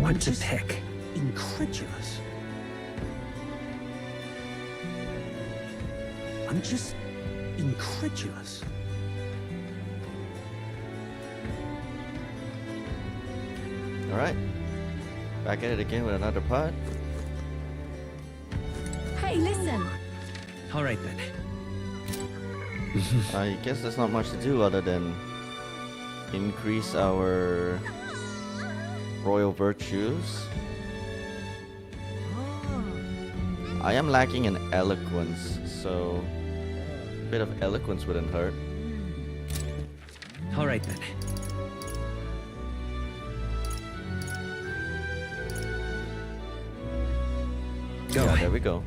What to pick? Incredulous. I'm just incredulous. Alright. Back at it again with another part. Hey, listen! Alright then. I guess there's not much to do other than increase our royal virtues. I am lacking in eloquence, so a bit of eloquence wouldn't hurt. Alright then. Go. Yeah, there we go.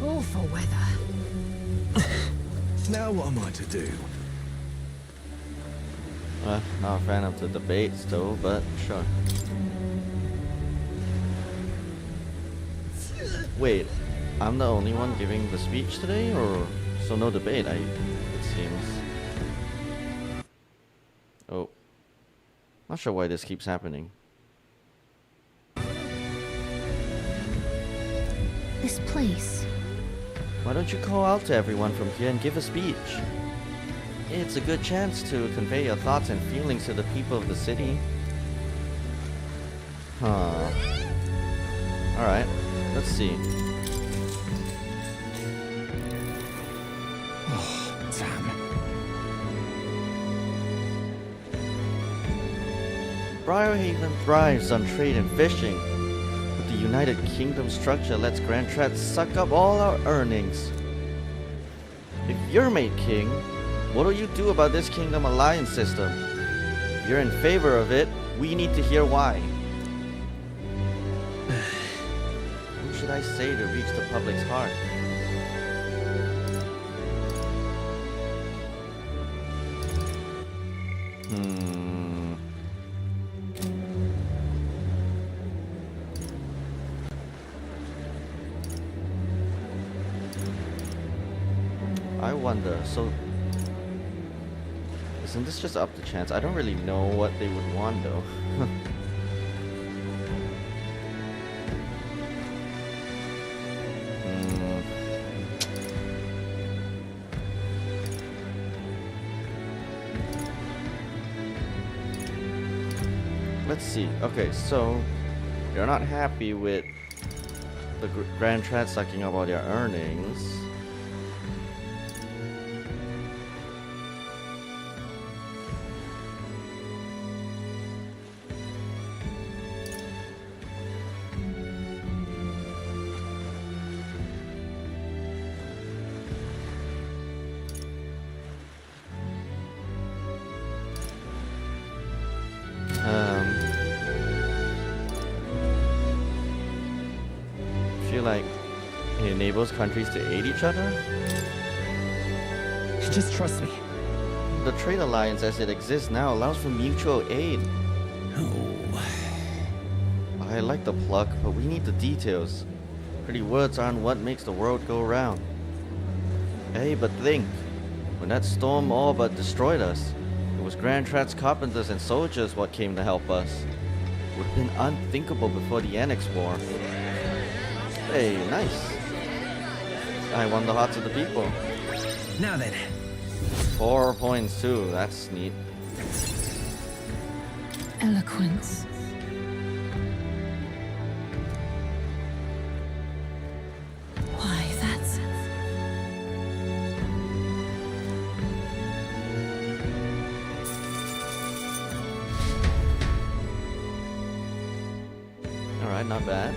Awful weather. Now what am I to do? Not a fan of the debates though, but sure. Wait, I'm the only one giving the speech today, or so no debate? It seems. Oh, not sure why this keeps happening. This place. Why don't you call out to everyone from here and give a speech? It's a good chance to convey your thoughts and feelings to the people of the city. Huh. Alright, let's see. Oh, damn. Briarhaven thrives on trade and fishing. But the United Kingdom structure lets Grand Trad suck up all our earnings. If you're made king, what'll you do about this kingdom alliance system? If you're in favor of it, we need to hear why. Who should I say to reach the public's heart? I wonder, so isn't this just up to chance? I don't really know what they would want though. Let's see. Okay, so you're not happy with the Grand Trad sucking up all their earnings. Feel like it enables countries to aid each other? Just trust me. The trade alliance as it exists now allows for mutual aid. Oh. I like the pluck, but we need the details. Pretty words aren't what makes the world go round. Hey, but think. When that storm all but destroyed us, it was Grand Trad's carpenters and soldiers what came to help us. Would have been unthinkable before the Annex War. Hey, nice. I won the hearts of the people. Now then. 4 points too, that's neat. Eloquence. Why, that's... Alright, not bad.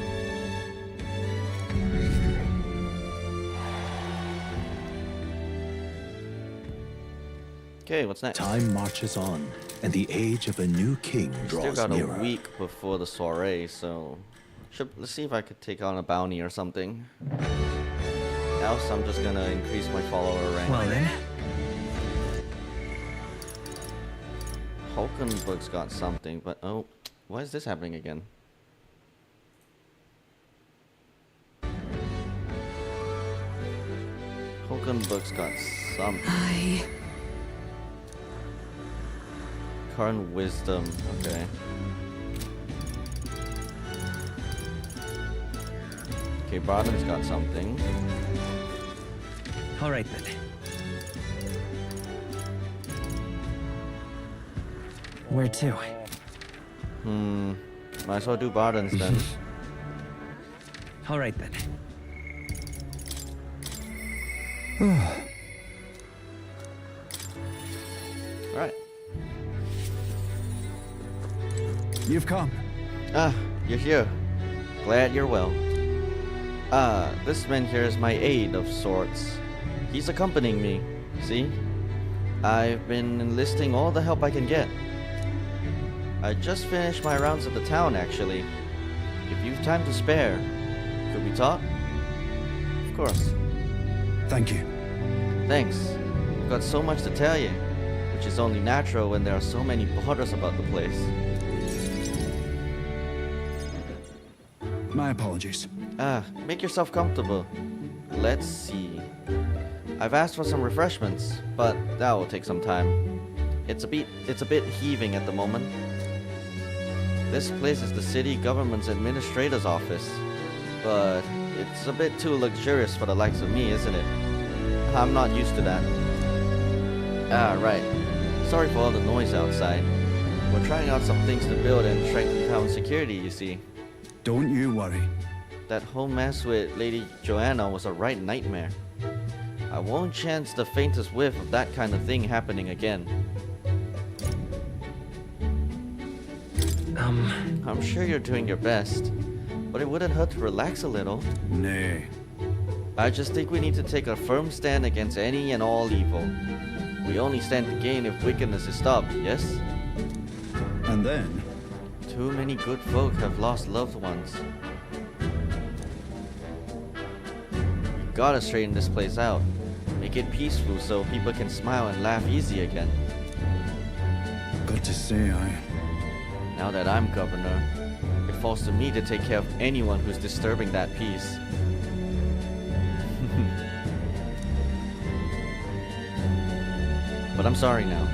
Okay, what's next? Time marches on, and the age of a new king Still draws got nearer. a week before the soiree, so let's see if I could take on a bounty or something. Else I'm just gonna increase my follower rank. Well then. Hulkenberg's got something, but oh, why is this happening again? Token book's got some I... current wisdom. Okay. Okay, Barden's got something. All right then. Where to? Might as well do Barden's then. All right then. Right. You've come. Ah, you're here. Glad you're well. This man here is my aide of sorts. He's accompanying me, see? I've been enlisting all the help I can get. I just finished my rounds of the town, actually. If you've time to spare, could we talk? Of course. Thank you. Thanks. I've got so much to tell you, which is only natural when there are so many bothers about the place. My apologies. Make yourself comfortable. Let's see. I've asked for some refreshments, but that will take some time. It's a bit heaving at the moment. This place is the city government's administrator's office, but it's a bit too luxurious for the likes of me, isn't it? I'm not used to that. Right. Sorry for all the noise outside. We're trying out some things to build and strengthen town security, you see. Don't you worry. That whole mess with Lady Joanna was a right nightmare. I won't chance the faintest whiff of that kind of thing happening again. I'm sure you're doing your best, but it wouldn't hurt to relax a little. Nay. I just think we need to take a firm stand against any and all evil. We only stand to gain if wickedness is stopped, yes? And then? Too many good folk have lost loved ones. We gotta straighten this place out. Make it peaceful so people can smile and laugh easy again. Got to say, Now that I'm governor, it falls to me to take care of anyone who's disturbing that peace. But I'm sorry now.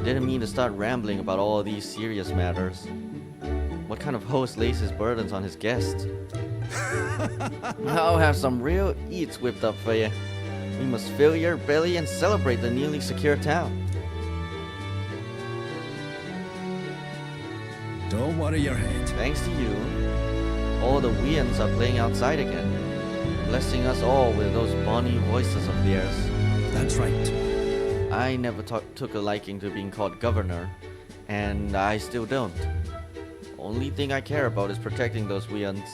Didn't mean to start rambling about all these serious matters. What kind of host lays his burdens on his guests? I'll have some real eats whipped up for you. We must fill your belly and celebrate the newly secure town. don't worry your head. Thanks to you, all the Wians are playing outside again, blessing us all with those bonny voices of theirs. That's right. I never took a liking to being called governor, and I still don't. Only thing I care about is protecting those Wians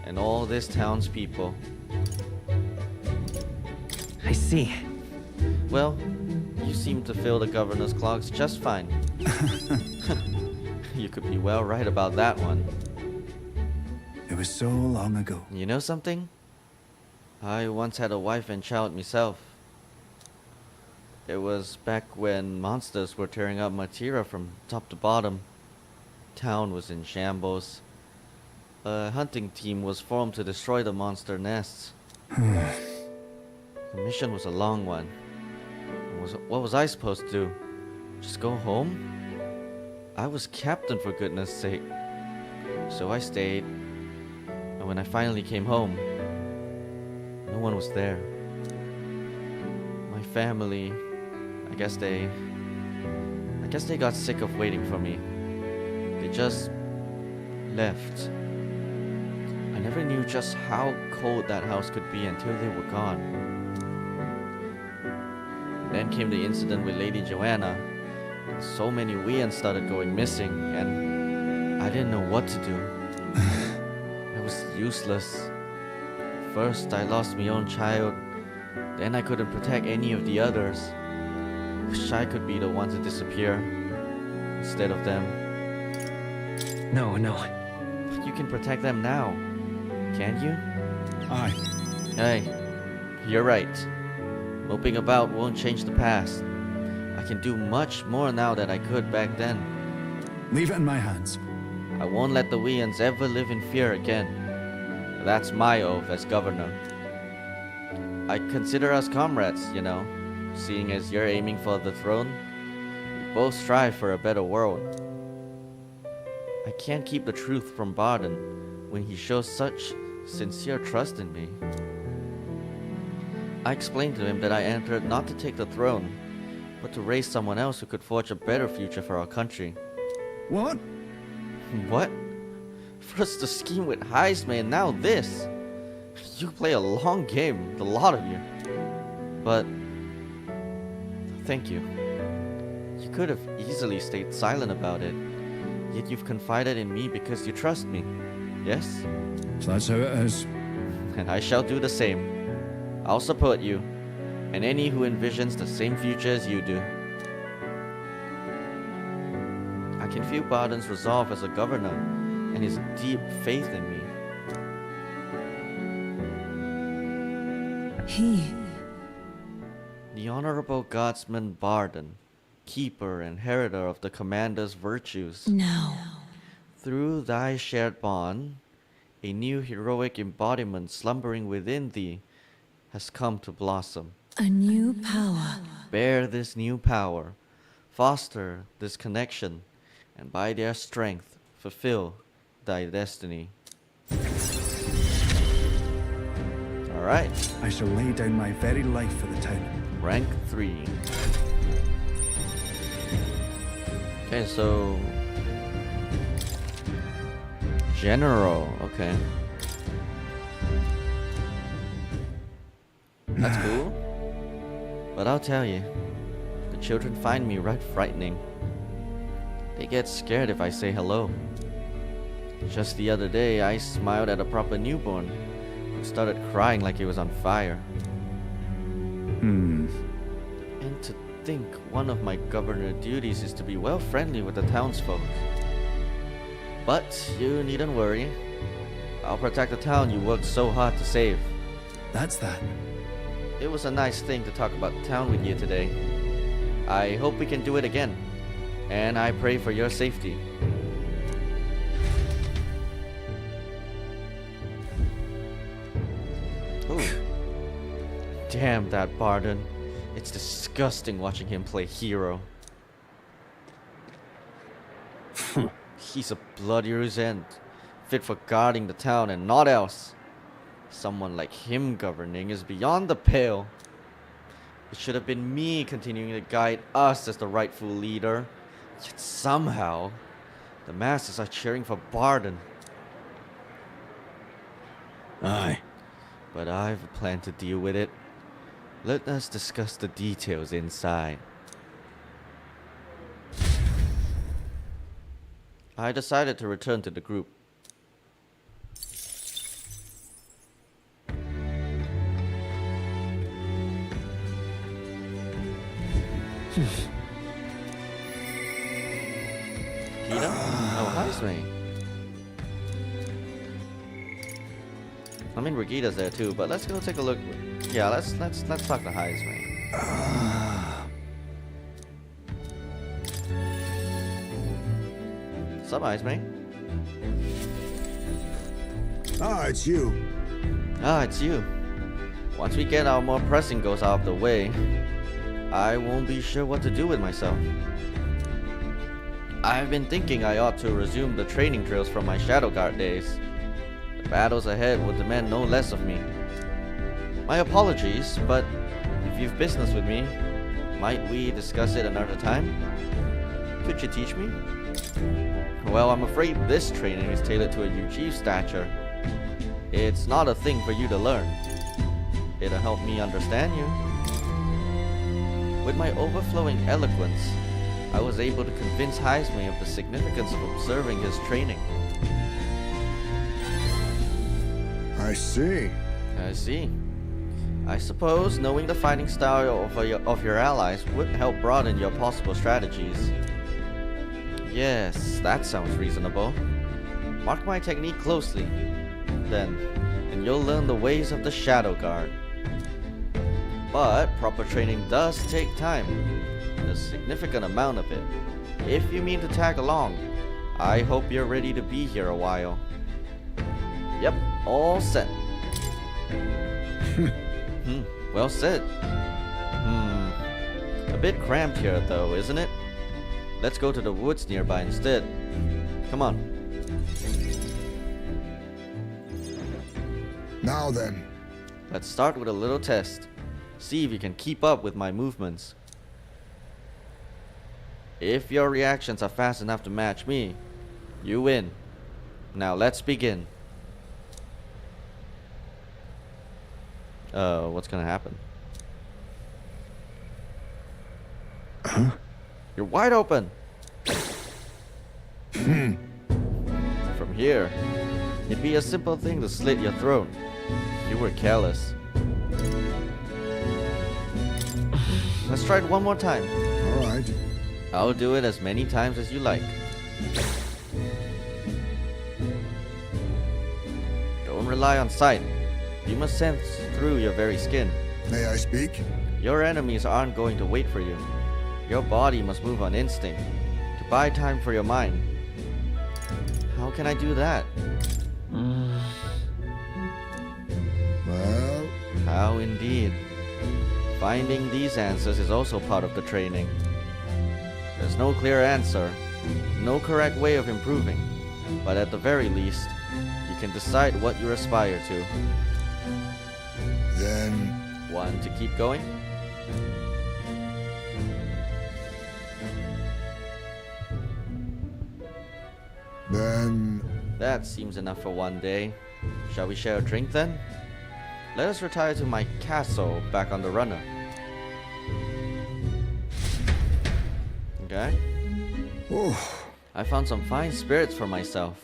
and all this town's people. I see. Well, you seem to fill the governor's clogs just fine. You could be well right about that one. It was so long ago. You know something? I once had a wife and child myself. It was back when monsters were tearing up Matira from top to bottom. Town was in shambles. A hunting team was formed to destroy the monster nests. The mission was a long one. What was I supposed to do? Just go home? I was captain, for goodness sake. So I stayed. And when I finally came home, no one was there. My family, I guess they got sick of waiting for me. They just left. I never knew just how cold that house could be until they were gone. Then came the incident with Lady Joanna. So many Wians started going missing, and I didn't know what to do. I was useless. First, I lost my own child. Then I couldn't protect any of the others. Wish I could be the one to disappear instead of them. No. But you can protect them now, can't you? Aye. Hey, you're right. Moping about won't change the past. I can do much more now than I could back then. Leave it in my hands. I won't let the Wians ever live in fear again. That's my oath as governor. I consider us comrades, you know. Seeing as you're aiming for the throne, we both strive for a better world. I can't keep the truth from Barden when he shows such sincere trust in me. I explained to him that I entered not to take the throne, but to raise someone else who could forge a better future for our country. What? What? First the scheme with Heisman, and now this. You play a long game, the lot of you. But thank you. You could have easily stayed silent about it, yet you've confided in me because you trust me. Yes? So that's how it is. And I shall do the same. I'll support you, and any who envisions the same future as you do. I can feel Barden's resolve as a governor, and his deep faith in me. The Honorable Guardsman Barden, keeper and heriter of the commander's virtues. No. Through thy shared bond, a new heroic embodiment slumbering within thee has come to blossom. A new power. Bear this new power, foster this connection, and by their strength fulfill thy destiny. Alright, I shall lay down my very life for the town. rank 3. Okay, so... General, okay. That's cool. But I'll tell you, the children find me right frightening. They get scared if I say hello. Just the other day, I smiled at a proper newborn who started crying like he was on fire. And to think one of my governor duties is to be well friendly with the townsfolk. But you needn't worry. I'll protect the town you worked so hard to save. That's that. It was a nice thing to talk about the town with you today. I hope we can do it again. And I pray for your safety. Ooh. Damn that Barden. It's disgusting watching him play hero. He's a bloody resent, fit for guarding the town and not else. Someone like him governing is beyond the pale. It should have been me continuing to guide us as the rightful leader. Yet somehow, the masses are cheering for Barden. Aye. But I've a plan to deal with it. Let us discuss the details inside. I decided to return to the group. Peter? Oh, hi, Swing. I mean, Regita's there too, but let's go take a look. Yeah, let's talk to Heisman. What's up, Heisman? It's you. It's you. Once we get our more pressing goals out of the way, I won't be sure what to do with myself. I've been thinking I ought to resume the training drills from my Shadow Guard days. The battles ahead will demand no less of me. My apologies, but if you've business with me, might we discuss it another time? Could you teach me? Well, I'm afraid this training is tailored to a Yuji stature. It's not a thing for you to learn. It'll help me understand you. With my overflowing eloquence, I was able to convince Heisman of the significance of observing his training. I see. I see. I suppose knowing the fighting style of your allies would help broaden your possible strategies. Yes, that sounds reasonable. Mark my technique closely, then, and you'll learn the ways of the Shadow Guard. But proper training does take time, a significant amount of it. If you mean to tag along, I hope you're ready to be here a while. Yep, all set. Well said. A bit cramped here though, isn't it? Let's go to the woods nearby instead. Come on. Now then, Let's start with a little test. See if you can keep up with my movements. If your reactions are fast enough to match me, you win. Now let's begin. What's gonna happen? Huh? You're wide open! From here, it'd be a simple thing to slit your throat. You were careless. Let's try it one more time. all right. I'll do it as many times as you like. Don't rely on sight. You must sense through your very skin. May I speak? Your enemies aren't going to wait for you. Your body must move on instinct, to buy time for your mind. How can I do that? Well, How indeed. Finding these answers is also part of the training. There's no clear answer, no correct way of improving, but at the very least, you can decide what you aspire to. then, Want to keep going? then, That seems enough for one day. Shall we share a drink then? Let us retire to my castle back on the runner. Okay. oh, I found some fine spirits for myself,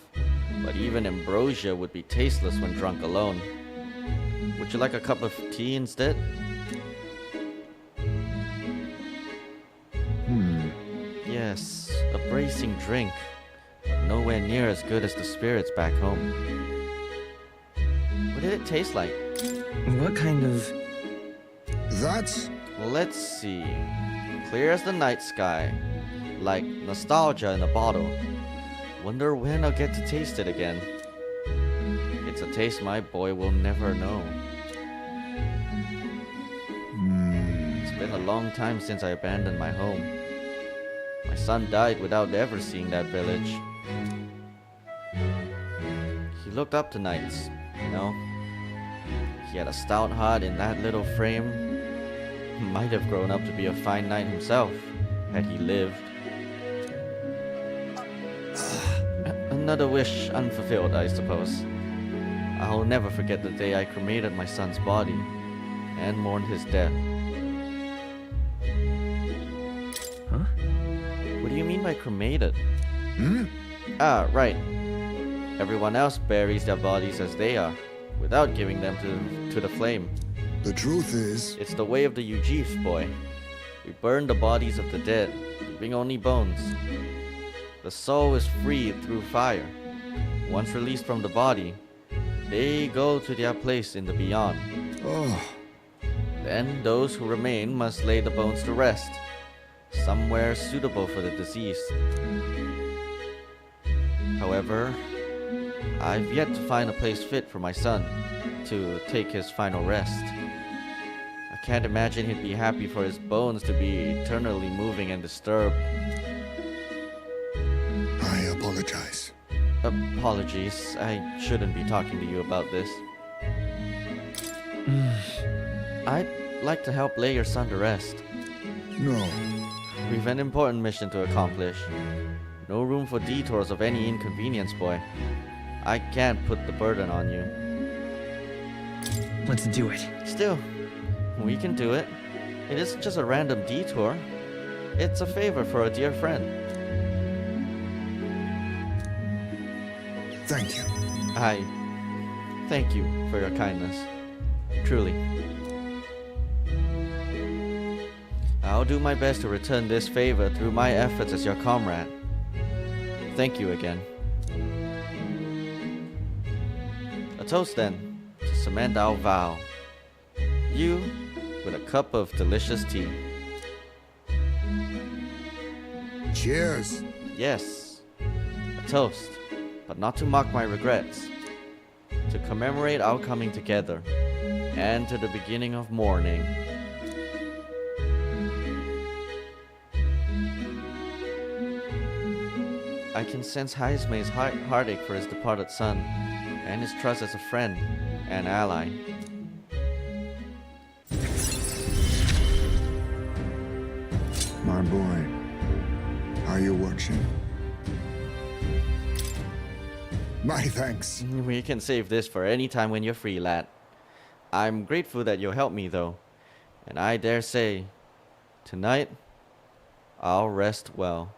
but even ambrosia would be tasteless when drunk alone. Would you like a cup of tea instead? Yes, a bracing drink, but nowhere near as good as the spirits back home. What did it taste like? What kind of... that's, Let's see. Clear as the night sky, like nostalgia in a bottle. Wonder when I'll get to taste it again. It's a taste my boy will never know. It's been a long time since I abandoned my home. My son died without ever seeing that village. He looked up to knights, you know. He had a stout heart in that little frame. Might have grown up to be a fine knight himself, had he lived. Another wish unfulfilled, I suppose. I'll never forget the day I cremated my son's body and mourned his death. Huh? What do you mean by cremated? hmm? Ah, right. Everyone else buries their bodies as they are, without giving them to the flame. The truth is, It's the way of the Ujif, boy. We burn the bodies of the dead, leaving only bones. The soul is freed through fire. Once released from the body, they go to their place in the beyond. oh, Then those who remain must lay the bones to rest, somewhere suitable for the deceased. However, I've yet to find a place fit for my son to take his final rest. I can't imagine he'd be happy for his bones to be eternally moving and disturbed. I apologize. Apologies, I shouldn't be talking to you about this. I'd like to help lay your son to rest. No, We've an important mission to accomplish. No room for detours of any inconvenience, boy. I can't put the burden on you. Let's do it. Still, we can do it. It isn't just a random detour. It's a favor for a dear friend. thank you. I thank you for your kindness. Truly. I'll do my best to return this favor through my efforts as your comrade. Thank you again. A toast then, to cement our vow. You with a cup of delicious tea. Cheers. Yes, a toast, but not to mock my regrets. To commemorate our coming together. and to the beginning of morning. I can sense Haisme's heartache for his departed son, and his trust as a friend and ally. My boy, are you watching? My thanks. We can save this for any time when you're free, lad. I'm grateful that you'll help me, though, and I dare say, tonight, I'll rest well.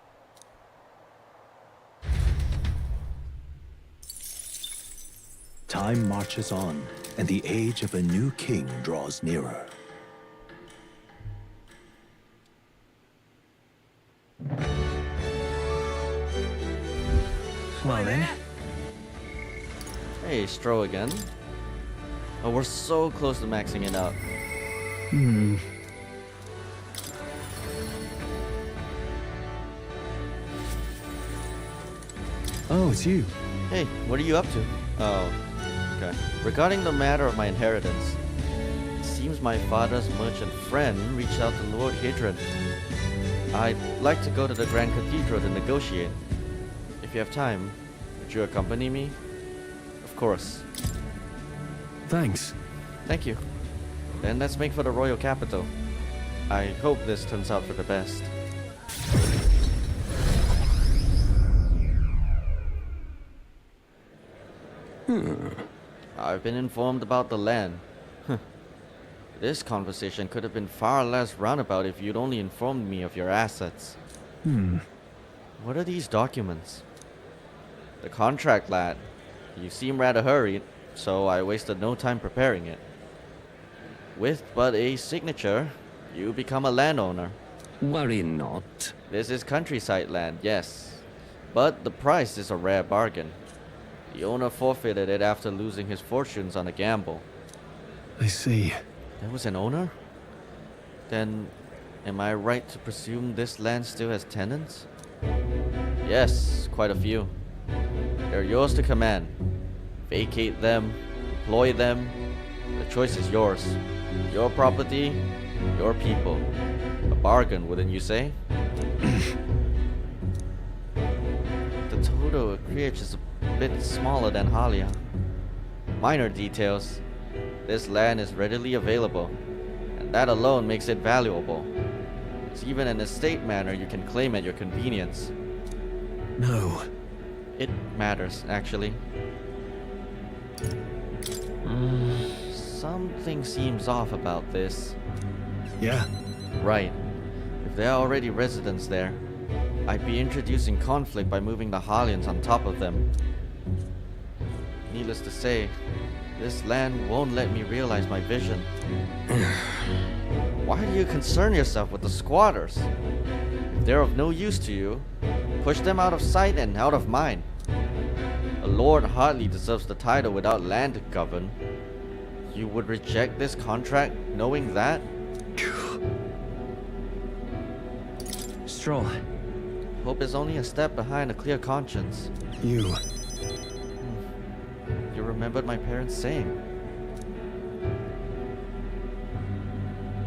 Time marches on, and the age of a new king draws nearer. Well then. Hey, Stro again. Oh, we're so close to maxing it out. Oh, it's you. Hey, what are you up to? Oh, okay. Regarding the matter of my inheritance, it seems my father's merchant friend reached out to Lord Hadron. I'd like to go to the Grand Cathedral to negotiate. If you have time, would you accompany me? Of course. Thanks. Thank you. Then let's make for the royal capital. I hope this turns out for the best. I've been informed about the land. This conversation could have been far less roundabout if you'd only informed me of your assets. What are these documents? The contract, lad. You seem rather hurried, so I wasted no time preparing it. With but a signature, you become a landowner. Worry not. This is countryside land, yes. But the price is a rare bargain. The owner forfeited it after losing his fortunes on a gamble. I see. There was an owner? Then, am I right to presume this land still has tenants? Yes, quite a few. They're yours to command. Vacate them, employ them. The choice is yours. Your property, your people. A bargain, wouldn't you say? The total acreage is a bit smaller than Halia. Minor details. This land is readily available, and that alone makes it valuable. It's even an estate manor you can claim at your convenience. No. It matters, actually. Something seems off about this. Yeah. Right. If there are already residents there, I'd be introducing conflict by moving the Harlians on top of them. Needless to say, this land won't let me realize my vision. Why do you concern yourself with the squatters? If they're of no use to you, push them out of sight and out of mind. A lord hardly deserves the title without land to govern. You would reject this contract knowing that? Stroll. Hope is only a step behind a clear conscience. You. You remembered my parents saying.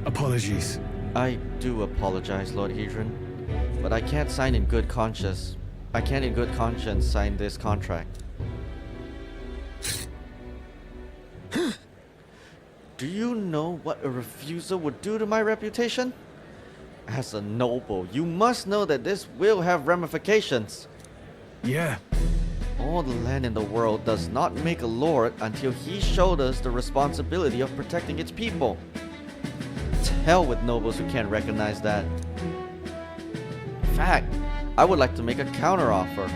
Apologies. I do apologize, Lord Hedron, but I can't sign in good conscience. I can't in good conscience sign this contract. Do you know what a refusal would do to my reputation? As a noble, you must know that this will have ramifications. Yeah. All the land in the world does not make a lord until he shoulders the responsibility of protecting its people. To hell with nobles who can't recognize that. In fact, I would like to make a counteroffer.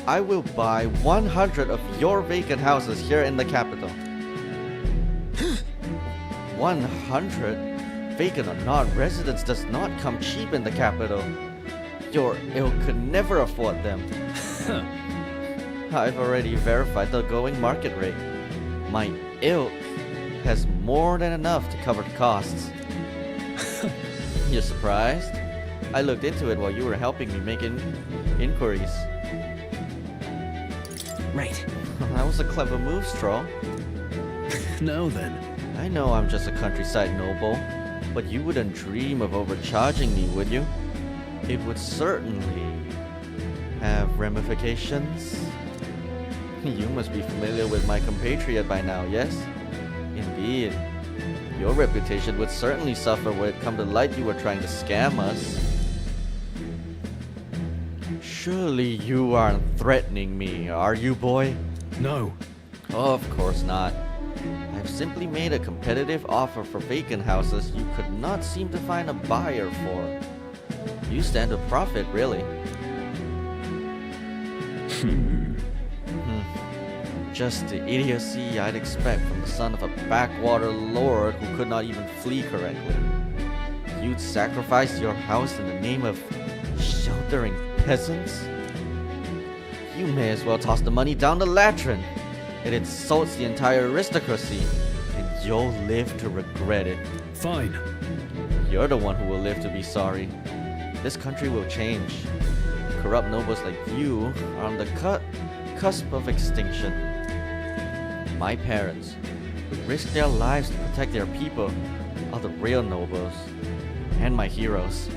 I will buy 100 of your vacant houses here in the capital. 100? Vacant or not, residence does not come cheap in the capital. Your ilk could never afford them. I've already verified the going market rate. My ilk has more than enough to cover the costs. You're surprised? I looked into it while you were helping me make inquiries. Right. That was a clever move, Stroll. Now then. I know I'm just a countryside noble, but you wouldn't dream of overcharging me, would you? It would certainly have ramifications. You must be familiar with my compatriot by now, yes? Indeed. Your reputation would certainly suffer were it come to light you were trying to scam us. Surely you aren't threatening me, are you, boy? No. Of course not. I've simply made a competitive offer for vacant houses you could not seem to find a buyer for. You stand to profit, really. Just the idiocy I'd expect from the son of a backwater lord who could not even flee correctly. You'd sacrifice your house in the name of sheltering peasants? You may as well toss the money down the latrine. It insults the entire aristocracy, and you'll live to regret it. Fine. You're the one who will live to be sorry. This country will change. Corrupt nobles like you are on the cusp of extinction. My parents, who risked their lives to protect their people, are the real nobles, and my heroes.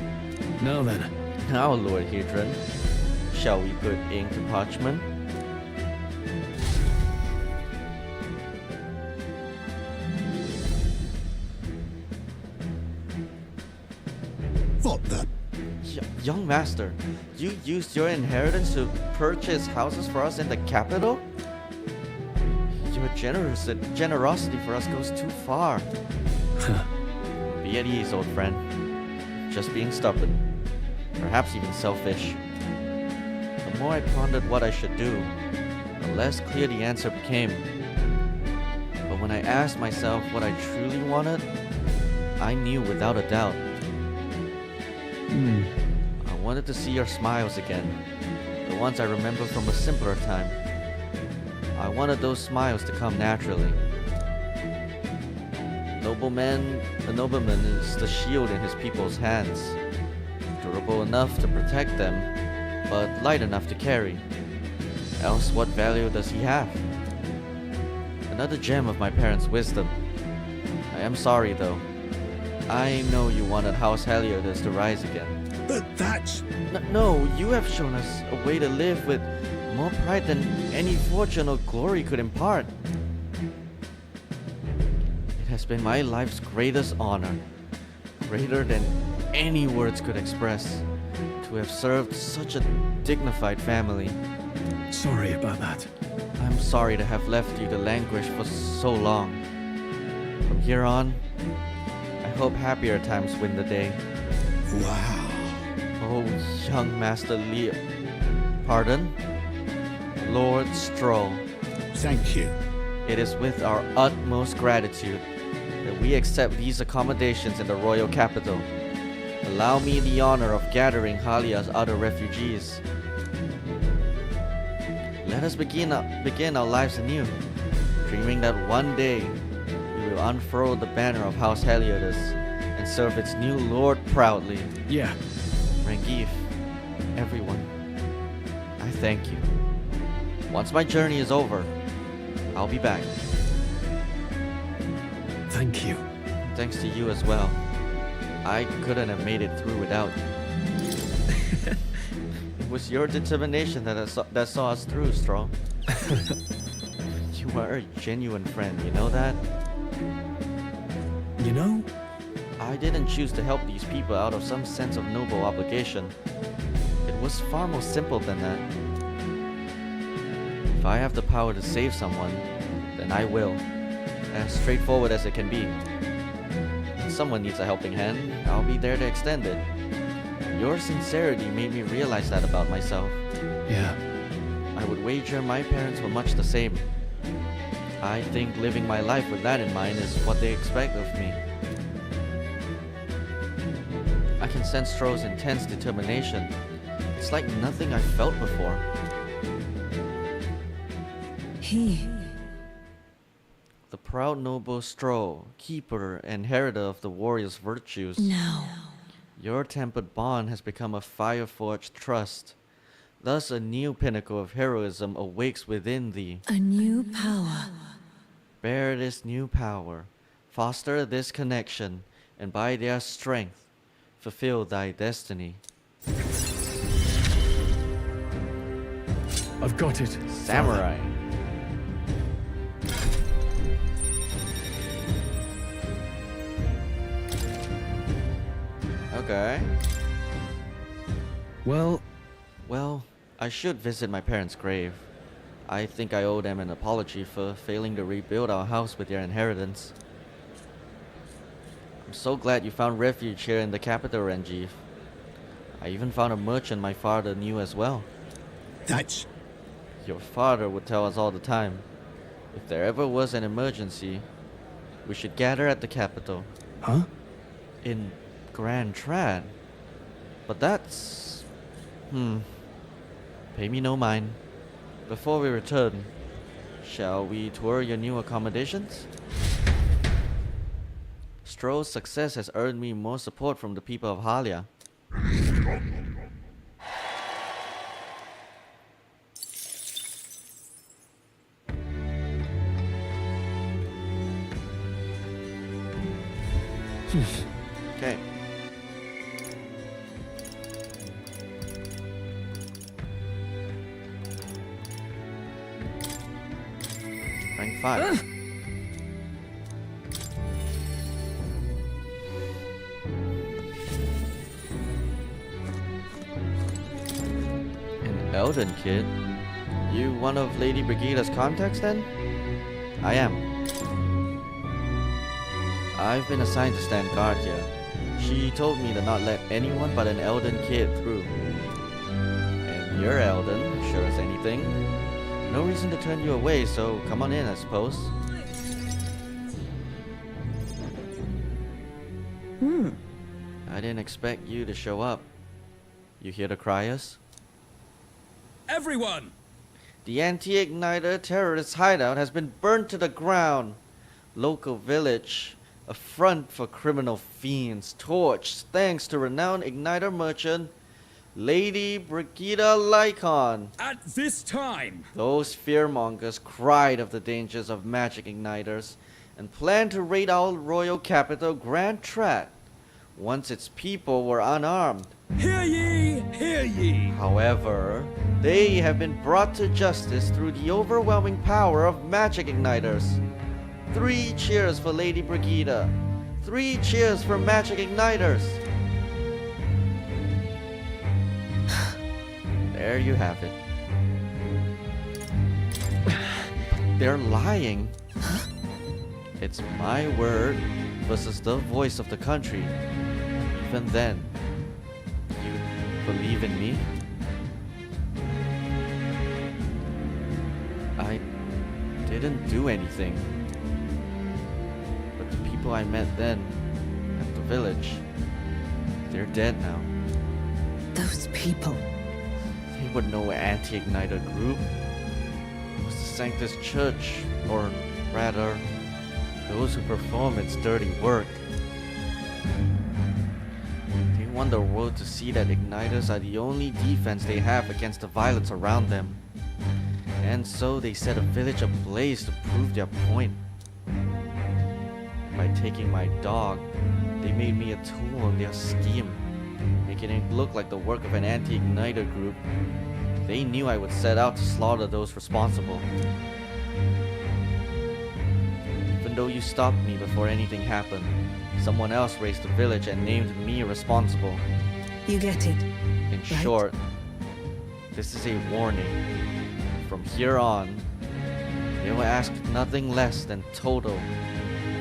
Now then. Now, Lord Hedron, shall we put ink to parchment? What the? Young master, you used your inheritance to purchase houses for us in the capital? Your generosity for us goes too far. Be at ease, old friend. Just being stubborn. Perhaps even selfish. The more I pondered what I should do, the less clear the answer became. But when I asked myself what I truly wanted, I knew without a doubt. I wanted to see your smiles again, the ones I remember from a simpler time. I wanted those smiles to come naturally. The nobleman is the shield in his people's hands, durable enough to protect them, but light enough to carry. Else what value does he have? Another gem of my parents' wisdom. I am sorry though. I know you wanted House Heliodus to rise again. But that's... No, you have shown us a way to live with more pride than any fortune or glory could impart. It has been my life's greatest honor, greater than any words could express, to have served such a dignified family. Sorry about that. I'm sorry to have left you to languish for so long. From here on, I hope happier times win the day. Wow. Oh, young Master Leo. Pardon? Lord Stroll. Thank you. It is with our utmost gratitude that we accept these accommodations in the royal capital. Allow me the honor of gathering Halia's other refugees. Let us begin our lives anew, dreaming that one day we will unfurl the banner of House Heliodus and serve its new lord proudly. Yeah. Rengif, everyone, I thank you. Once my journey is over, I'll be back. Thank you. Thanks to you as well. I couldn't have made it through without you. It was your determination that saw us through, Stroll. You are a genuine friend, you know that? You know, I didn't choose to help these people out of some sense of noble obligation. It was far more simple than that. If I have the power to save someone, then I will. As straightforward as it can be. If someone needs a helping hand, I'll be there to extend it. Your sincerity made me realize that about myself. yeah. I would wager my parents were much the same. I think living my life with that in mind is what they expect of me. I can sense Stroh's intense determination. It's like nothing I've felt before. He. The proud noble Stroh, keeper and heriter of the warrior's virtues. No. Your tempered bond has become a fire-forged trust. Thus a new pinnacle of heroism awakes within thee. A new power. Bear this new power, foster this connection, and by their strength, fulfill thy destiny. I've got it. Samurai. Okay. Well, Well, I should visit my parents' grave. I think I owe them an apology for failing to rebuild our house with their inheritance. I'm so glad you found refuge here in the capital, Renjiv. I even found a merchant my father knew as well. That's... Your father would tell us all the time, if there ever was an emergency, we should gather at the capital. huh? In Grand Trad. But that's... Pay me no mind. Before we return, shall we tour your new accommodations? Stroh's success has earned me more support from the people of Halia. Okay. Rank 5. An Elden kid? You one of Lady Brigida's contacts then? I am. I've been assigned to stand guard here. She told me to not let anyone but an Elden kid through. And you're Elden, sure as anything. No reason to turn you away, so come on in, I suppose. I didn't expect you to show up. You here to cry us? Everyone! The anti-igniter terrorist hideout has been burnt to the ground. Local village, a front for criminal fiends, torched thanks to renowned igniter merchant Lady Brigida Lycon. At this time! Those fearmongers cried of the dangers of magic igniters and planned to raid our royal capital Grand Trad once its people were unarmed. Hear ye! Hear ye! However, they have been brought to justice through the overwhelming power of magic igniters. 3 cheers for Lady Brigida. 3 cheers for magic igniters. There you have it. They're lying. It's my word versus the voice of the country. Even then, you believe in me? I didn't do anything. But the people I met then, at the village, they're dead now. Those people. They were no anti-igniter group. It was the Sanctus Church, or rather, those who perform its dirty work. They want the world to see that igniters are the only defense they have against the violence around them. And so they set a village ablaze to prove their point. By taking my dog, they made me a tool of their scheme, making it look like the work of an anti-igniter group. They knew I would set out to slaughter those responsible. Even though you stopped me before anything happened, someone else raised the village and named me responsible. You get it. In Right. short, this is a warning. From here on, they will ask nothing less than total,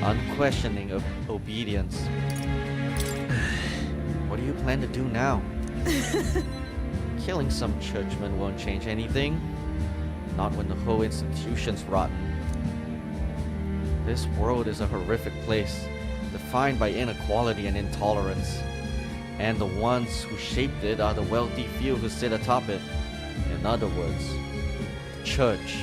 unquestioning obedience. What do you plan to do now? Killing some churchmen won't change anything. Not when the whole institution's rotten. This world is a horrific place, defined by inequality and intolerance. And the ones who shaped it are the wealthy few who sit atop it. In other words, church.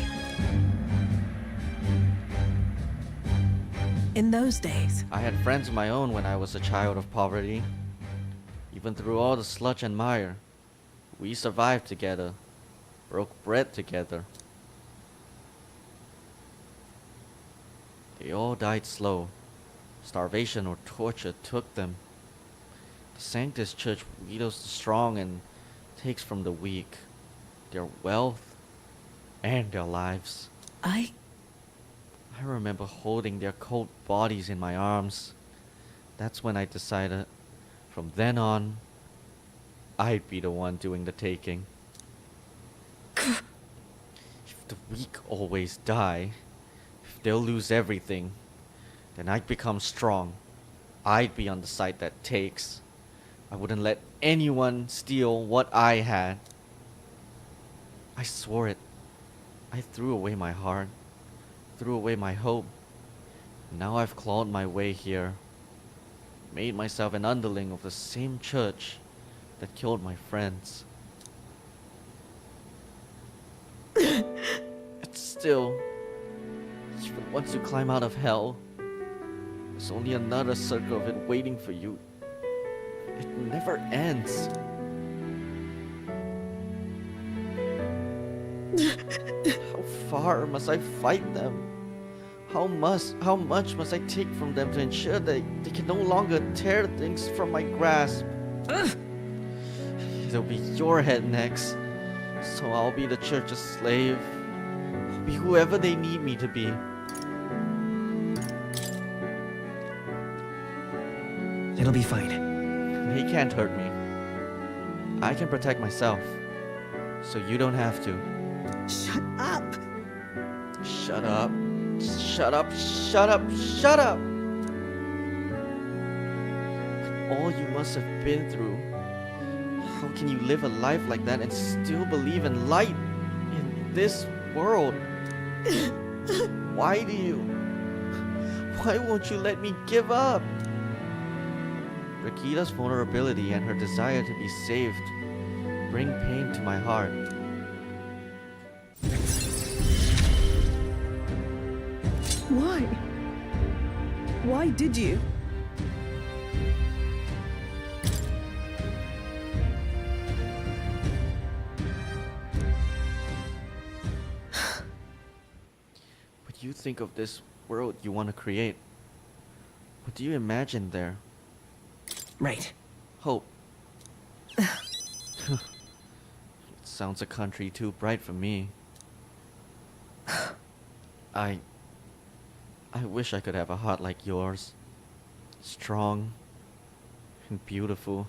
In those days, I had friends of my own when I was a child of poverty. Even through all the sludge and mire, we survived together, broke bread together. They all died slow, Starvation or torture took them. The Sanctus Church widows the strong and takes from the weak their wealth and their lives. I remember holding their cold bodies in my arms. That's when I decided, from then on, I'd be the one doing the taking. If the weak always die, if they'll lose everything, then I'd become strong. I'd be on the side that takes. I wouldn't let anyone steal what I had. I swore it. I threw away my heart, threw away my hope. Now I've clawed my way here, made myself an underling of the same church that killed my friends. It's still, even once you climb out of hell, there's only another circle of it waiting for you. It never ends. How far must I fight them? How much must I take from them to ensure that they can no longer tear things from my grasp? It'll be your head next, so I'll be the church's slave. I'll be whoever they need me to be. It'll be fine. He can't hurt me. I can protect myself, so you don't have to. shut up. Shut up. Shut up. Shut up. Shut up. All you must have been through. How can you live a life like that and still believe in light in this world? Why do you? Why won't you let me give up? Brigida's vulnerability and her desire to be saved bring pain to my heart. Why? Why did you? What do you think of this world you want to create? What do you imagine there? Right. Hope. It sounds a country too bright for me. I wish I could have a heart like yours. Strong and beautiful.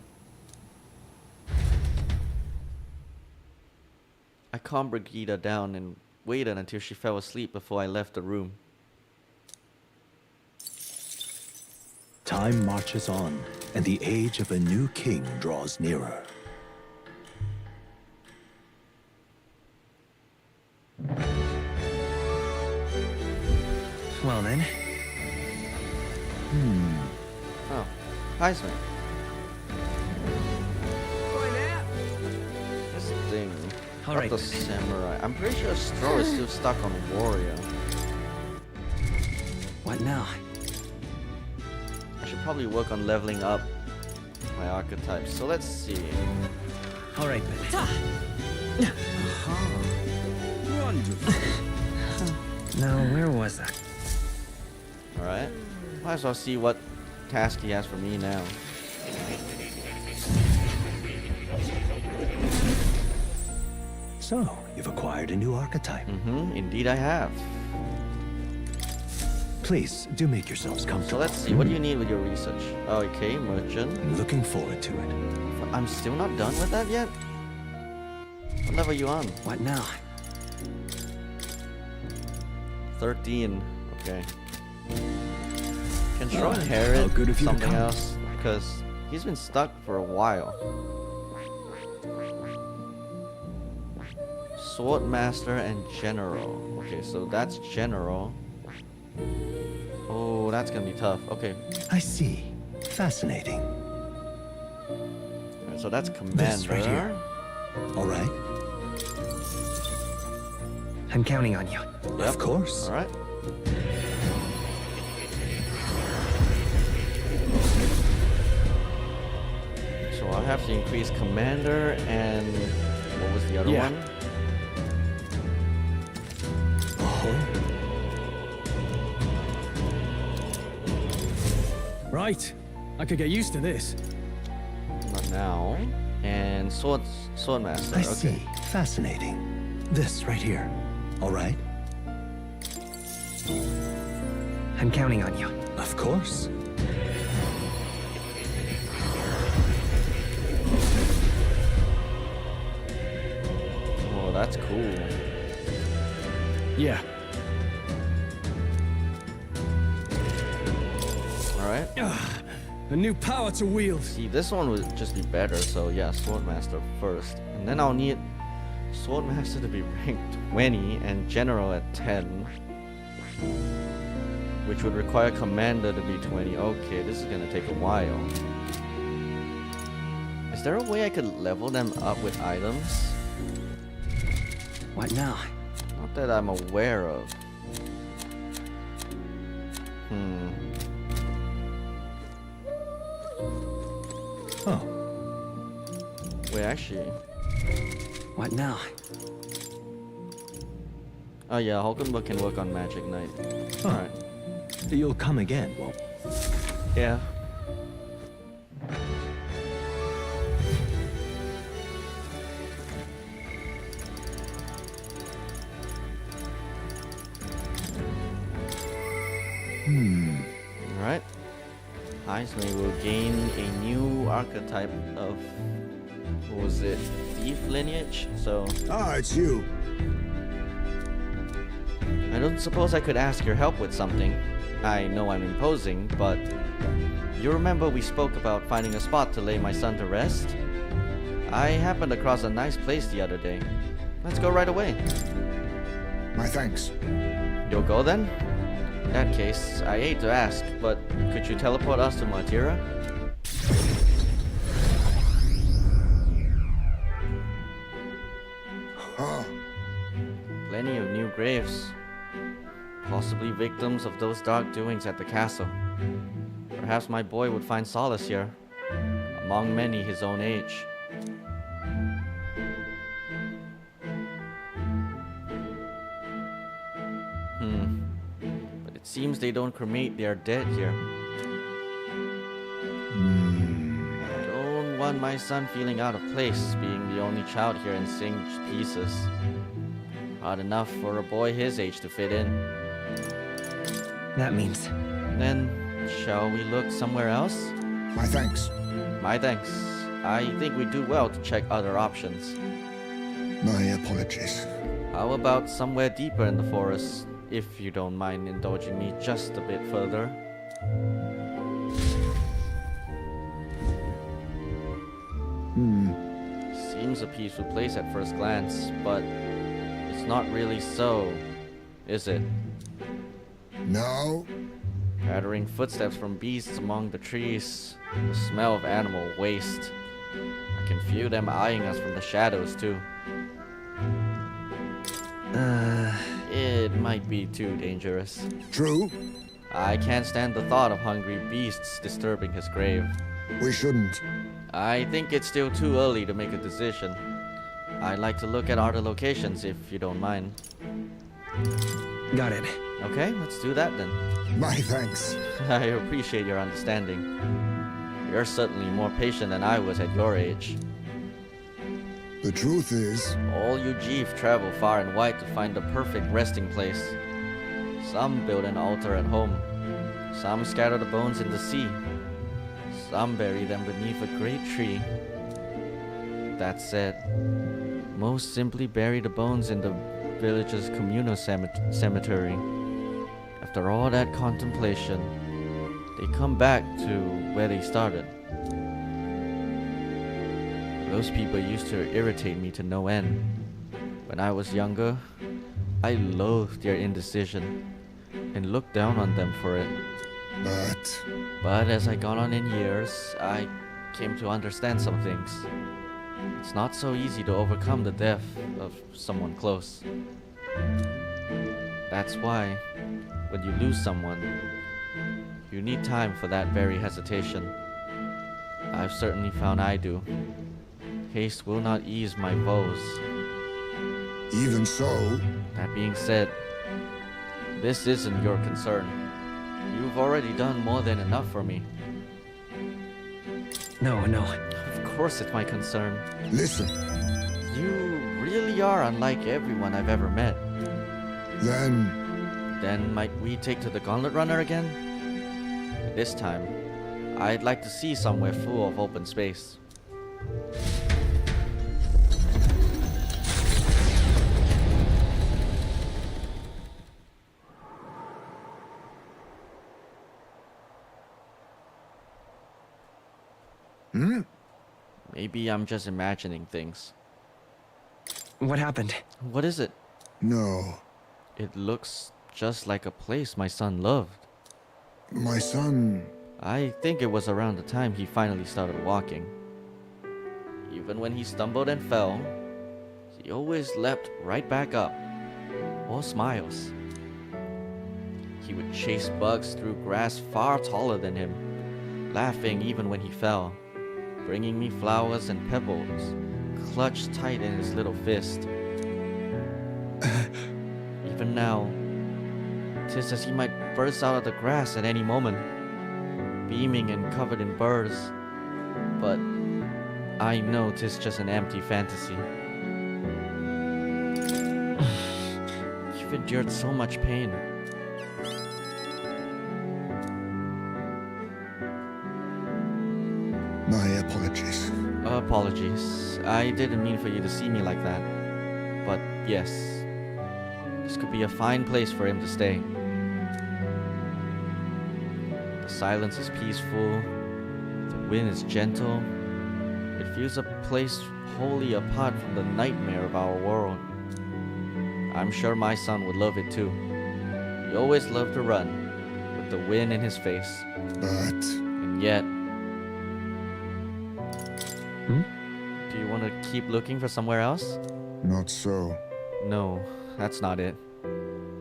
I calmed Brigida down and waited until she fell asleep before I left the room. Time marches on, and the age of a new king draws nearer. Well then. Oh, Heisman. This thing. All Not right. the samurai. I'm pretty sure Stro is still stuck on warrior. What now? I should probably work on leveling up my archetypes. So let's see. All right then. Wonderful. Now, where was that? Alright. Might as well see what task he has for me now. So, you've acquired a new archetype. Indeed I have. Please, do make yourselves So comfortable. let's see. What do you need with your research? Okay, merchant. I'm looking forward to it. I'm still not done with that yet? What level are you on? What now? 13. Okay. Can Stro How inherit good of you to something come. else? Because he's been stuck for a while. Sword Master and General. Okay, so that's General. Oh, that's gonna be tough. Okay, I see. Fascinating. so that's This Commander. right here. All right. I'm counting on you. Of course. All right. So I'll have to increase Commander and what was the other Yeah. one? Oh, right. I could get used to this. Not now. And Swordmaster. I Okay. see. Fascinating. This right here. All right? I'm counting on you. Of course. Oh, that's cool. Yeah. Alright. A new power to wield. See, this one would just be better, so yeah, Swordmaster first. And then I'll need Swordmaster to be ranked 20 and General at 10. Which would require Commander to be 20. Okay, this is gonna take a while. Is there a way I could level them up with items? What now? Not that I'm aware of. Oh, Wait, actually. What now? Oh yeah, Hulkenberg can work on Magic Knight. Huh. Alright. you'll come again, won't Yeah. Alright. Heisman will gain a new archetype of, what was it, thief lineage? So, Ah, it's you. I don't suppose I could ask your help with something. I know I'm imposing, but you remember we spoke about finding a spot to lay my son to rest? I happened across a nice place the other day. Let's go right away. My thanks. You'll go then? In that case, I hate to ask, but could you teleport us to Martira? Ah, Plenty of new graves. Possibly victims of those dark doings at the castle. Perhaps my boy would find solace here, among many his own age. But it seems they don't cremate their dead here. Don't want my son feeling out of place, being the only child here in singed pieces. Hard enough for a boy his age to fit in. That means Then, shall we look somewhere else? my thanks. My thanks. I think we do well to check other options. My apologies. How about somewhere deeper in the forest, if you don't mind indulging me just a bit further? Seems a peaceful place at first glance, but it's not really so, is it? No? Pattering footsteps from beasts among the trees, the smell of animal waste. I can feel them eyeing us from the shadows too. It might be too dangerous. True? I can't stand the thought of hungry beasts disturbing his grave. We shouldn't. I think it's still too early to make a decision. I'd like to look at other locations if you don't mind. got it. Okay, let's do that then. My thanks. I appreciate your understanding. You're certainly more patient than I was at your age. The truth is, All you Jeev travel far and wide to find the perfect resting place. Some build an altar at home. Some scatter the bones in the sea. Some bury them beneath a great tree. That said, most simply bury the bones in the village's communal cemetery. After all that contemplation, they come back to where they started. Those people used to irritate me to no end. When I was younger, I loathed their indecision and looked down on them for it. But as I got on in years, I came to understand some things. It's not so easy to overcome the death of someone close. That's why, when you lose someone, you need time for that very hesitation. I've certainly found I do. Haste will not ease my woes. even so, That being said, this isn't your concern. You've already done more than enough for me. No, no. Of course it's my concern. Listen, You really are unlike everyone I've ever met. then Then might we take to the Gauntlet Runner again? This time, I'd like to see somewhere full of open space. Maybe I'm just imagining things. What happened? What is it? no. It looks just like a place my son loved. My son, I think it was around the time he finally started walking. Even when he stumbled and fell, he always leapt right back up. All smiles. He would chase bugs through grass far taller than him, laughing even when he fell, bringing me flowers and pebbles, clutched tight in his little fist. Even now, 'tis as he might burst out of the grass at any moment, beaming and covered in burrs. But I know 'tis just an empty fantasy. You've endured so much pain. my apologies. Apologies. I didn't mean for you to see me like that. But yes, this could be a fine place for him to stay. The silence is peaceful. The wind is gentle. It feels a place wholly apart from the nightmare of our world. I'm sure my son would love it too. He always loved to run, with the wind in his face. But And yet... Do you want to keep looking for somewhere else? not so. No, that's not it.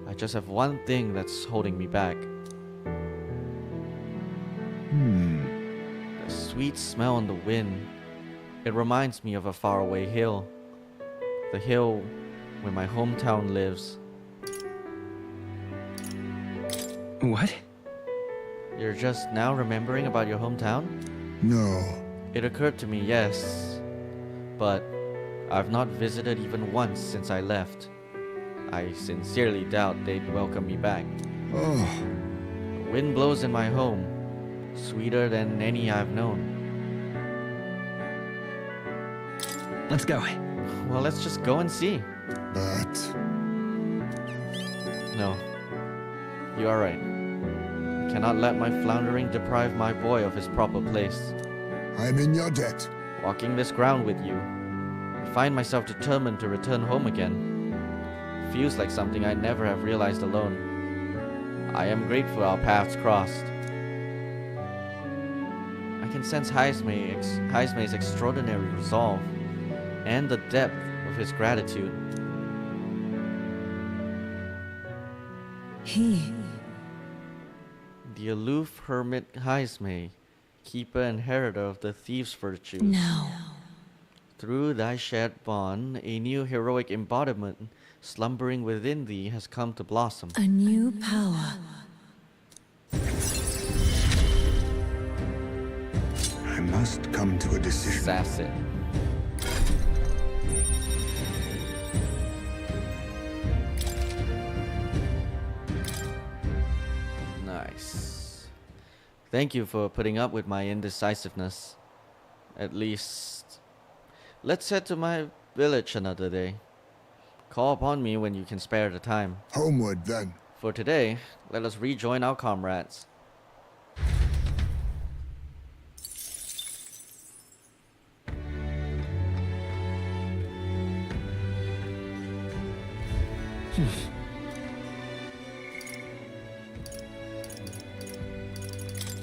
I just have one thing that's holding me back. The sweet smell in the wind. It reminds me of a faraway hill. The hill where my hometown lives. What? You're just now remembering about your hometown? No. It occurred to me, yes. But I've not visited even once since I left. I sincerely doubt they'd welcome me back. Oh, The wind blows in my home, sweeter than any I've known. Let's go. Well, let's just go and see. but No, you are right. I cannot let my floundering deprive my boy of his proper place. I'm in your debt. Walking this ground with you, I find myself determined to return home again. It feels like something I never have realized alone. I am grateful our paths crossed. I can sense Heismei's extraordinary resolve and the depth of his gratitude. He. The aloof hermit Heismei, keeper and heriter of the thief's virtues. No. Through thy shared bond, a new heroic embodiment slumbering within thee has come to blossom. A new power. I must come to a decision. Assassin. Nice. Thank you for putting up with my indecisiveness. At least, let's head to my village another day. Call upon me when you can spare the time. Homeward, then. For today, let us rejoin our comrades.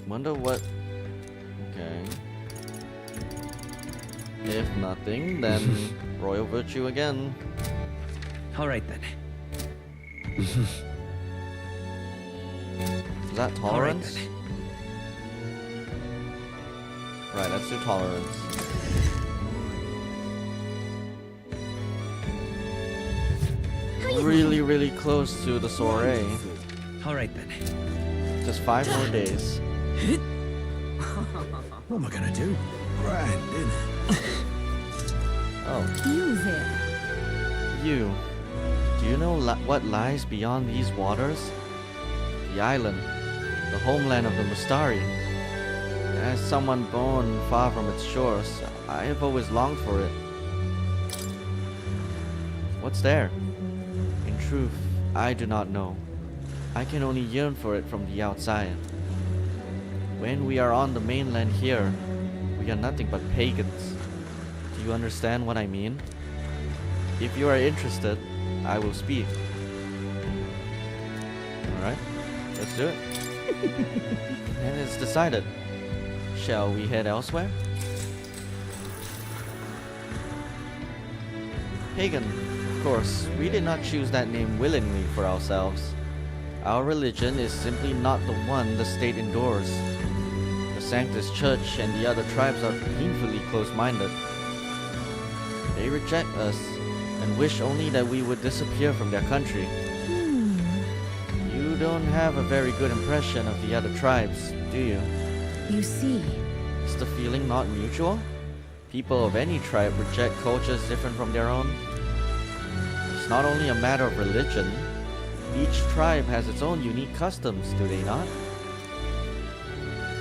Wonder what... Okay. If nothing, then royal virtue again. All right then. Is that All right tolerance? then. Right, let's do tolerance. Really, really close to the soiree. All right then. Just 5 more days. What am I gonna do? Grand, isn't it? Oh, You there. you. Do you know what lies beyond these waters? The island, the homeland of the Mustari. As someone born far from its shores, I have always longed for it. What's there? In truth, I do not know. I can only yearn for it from the outside. When we are on the mainland here, we are nothing but pagans. Do you understand what I mean? If you are interested, I will speak. Alright, let's do it. And it's decided. Shall we head elsewhere? Pagan, of course, we did not choose that name willingly for ourselves. Our religion is simply not the one the state endures. The Sanctus Church and the other tribes are painfully close-minded. They reject us and wish only that we would disappear from their country. You don't have a very good impression of the other tribes, do you? You see. Is the feeling not mutual? People of any tribe reject cultures different from their own. It's not only a matter of religion. Each tribe has its own unique customs, do they not?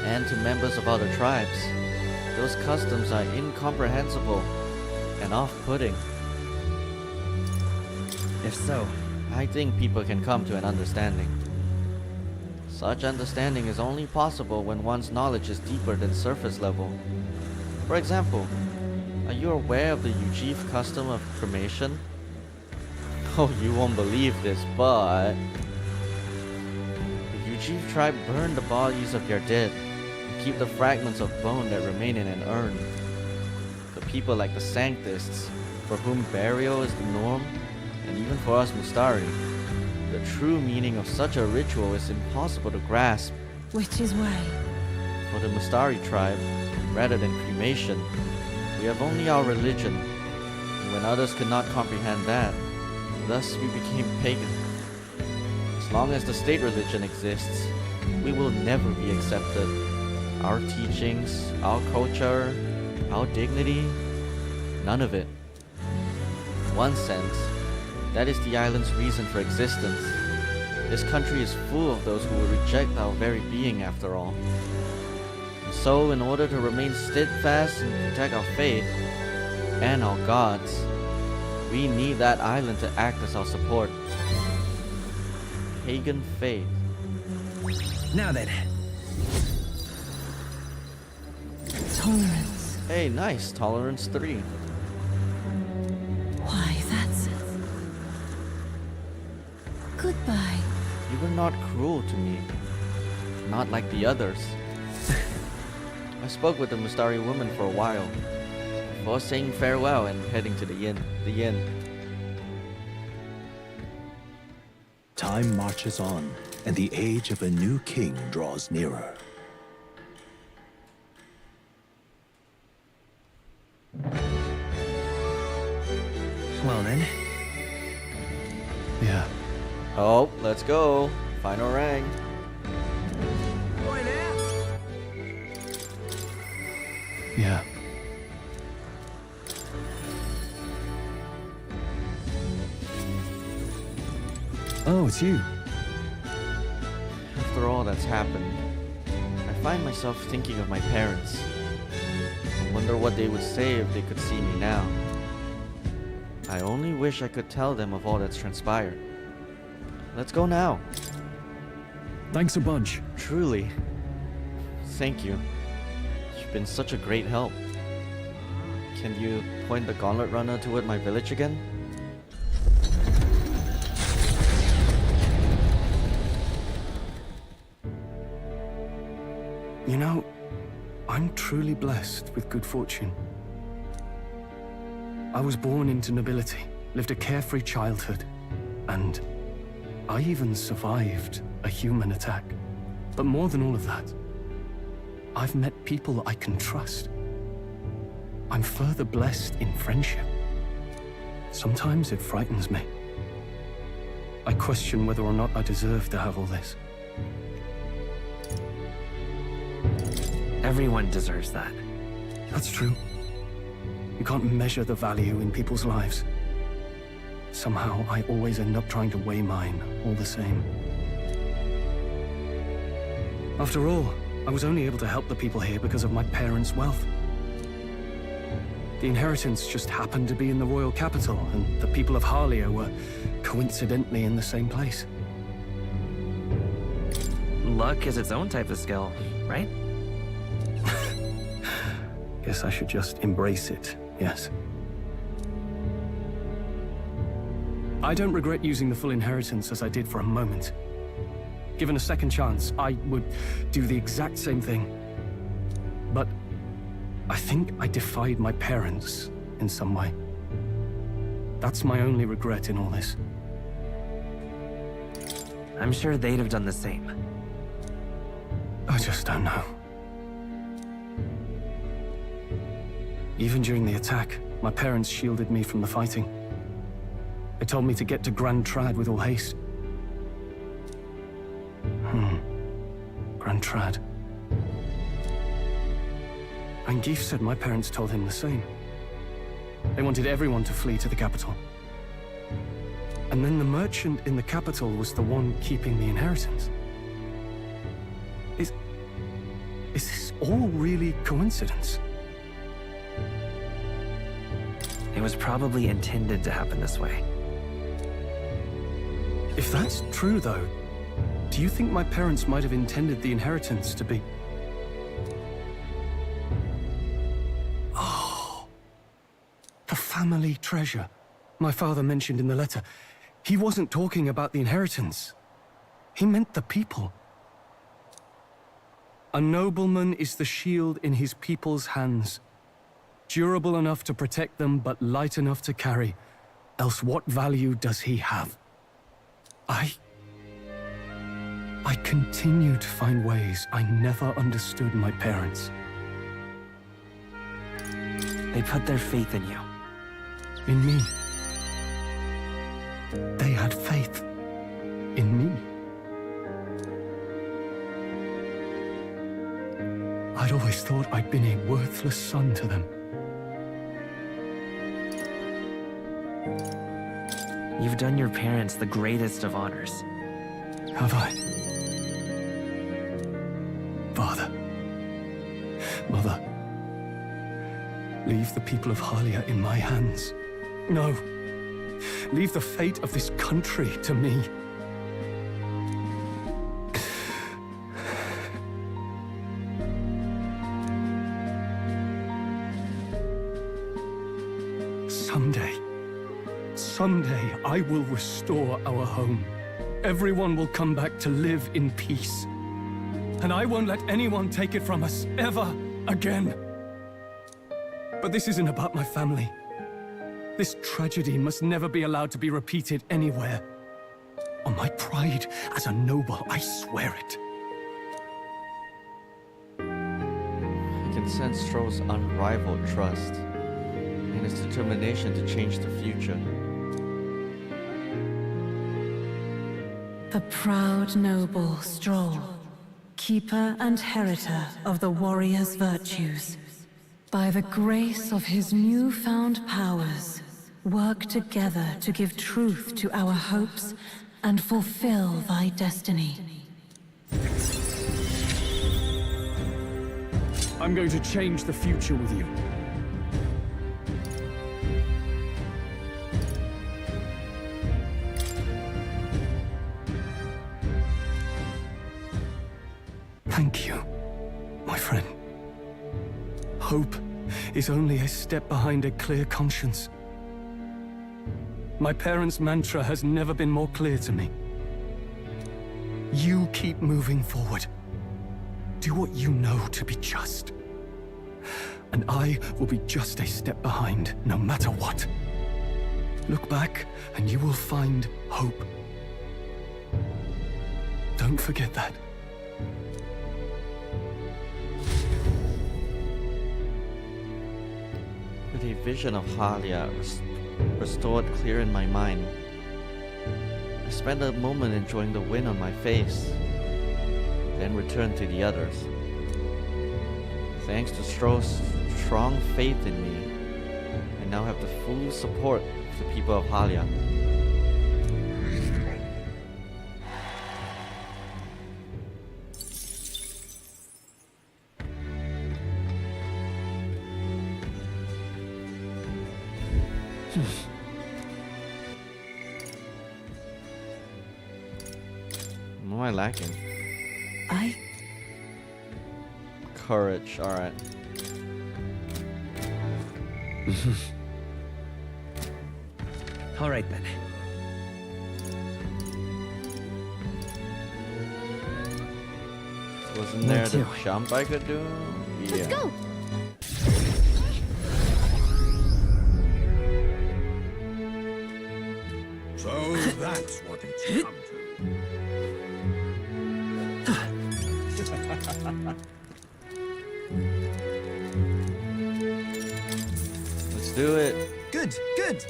And to members of other tribes, those customs are incomprehensible and off-putting. If so, I think people can come to an understanding. Such understanding is only possible when one's knowledge is deeper than surface level. For example, are you aware of the Ujif custom of cremation? Oh, you won't believe this, but the Ujif tribe burn the bodies of their dead and keep the fragments of bone that remain in an urn. For people like the Sanctists, for whom burial is the norm, and even for us Mustari, the true meaning of such a ritual is impossible to grasp. Which is why. For the Mustari tribe, rather than cremation, we have only our religion, and when others could not comprehend that, thus we became pagan. As long as the state religion exists, we will never be accepted. Our teachings, our culture, our dignity, none of it. In one sense, that is the island's reason for existence. This country is full of those who will reject our very being after all. And so, in order to remain steadfast and protect our faith and our gods, we need that island to act as our support. Pagan faith. now then. Tolerance. Hey, nice. Tolerance 3. Why, that's it. Goodbye. You were not cruel to me. Not like the others. I spoke with the Mustari woman for a while, before saying farewell and heading to the inn. Time marches on, and the age of a new king draws nearer. Well then. Yeah. Oh, let's go. Final rang. Yeah. Oh, it's you. After all that's happened, I find myself thinking of my parents. I wonder what they would say if they could see me now. I only wish I could tell them of all that's transpired. Let's go now. Thanks a bunch. Truly. Thank you. You've been such a great help. Can you point the gauntlet runner toward my village again? You know, I'm truly blessed with good fortune. I was born into nobility, lived a carefree childhood, and I even survived a human attack. But more than all of that, I've met people I can trust. I'm further blessed in friendship. Sometimes it frightens me. I question whether or not I deserve to have all this. Everyone deserves that. That's true. You can't measure the value in people's lives. Somehow, I always end up trying to weigh mine, all the same. After all, I was only able to help the people here because of my parents' wealth. The inheritance just happened to be in the royal capital, and the people of Harlia were coincidentally in the same place. Luck is its own type of skill, right? Guess I should just embrace it, yes. I don't regret using the full inheritance as I did for a moment. Given a second chance, I would do the exact same thing. But I think I defied my parents in some way. That's my only regret in all this. I'm sure they'd have done the same. I just don't know. Even during the attack, my parents shielded me from the fighting. They told me to get to Grand Trad with all haste. Grand Trad. And Geef said my parents told him the same. They wanted everyone to flee to the capital. And then the merchant in the capital was the one keeping the inheritance. Is this all really coincidence? It was probably intended to happen this way. If that's true, though, do you think my parents might have intended the inheritance to be... Oh, the family treasure my father mentioned in the letter. He wasn't talking about the inheritance. He meant the people. A nobleman is the shield in his people's hands, durable enough to protect them, but light enough to carry. Else what value does he have? I continue to find ways I never understood my parents. They put their faith in you. In me. They had faith in me. I'd always thought I'd been a worthless son to them. You've done your parents the greatest of honors. Have I? Father. Mother. Leave the people of Harlia in my hands. No. Leave the fate of this country to me. Someday, I will restore our home. Everyone will come back to live in peace. And I won't let anyone take it from us, ever again. But this isn't about my family. This tragedy must never be allowed to be repeated anywhere. On my pride as a noble, I swear it. I can sense Stroh's unrivaled trust and his determination to change the future. The proud noble Stroll, keeper and heritor of the warrior's virtues, by the grace of his newfound powers, work together to give truth to our hopes and fulfill thy destiny. I'm going to change the future with you. Thank you, my friend. Hope is only a step behind a clear conscience. My parents' mantra has never been more clear to me. You keep moving forward. Do what you know to be just. And I will be just a step behind, no matter what. Look back, and you will find hope. Don't forget that. With a vision of Harlia restored clear in my mind, I spent a moment enjoying the wind on my face, then returned to the others. Thanks to Stroh's strong faith in me. I now have the full support of the people of Halia. What am I lacking? Courage, alright. All right then. Wasn't there the too. jump I could do? Yeah. Let's go. So that's what it's come to. Let's do it. Good, good.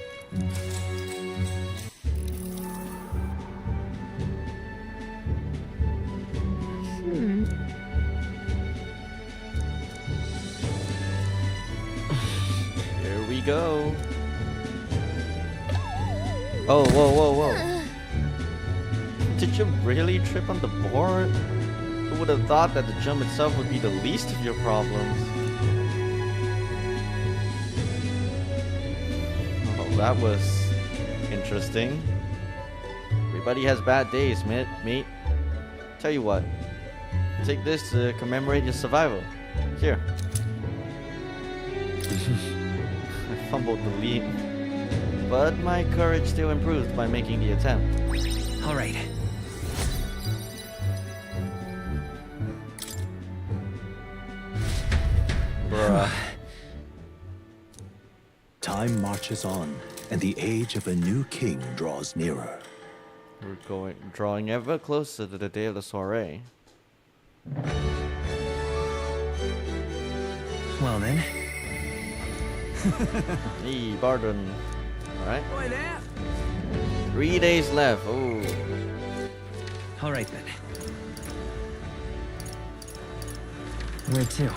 Here we go. Oh, whoa, whoa, whoa. Did you really trip on the board? Who would have thought that the jump itself would be the least of your problems? Oh, that was interesting. Everybody has bad days, mate. Tell you what. Take this to commemorate your survival. Here. I fumbled the lead. But my courage still improved by making the attempt. All right. Bruh. Time marches on, and the age of a new king draws nearer. We're drawing ever closer to the day of the soiree. Well then. Hey, Barden. Alright. 3 days left. Oh. All right then. Where to?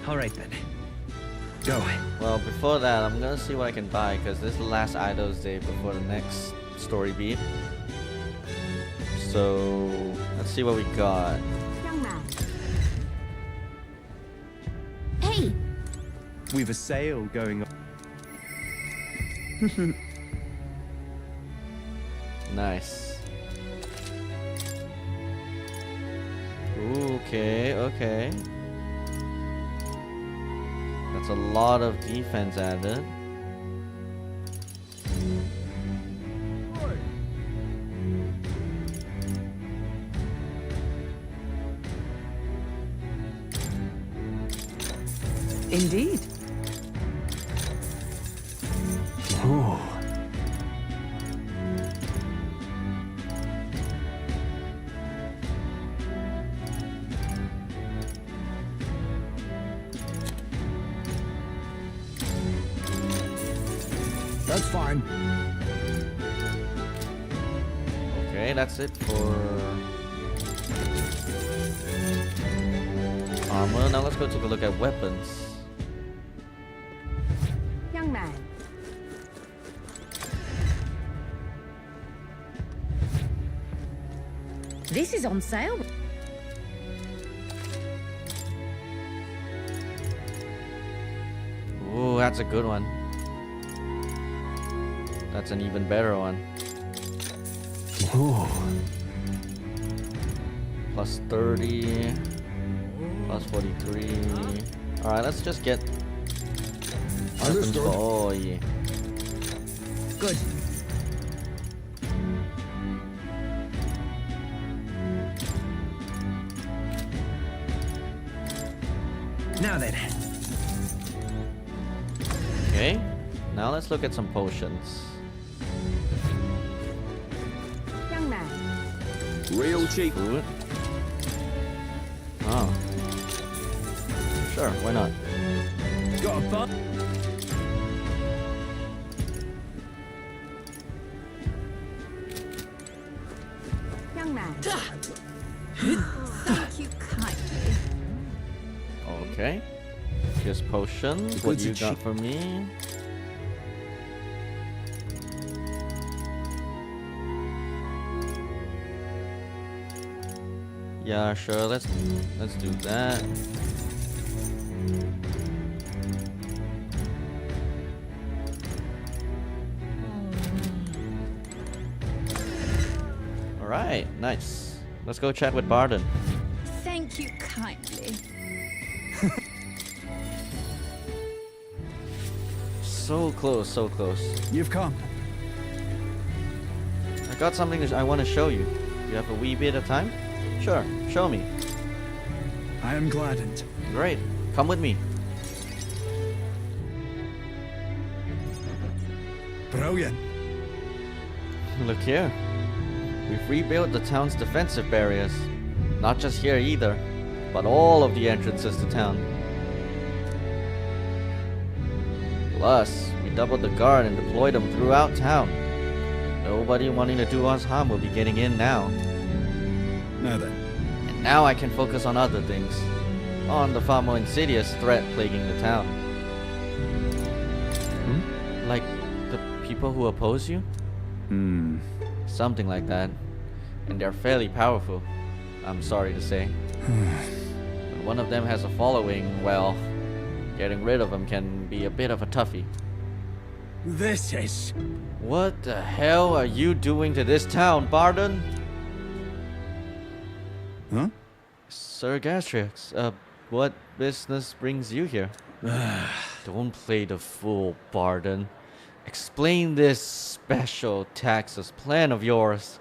All right then. Go. Well, before that, I'm gonna see what I can buy because this is the last Idols day before the next story beat. So let's see what we got. Young man. Hey, We've a sale going on. Nice. Ooh, okay. That's a lot of defense added. Indeed. Oh, That's fine. Okay, that's it for armor. Now let's go take a look at weapons. young man. This is on sale. Ooh, that's a good one. That's an even better one. oh. Plus 30. Plus 43. Alright, let's just get weapons Understood. for all ye. Good. Now then. Okay. Now let's look at some potions. Young man. Real cheap. Food. Oh. Sure, why not? Got a butt. Young man. Thank you kindly. Okay. Here's potion. The What goods you are got cheap. for me? Yeah, sure. Let's do that. All right, nice. Let's go chat with Barden. Thank you kindly. So close, so close. You've come. I got something I want to show you. You have a wee bit of time? Sure, show me. I am gladdened. Great, come with me. Brilliant. Look here. We've rebuilt the town's defensive barriers. Not just here either, but all of the entrances to town. Plus, we doubled the guard and deployed them throughout town. Nobody wanting to do us harm will be getting in now. Now then. And now I can focus on other things. On the far more insidious threat plaguing the town. Like the people who oppose you? Something like that. And they're fairly powerful, I'm sorry to say. When one of them has a following, well, getting rid of them can be a bit of a toughie. This is... What the hell are you doing to this town, Barden? Huh? Sir Gastrix, what business brings you here? Don't play the fool, Barden. Explain this special taxes plan of yours.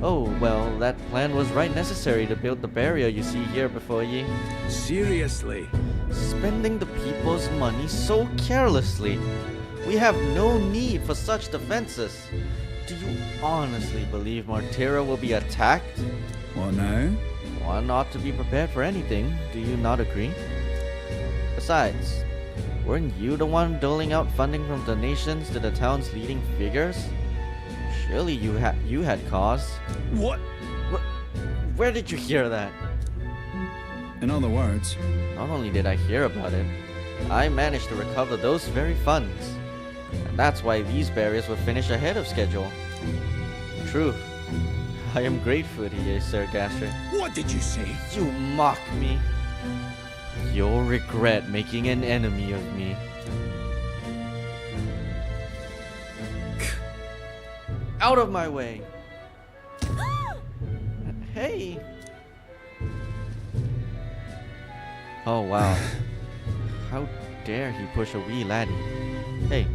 Oh, well, that plan was right necessary to build the barrier you see here before ye. Seriously? Spending the people's money so carelessly. We have no need for such defenses. Do you honestly believe Martira will be attacked? What now? One ought to be prepared for anything. Do you not agree? Besides, weren't you the one doling out funding from donations to the town's leading figures? Surely you had cause. What? Where did you hear that? In other words, Not only did I hear about it, I managed to recover those very funds. And that's why these barriers were finished ahead of schedule. Truth. I am grateful to you, Sir Gastric. what did you say? You mock me. You'll regret making an enemy of me. Out of my way! Hey! Oh wow. How dare he push a wee laddie? Hey,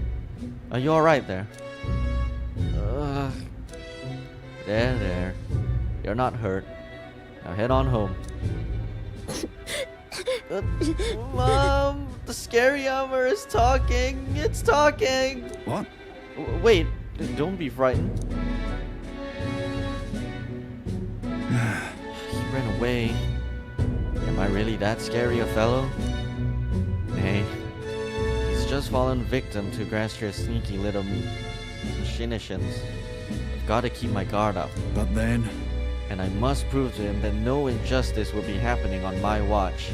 are you alright there? There. You're not hurt. Now head on home. Mom, the scary armor is talking. It's talking. What? Wait, don't be frightened. He ran away. Am I really that scary a fellow? Nay, he's just fallen victim to Grastrier's sneaky little machinations. I've got to keep my guard up. But then... And I must prove to him that no injustice will be happening on my watch.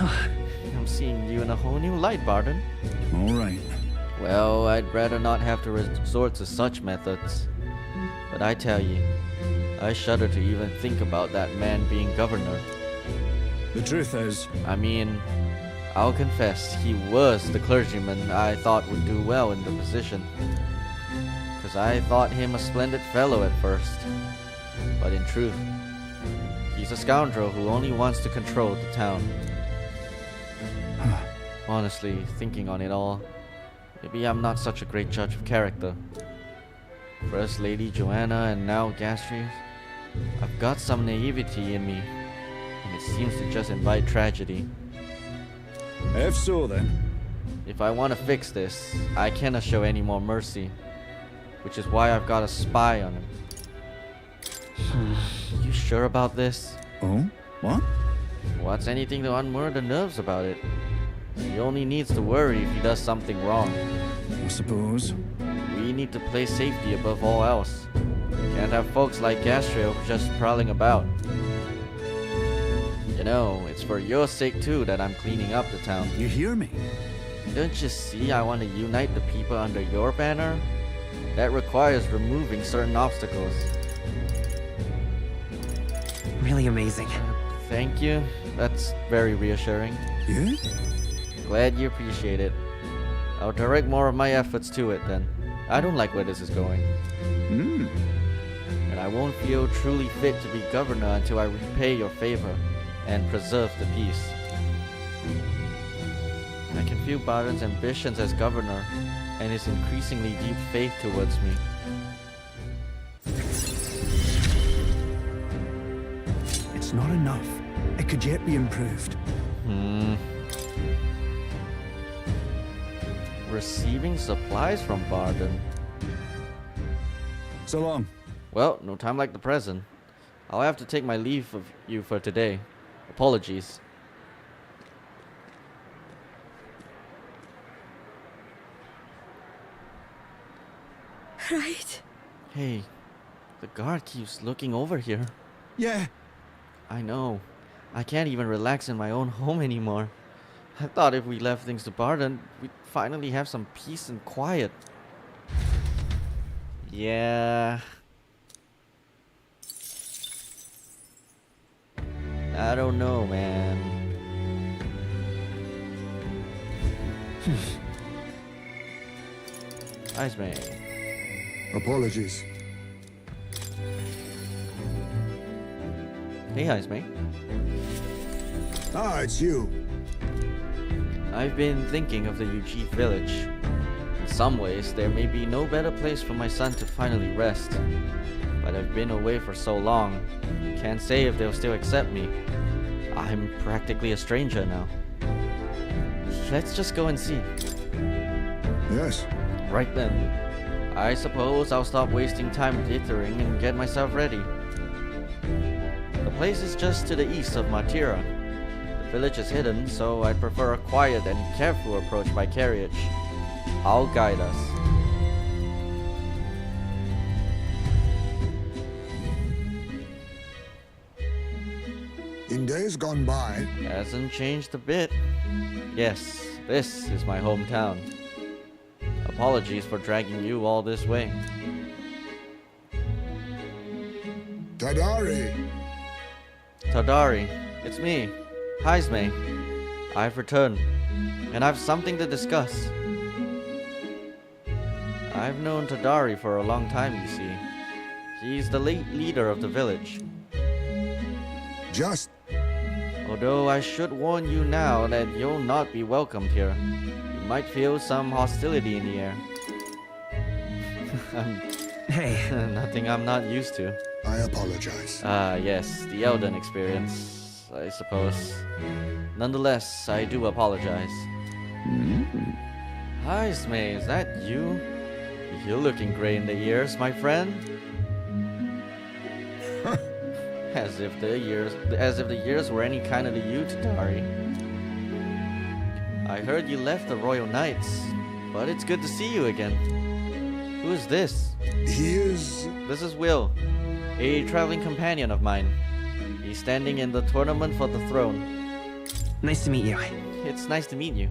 I'm seeing you in a whole new light, Barden. All right. Well, I'd rather not have to resort to such methods. But I tell ye, I shudder to even think about that man being governor. The truth is... I mean, I'll confess, he was the clergyman I thought would do well in the position. 'Cause I thought him a splendid fellow at first. But in truth, he's a scoundrel who only wants to control the town. Honestly, thinking on it all, maybe I'm not such a great judge of character. First Lady Joanna and now Gastrius. I've got some naivety in me, and it seems to just invite tragedy. If so, then... If I want to fix this, I cannot show any more mercy, which is why I've got a spy on him. You sure about this? Oh? What? What's anything to unmoor the nerves about it? He only needs to worry if he does something wrong. I suppose. We need to place safety above all else. Can't have folks like Gastriel just prowling about. You know, it's for your sake too that I'm cleaning up the town. You hear me? Don't you see I want to unite the people under your banner? That requires removing certain obstacles. Really amazing. Thank you. That's very reassuring. Yeah? Glad you appreciate it. I'll direct more of my efforts to it then. I don't like where this is going. Hmm. And I won't feel truly fit to be governor until I repay your favor and preserve the peace. I can feel Baron's ambitions as governor and his increasingly deep faith towards me. It's not enough. It could yet be improved. Receiving supplies from Barden. So long. Well, no time like the present. I'll have to take my leave of you for today. Apologies. Right. Hey, the guard keeps looking over here. Yeah. I know. I can't even relax in my own home anymore. I thought if we left things to Barden, we'd finally have some peace and quiet. Yeah. I don't know, man. Iceman. Apologies. Hey, Iceman. Ah, it's you. I've been thinking of the Yuji village. In some ways, there may be no better place for my son to finally rest. But I've been away for so long, can't say if they'll still accept me. I'm practically a stranger now. Let's just go and see. Yes. Right then. I suppose I'll stop wasting time dithering and get myself ready. The place is just to the east of Matira. The village is hidden, so I'd prefer a quiet and careful approach by carriage. I'll guide us. In days gone by, Hasn't changed a bit. Yes, this is my hometown. Apologies for dragging you all this way. Tadari. Tadari, it's me, Haizme. I've returned, and I've something to discuss. I've known Tadari for a long time, you see. He's the leader of the village. Just Although I should warn you now that you'll not be welcomed here. You might feel some hostility in the air. Hey, Nothing I'm not used to. I apologize. Ah, yes, the Elden experience, I suppose. Nonetheless, I do apologize. Hi, Smay, is that you? You're looking gray in the ears, my friend. As if the years were any kind of you, Tadari. I heard you left the Royal Knights, but it's good to see you again. Who is this? He is... This is Will, a traveling companion of mine. He's standing in the tournament for the throne. nice to meet you. It's nice to meet you.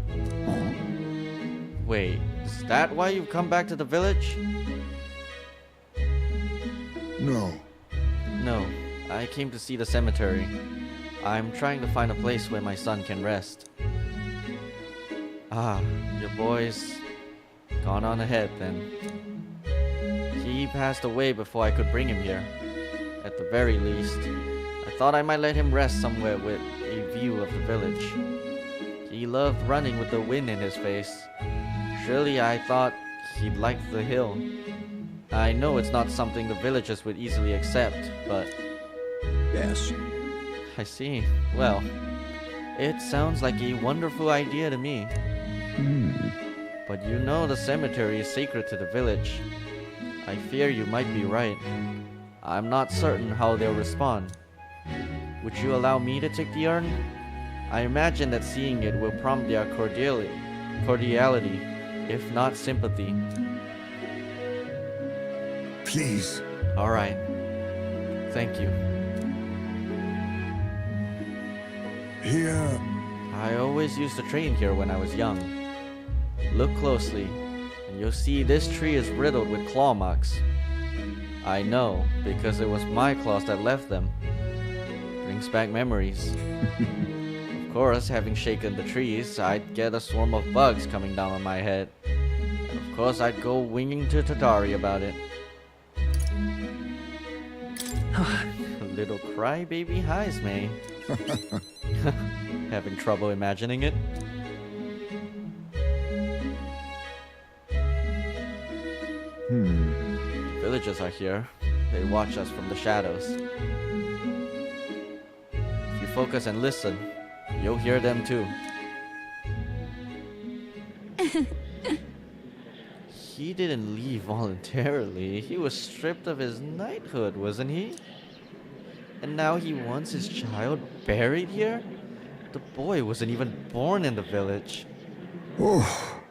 Wait, is that why you've come back to the village? No. No, I came to see the cemetery. I'm trying to find a place where my son can rest. Ah, your boy's gone on ahead then. He passed away before I could bring him here. At the very least, I thought I might let him rest somewhere with a view of the village. He loved running with the wind in his face. Surely I thought he'd like the hill. I know it's not something the villagers would easily accept, but... Yes. I see. Well, it sounds like a wonderful idea to me. But you know the cemetery is sacred to the village. I fear you might be right. I'm not certain how they'll respond. Would you allow me to take the urn? I imagine that seeing it will prompt their cordiality, if not sympathy. Please. Alright. Thank you. Here, I always used to train here when I was young. Look closely, and you'll see this tree is riddled with claw marks. I know, because it was my claws that left them. Brings back memories. Of course, having shaken the trees, I'd get a swarm of bugs coming down on my head. And of course, I'd go winging to Tadari about it. Little crybaby Heisme. Having trouble imagining it? Villagers are here. They watch us from the shadows. If you focus and listen, you'll hear them too. He didn't leave voluntarily. He was stripped of his knighthood, wasn't he? And now he wants his child buried here? The boy wasn't even born in the village. oh,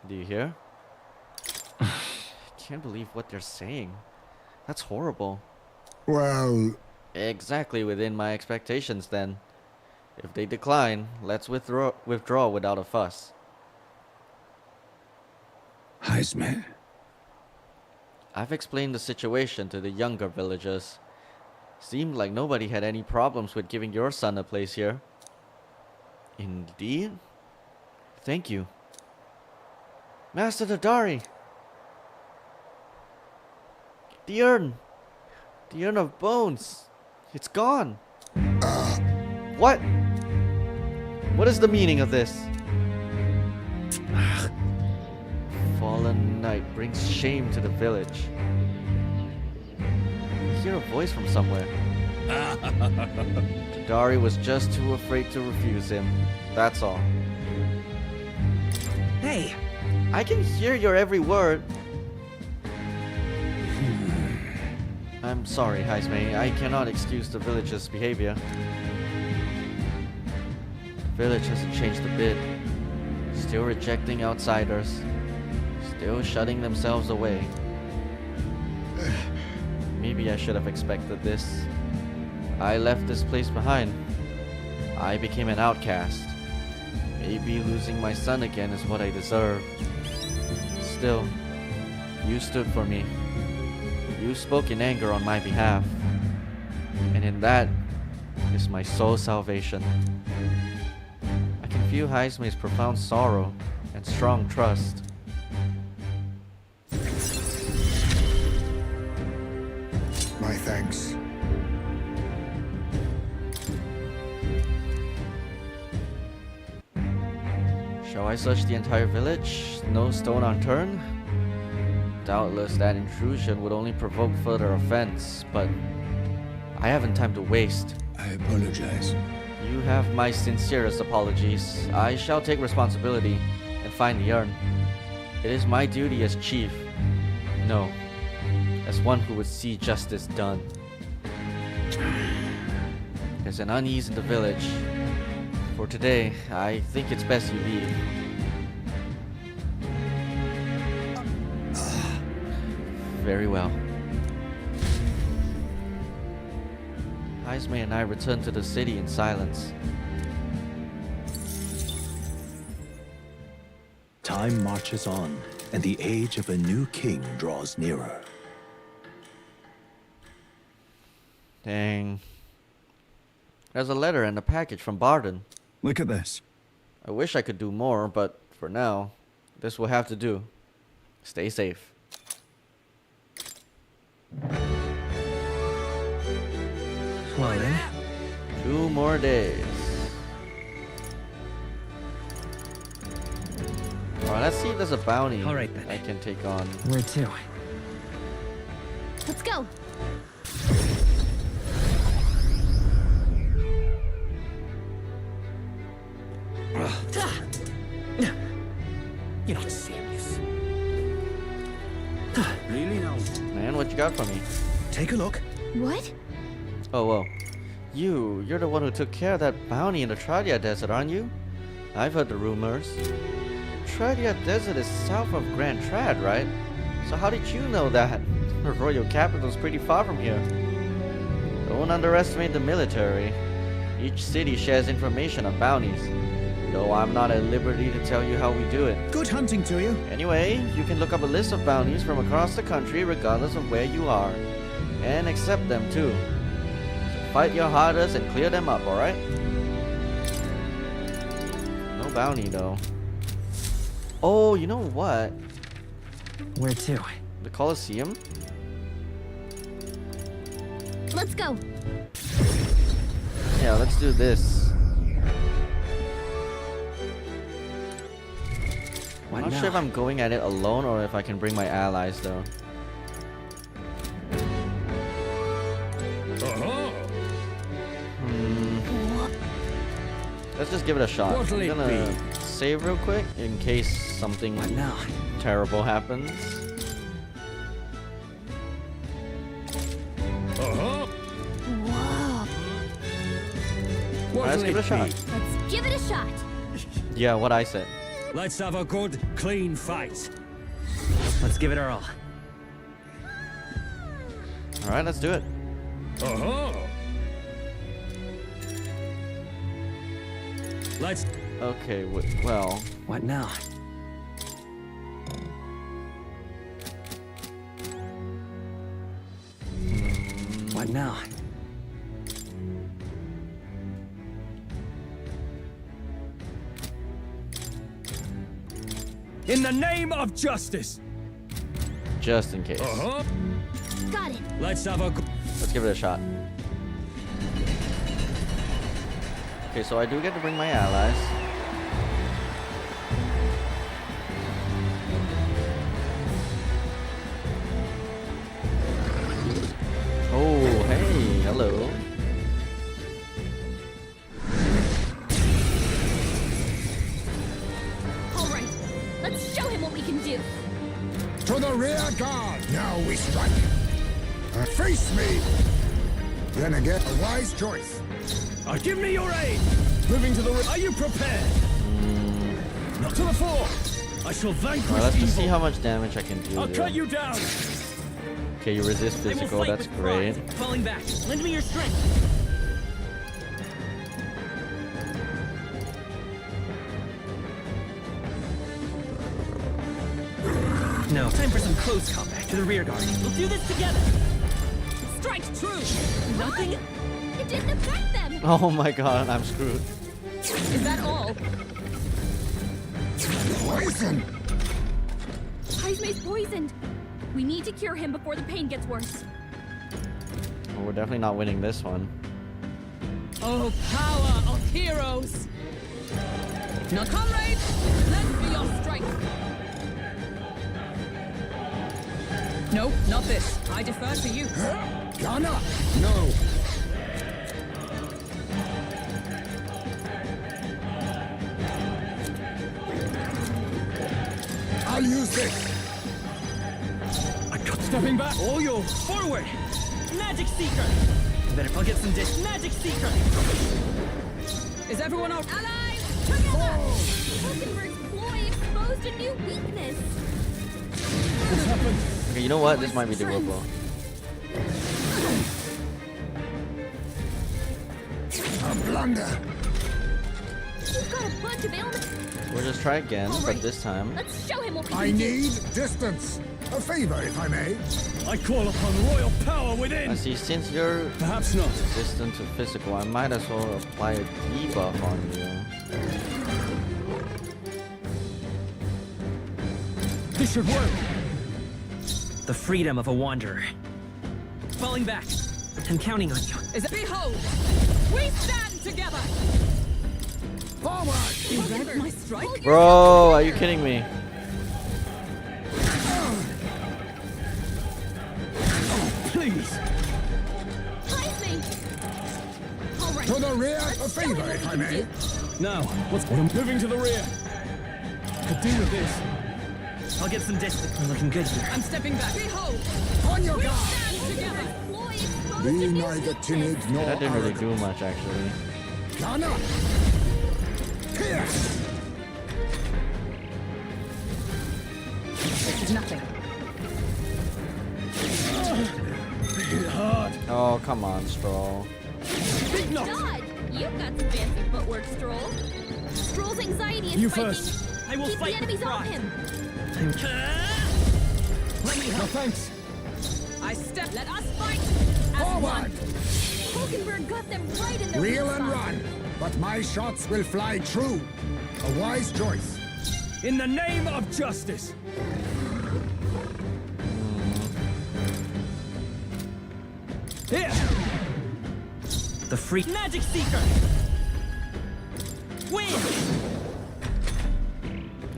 Do you hear? I can't believe what they're saying. That's horrible. well, Exactly within my expectations then. If they decline, let's withdraw without a fuss. Heisme. I've explained the situation to the younger villagers. Seemed like nobody had any problems with giving your son a place here. Indeed? Thank you. Master Tadari! The urn! The urn of bones! It's gone! What? What is the meaning of this? Fallen knight brings shame to the village. I hear a voice from somewhere. Tadari was just too afraid to refuse him. That's all. Hey, I can hear your every word. I'm sorry, Heisme. I cannot excuse the village's behavior. The village hasn't changed a bit. Still rejecting outsiders. Still shutting themselves away. Maybe I should have expected this. I left this place behind. I became an outcast. Maybe losing my son again is what I deserve. Still, you stood for me. You spoke in anger on my behalf. And in that is my sole salvation. I can feel Heisme's profound sorrow and strong trust. My thanks. Shall I search the entire village? No stone unturned? Doubtless that intrusion would only provoke further offense, but I haven't time to waste. I apologize. You have my sincerest apologies. I shall take responsibility and find the urn. It is my duty as chief. No, as one who would see justice done. There's an unease in the village. For today, I think it's best you leave. Very well. Heisme and I return to the city in silence. Time marches on, and the age of a new king draws nearer. Dang. There's a letter and a package from Barden. Look at this. I wish I could do more, but for now, this will have to do. Stay safe. well then. 2 more days. Alright, let's see if there's a bounty All right, then. I can take on. Where to? Let's go. You're not serious. Really now? Man, what you got for me? Take a look. What? Oh, whoa. You're the one who took care of that bounty in the Tradia Desert, aren't you? I've heard the rumors. Tradia Desert is south of Grand Trad, right? So how did you know that? The royal capital's pretty far from here. Don't underestimate the military. Each city shares information on bounties, though I'm not at liberty to tell you how we do it. Good hunting to you. Anyway, you can look up a list of bounties from across the country regardless of where you are, and accept them too. So fight your hardest and clear them up, alright? No bounty though. Oh, you know what? Where to? The Colosseum? Let's go. Yeah, let's do this. What I'm not now? sure if I'm going at it alone or if I can bring my allies though. Uh-huh. Let's just give it a shot. What'll I'm it gonna save real quick in case something What now? terrible happens. Uh-huh. Whoa. Let's give it a shot. Let's give it a shot. Yeah, what I said. Let's have a good, clean fight. Let's give it our all. Alright, let's do it. Uh-huh. Let's... Okay, well, What now? What now? In the name of justice. just in case. Uh-huh. Got it. Let's have a... Let's give it a shot. Okay, so I do get to bring my allies. Oh, hey, hello. All right. Let's show him what we can do. To the rear guard! Now we strike. Face me! Then again, a wise choice. Give me your aid! Moving to the... Are you prepared? Not to the fore! I shall vanquish Alright, let's just see evil. how much damage I can do. I'll here. cut you down! Okay, you resist I will physical, fight that's with great. pride. Falling back. Lend me your strength. No. Time for some close combat. To the rear guard. We'll do this together. Strike true. Nothing. It didn't affect them. Oh my god, I'm screwed. Is that all? Poison! Haizume's poisoned. We need to cure him before the pain gets worse. Well, we're definitely not winning this one. Oh, power of heroes. Now, comrades, lend me your strength. No, not this. I defer to you. Ghana! No! I'll use this! Stepping back, all yours! Forward. Magic Seeker. I'll get some dish. Magic Seeker. Is everyone out? Allies, together! Hulkenberg's ploy exposed a new weakness. What's happened? Okay, you know what? This might be doable. A blunder! We've got a bunch of ailments. We'll just try again, but this time. Let's show him what we I can do. need distance! A favor, if I may. I call upon royal power I within! see, since you're Perhaps not. resistant to physical, I might as well apply a debuff on you. This should work! The freedom of a wanderer. Falling back. I'm counting on you. Is it? Behold, we stand together. Forward! You read my strike? Bro, are you kidding me? Please! Haizume! All right. To the rear! Let's A show him favor, what if we I can may. do. Now, what's... Moving to the rear! Could do with this. I'll get some distance. We're looking good here. I'm stepping back. Behold, On your we guard! stand together. Ploy exposed a Be new neither weakness. timid nor That didn't really arrogant. do much, actually. Ghana! Pierce! This is nothing. Hit hard! Oh, come on, Stroll. Big knock! Dodge! You've got some fancy footwork, Stroll. Stroll's anxiety is You spiking. first. I will Keep fight the enemies with off pride. him. Let me No help. thanks. I step. Let us fight. Forward! Hulkenberg got them right in the Reel weak and spot. run, but my shots will fly true. A wise choice. In the name of justice. Here. The freak magic seeker. Win.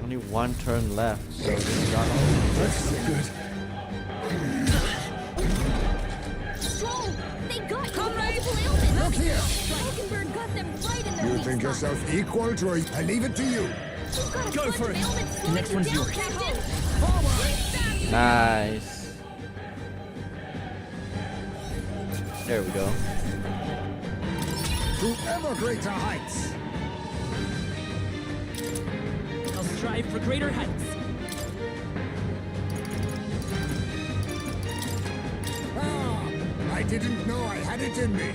Only one turn left, so this got That's good. Stroll, they got you with multiple ailments. Look here. Hulkenberg got them right in their You weak think spot. yourself equal to a... I leave it to you. You've got a Go bunch for of it. ailments slowing Next you one's down, yours. Captain. nice. There we go. To ever greater heights. I'll strive for greater heights. Ah, I didn't know I had it in me.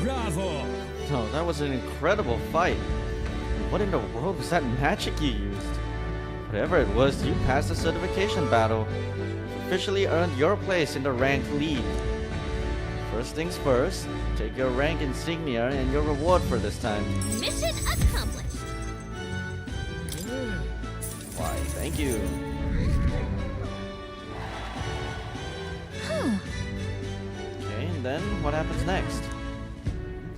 Bravo. Oh, that was an incredible fight. What in the world was that magic you used? Whatever it was, you passed the certification battle. You've officially earned your place in the ranked league. First things first, take your rank insignia and your reward for this time. Mission accomplished. Why, thank you. Okay, and then what happens next?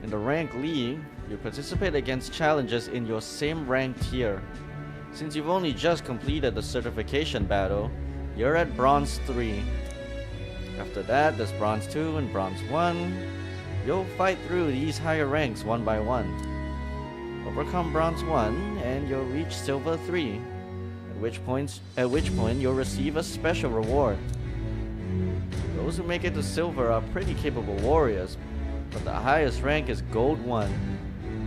In the rank league, you participate against challenges in your same rank tier. Since you've only just completed the certification battle, you're at Bronze 3. After that, there's Bronze 2 and Bronze 1. You'll fight through these higher ranks one by one. Overcome Bronze 1 and you'll reach Silver 3, at which point you'll receive a special reward. Those who make it to Silver are pretty capable warriors, but the highest rank is Gold 1.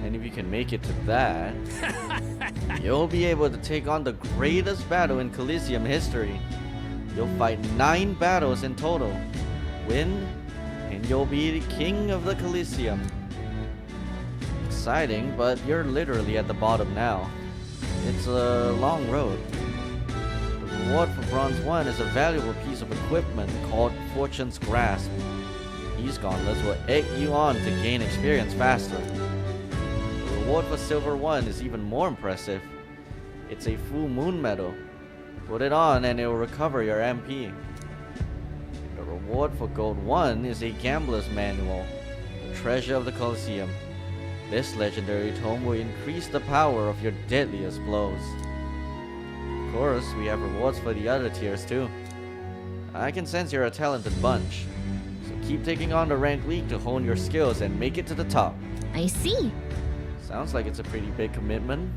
And if you can make it to that, you'll be able to take on the greatest battle in Coliseum history. You'll fight 9 battles in total, win, and you'll be the king of the Coliseum. Exciting, but you're literally at the bottom now. It's a long road. The reward for Bronze 1 is a valuable piece of equipment called Fortune's Grasp. These gauntlets will egg you on to gain experience faster. The reward for Silver 1 is even more impressive. It's a full moon medal. Put it on and it will recover your MP. The reward for Gold 1 is a gambler's manual, the treasure of the Colosseum. This legendary tome will increase the power of your deadliest blows. Of course, we have rewards for the other tiers too. I can sense you're a talented bunch, so keep taking on the rank league to hone your skills and make it to the top. I see. Sounds like it's a pretty big commitment,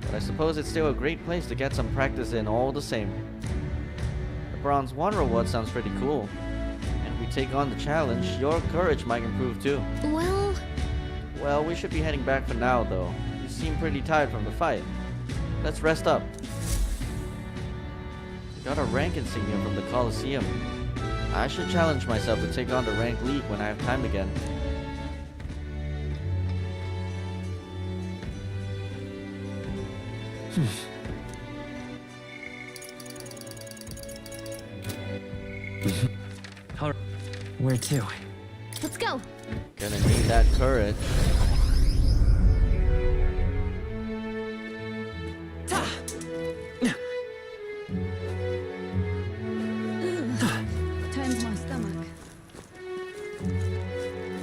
but I suppose it's still a great place to get some practice in all the same. The Bronze 1 reward sounds pretty cool, and if we take on the challenge, your courage might improve too. Well, we should be heading back for now though. You seem pretty tired from the fight. Let's rest up. You got a rank insignia from the Colosseum. I should challenge myself to take on the rank league when I have time again. Where to? Let's go. Gonna need that courage. Turns my stomach.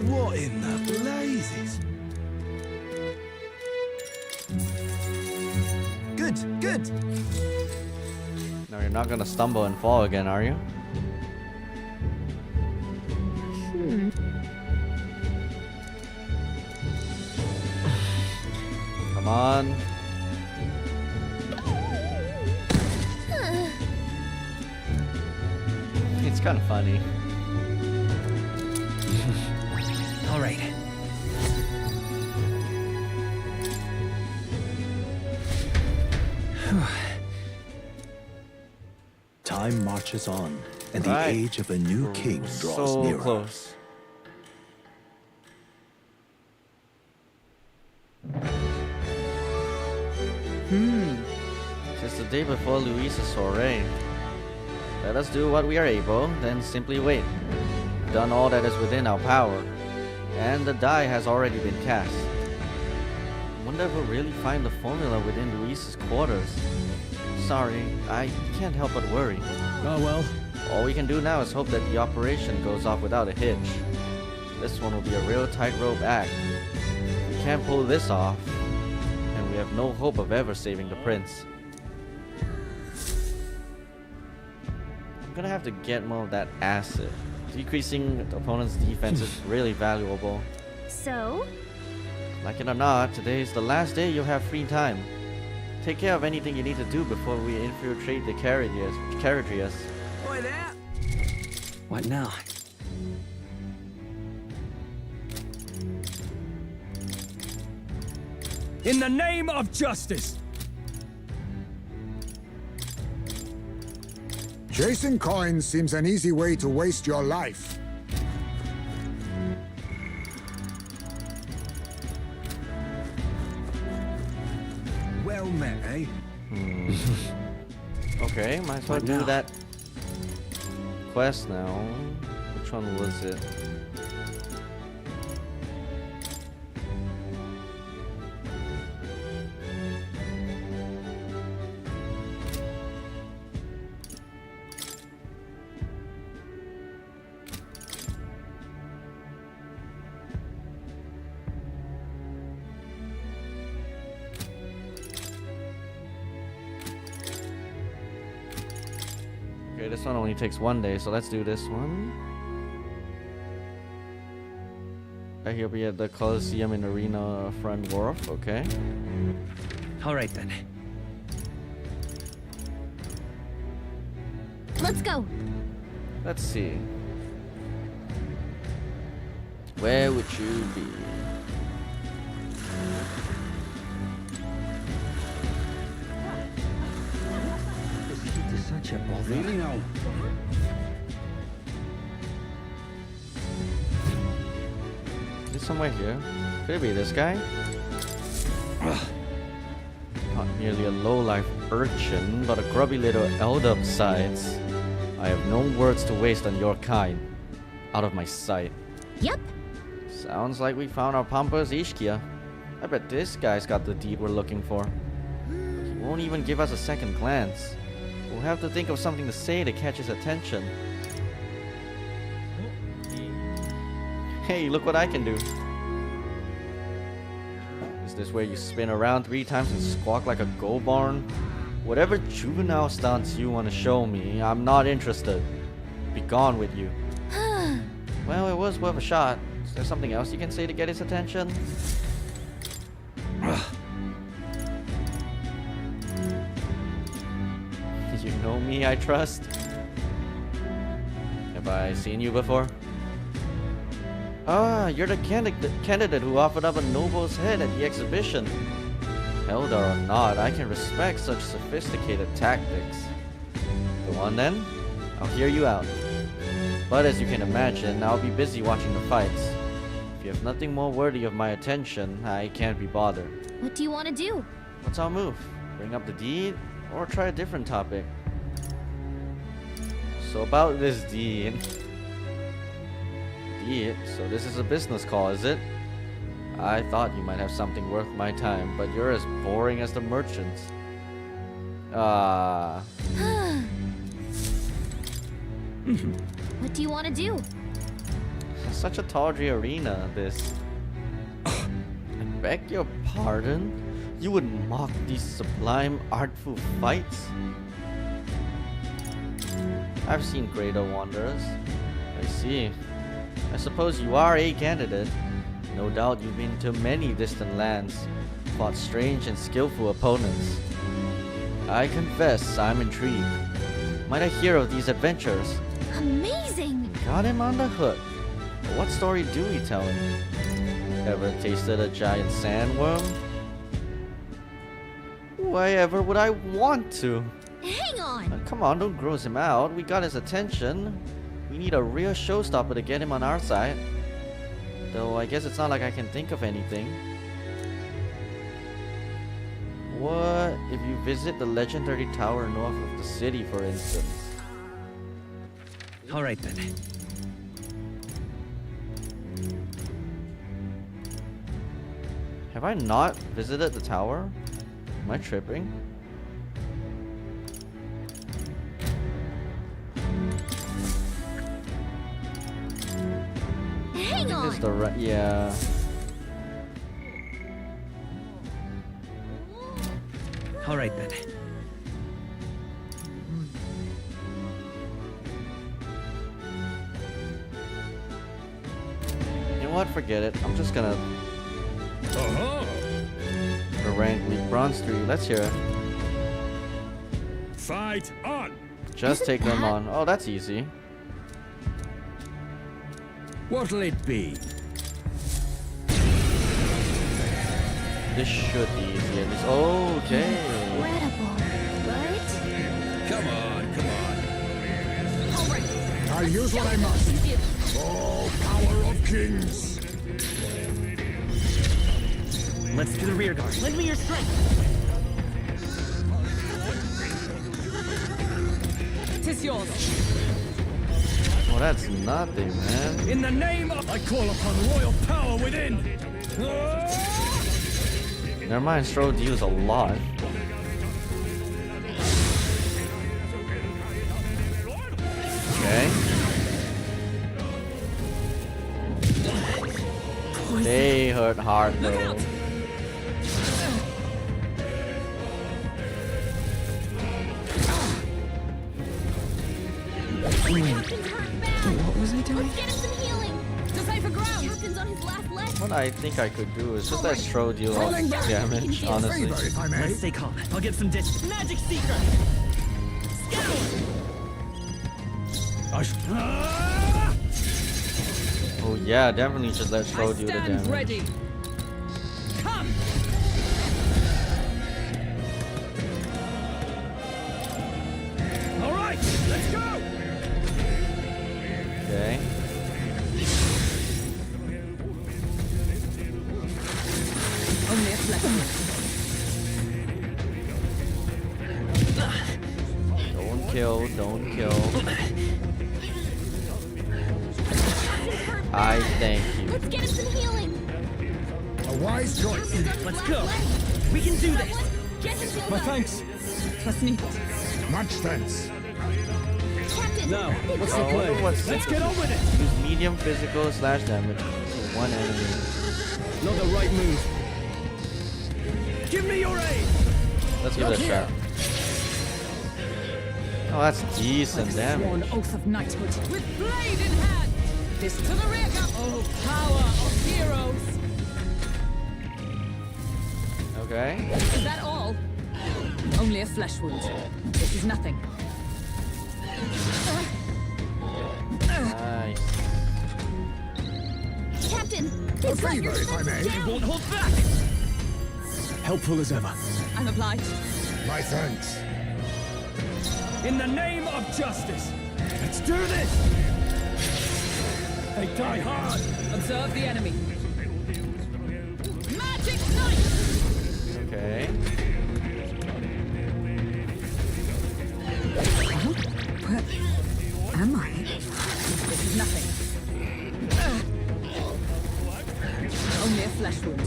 What in the blazes? Good, good. No, you're not gonna stumble and fall again, are you? Come on. It's kind of funny. All right. Time marches on, and the Right. age of a new king draws So nearer. close. It's the day before Luisa's soiree. Let us do what we are able, then simply wait. We've done all that is within our power, and the die has already been cast. I wonder if we'll really find the formula within Luisa's quarters. Sorry, I can't help but worry. Oh well. All we can do now is hope that the operation goes off without a hitch. This one will be a real tightrope act. We can't pull this off, and we have no hope of ever saving the prince. I'm gonna have to get more of that acid. Decreasing the opponent's defense is really valuable. So? Like it or not, today is the last day you'll have free time. Take care of anything you need to do before we infiltrate the Carriages. Boy, there. What now? In the name of justice! Chasing coins seems an easy way to waste your life. Well met, eh? Okay, might as well What do now? that quest now. Which one was it? Okay, this one only takes 1 day, so let's do this one. He'll be at the Coliseum in Arena Front Wharf, okay. All right then. Let's go. Let's see. Where would you be? Such a bother. Really now? Is it somewhere here? Could it be this guy? Not merely a low-life urchin, but a grubby little elder besides. I have no words to waste on your kind. Out of my sight. Yep. Sounds like we found our Pampas Ishkia. I bet this guy's got the deed we're looking for. But he won't even give us a second glance. We'll have to think of something to say to catch his attention. Hey, look what I can do. Is this where you spin around 3 times and squawk like a go barn? Whatever juvenile stunts you want to show me, I'm not interested. Be gone with you. Well, it was worth a shot. Is there something else you can say to get his attention? You know me, I trust? Have I seen you before? Ah, you're the candidate who offered up a noble's head at the exhibition. Elder or not, I can respect such sophisticated tactics. Go on then, I'll hear you out. But as you can imagine, I'll be busy watching the fights. If you have nothing more worthy of my attention, I can't be bothered. What do you want to do? What's our move? Bring up the deed? Or try a different topic? So about this deed. So this is a business call, is it? I thought you might have something worth my time, but you're as boring as the merchants. What do you want to do? Such a tawdry arena, this. I beg your pardon? You would mock these sublime, artful fights? I've seen greater wonders. I see. I suppose you are a candidate. No doubt you've been to many distant lands, fought strange and skillful opponents. I confess I'm intrigued. Might I hear of these adventures? Amazing! Got him on the hook. But what story do we tell him? Ever tasted a giant sandworm? Why ever would I want to? Hang on! Come on, don't gross him out. We got his attention. We need a real showstopper to get him on our side. Though I guess it's not like I can think of anything. What if you visit the legendary tower north of the city, for instance? All right then. Have I not visited the tower? Am I tripping? Hang on. It's the right, yeah. All right then. You know what? Forget it. I'm just gonna Oh, rank League Bronze 3. Let's hear it. fight on. Just take them on. Oh, that's easy. What'll it be? This should be easy at least. Okay. Incredible, right? Come on, come on. All right. I'll use what I must. You. Oh, power of kings. Let's do the rear guard. Lend me your strength. Tis yours. Well, that's nothing, man. In the name of... I call upon royal power within. Never mind, Strode used a lot. Okay. They hurt hard though. Captain's hurt bad. What was I doing? Let's get him some healing. Decipher ground. Captain's on his last leg. What I think I could do is just let Strode deal all the damage, honestly. Favor, if I may. Let's stay calm. I'll get some distance. Magic Seeker. Scout. Oh yeah, definitely just let Strode deal the damage. ready. Come. All right, let's go. Okay. Only a flesh. Don't kill, don't kill. I thank you. Let's get him some healing. A wise choice. Captain's on his Let's last go. leg. We can do this. Get him healed My up. thanks. Much thanks. Captain. Now, what's I the wonder play? what's Let's get on with it. Use medium physical / damage to one enemy. Not the right move. Give me your aid. Let's give it a shot. Oh, that's decent damage. Oath of knighthood. With blade in hand. This to the rear guard. Oh, power of heroes. Okay. Is that all? Only a flesh wound. This is nothing. Nice. Captain. A He's got favor, your if I may. defenses down. Won't hold back. Helpful as ever. I'm obliged. My thanks. In the name of justice. Let's do this. They die hard. Observe the enemy. Magic knife. Okay. Where am I? This is nothing. Only a flesh wound.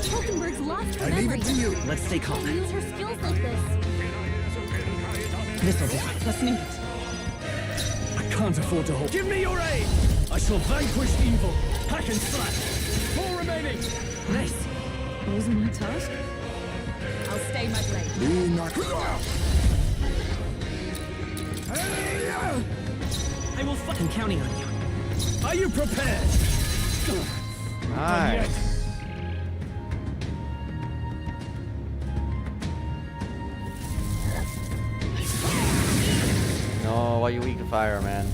Hulkenberg's lost her I leave memory. it to you. Let's stay calm. Can't use her skills like this. This'll do. Let's sneak it. I can't afford to hold. Give me your aid. I shall vanquish evil. Hack and slash. 4 remaining. Nice. Wasn't my task? I'll stay my blade. Be not. I will fucking counting on you. Are you prepared? Nice. No, why you weak to fire, man?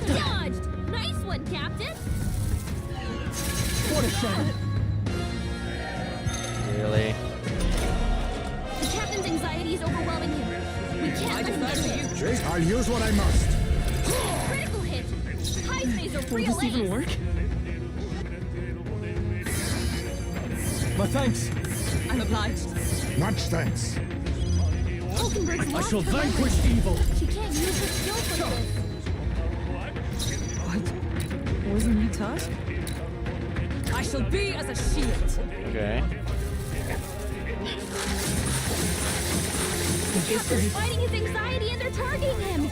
Dodged. Nice one, Captain. What a shame. Really? The captain's anxiety is overwhelming him. We can't let him get hit. I'll use what I must. Critical hit. High phase of Will real this even ace. work? My thanks. I'm obliged. Much thanks. Hulkenberg's I lost shall her vanquish memory. evil. She can't use her skills like this. What? Wasn't he taught? I shall be as a shield. Okay. Captain's fighting his anxiety and they're targeting him.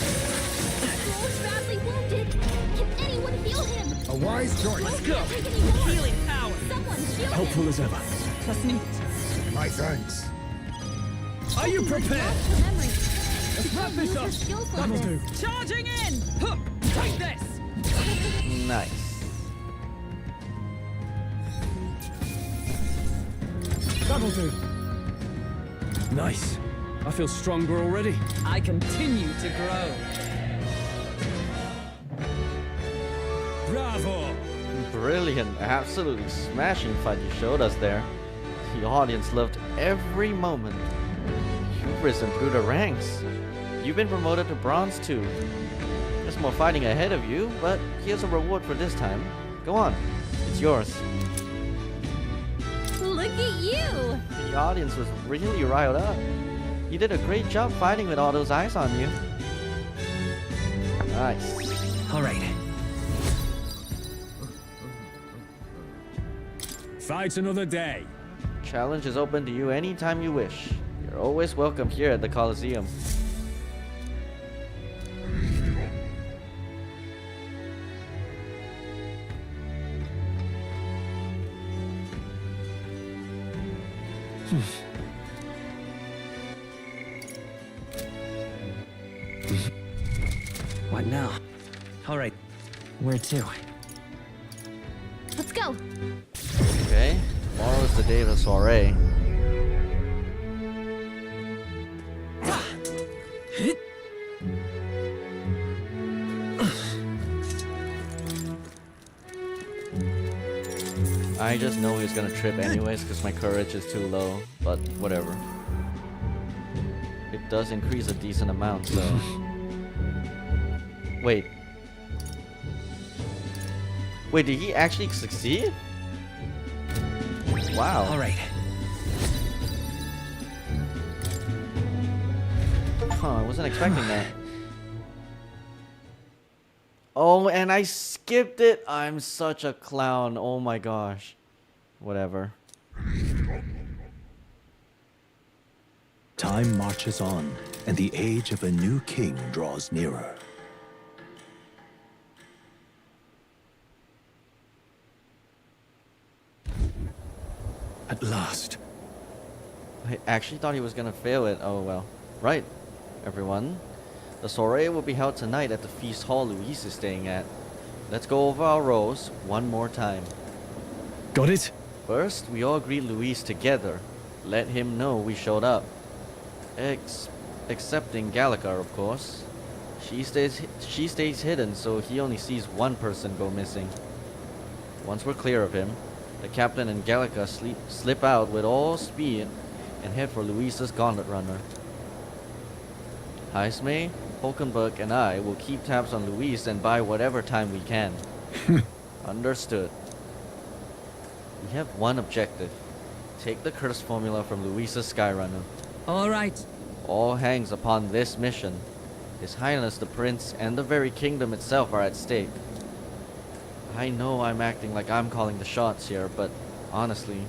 Stroll's badly wounded. Can anyone heal him? A wise choice. Stroll can't take any more. Healing power. Someone shield Helpful him. as ever. Trust me. My thanks. Are you Hulkenberg's prepared? lost her memory. She wrap can't this use her up. skills like That'll this. do. Charging in. Huh. Take this. Nice. That'll do. Nice. I feel stronger already. I continue to grow. Bravo! Brilliant, absolutely smashing fight you showed us there. The audience loved every moment. You've risen through the ranks. You've been promoted to Bronze 2. There's more fighting ahead of you, but here's a reward for this time. Go on, it's yours. Look at you. The audience was really riled up. You did a great job fighting with all those eyes on you. Nice. All right. Fight another day. Challenge is open to you anytime you wish. You're always welcome here at the Coliseum. What now? All right. Where to? Let's go. Okay, tomorrow is the day of the soiree. I just know he's gonna trip anyways because my courage is too low, but whatever. It does increase a decent amount, so... Wait. Wait, did he actually succeed? Wow. All right. Huh, I wasn't expecting that. Oh, and I skipped it. I'm such a clown. Oh my gosh. Whatever. Time marches on, and the age of a new king draws nearer. At last. I actually thought he was gonna fail it. Oh well. Right, everyone. The soiree will be held tonight at the feast hall Luis is staying at. Let's go over our roles one more time. Got it? First, we all greet Luis together. Let him know we showed up. Excepting Gallica, of course. She stays hidden, so he only sees one person go missing. Once we're clear of him, the captain and Gallica slip out with all speed and head for Luisa's gauntlet runner. Heisme, Hulkenberg, and I will keep tabs on Luis and buy whatever time we can. Understood. We have one objective. Take the curse formula from Luisa's Skyrunner. All right. All hangs upon this mission. His Highness the Prince and the very kingdom itself are at stake. I know I'm acting like I'm calling the shots here, but honestly,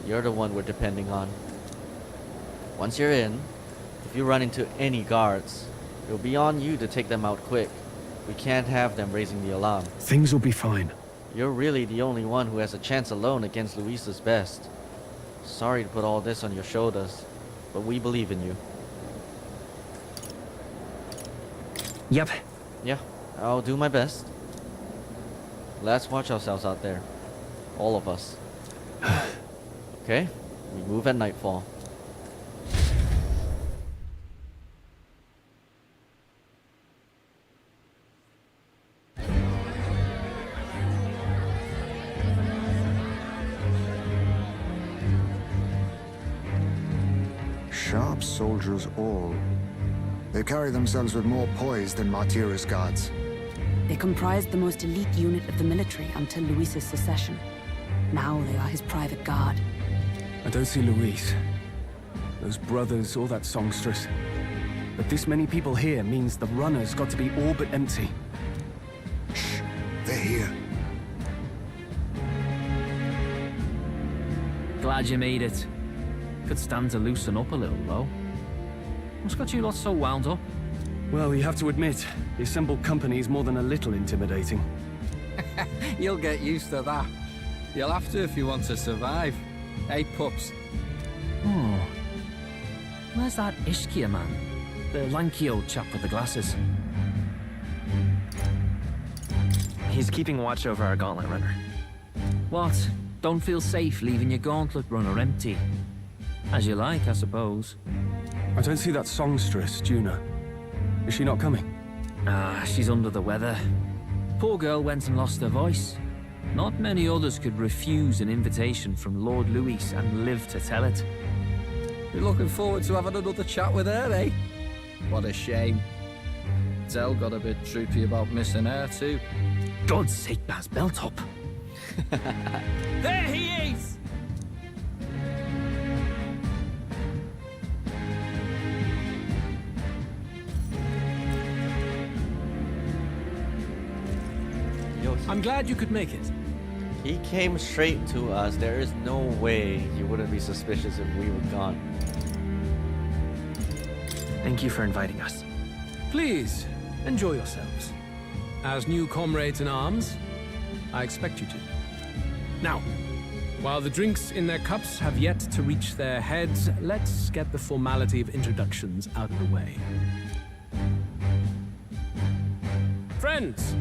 you're the one we're depending on. Once you're in, if you run into any guards, it'll be on you to take them out quick. We can't have them raising the alarm. Things will be fine. You're really the only one who has a chance alone against Luisa's best. Sorry to put all this on your shoulders, but we believe in you. Yep. Yeah, I'll do my best. Let's watch ourselves out there. All of us. Okay, we move at nightfall. Sharp soldiers all. They carry themselves with more poise than Martira's guards. They comprised the most elite unit of the military until Luis's secession. Now they are his private guard. I don't see Luis, those brothers, or that songstress. But this many people here means the runner's got to be all but empty. Shh, they're here. Glad you made it. Could stand to loosen up a little, though. What's got you lot so wound up? Well, you have to admit, the assembled company is more than a little intimidating. You'll get used to that. You'll have to if you want to survive. Hey, pups. Oh. Where's that Ishkia man? The lanky old chap with the glasses. He's keeping watch over our gauntlet runner. What? Don't feel safe leaving your gauntlet runner empty? As you like, I suppose. I don't see that songstress, Juna. Is she not coming? Ah, she's under the weather. Poor girl went and lost her voice. Not many others could refuse an invitation from Lord Louis and live to tell it. You're looking forward to having another chat with her, eh? What a shame. Zell got a bit droopy about missing her, too. God's sake, Baz, belt up. There he is! Yo, I'm glad you could make it. he came straight to us. There is no way he wouldn't be suspicious if we were gone. Thank you for inviting us. Please, enjoy yourselves. As new comrades in arms, I expect you to. Now, while the drinks in their cups have yet to reach their heads, let's get the formality of introductions out of the way. Friends,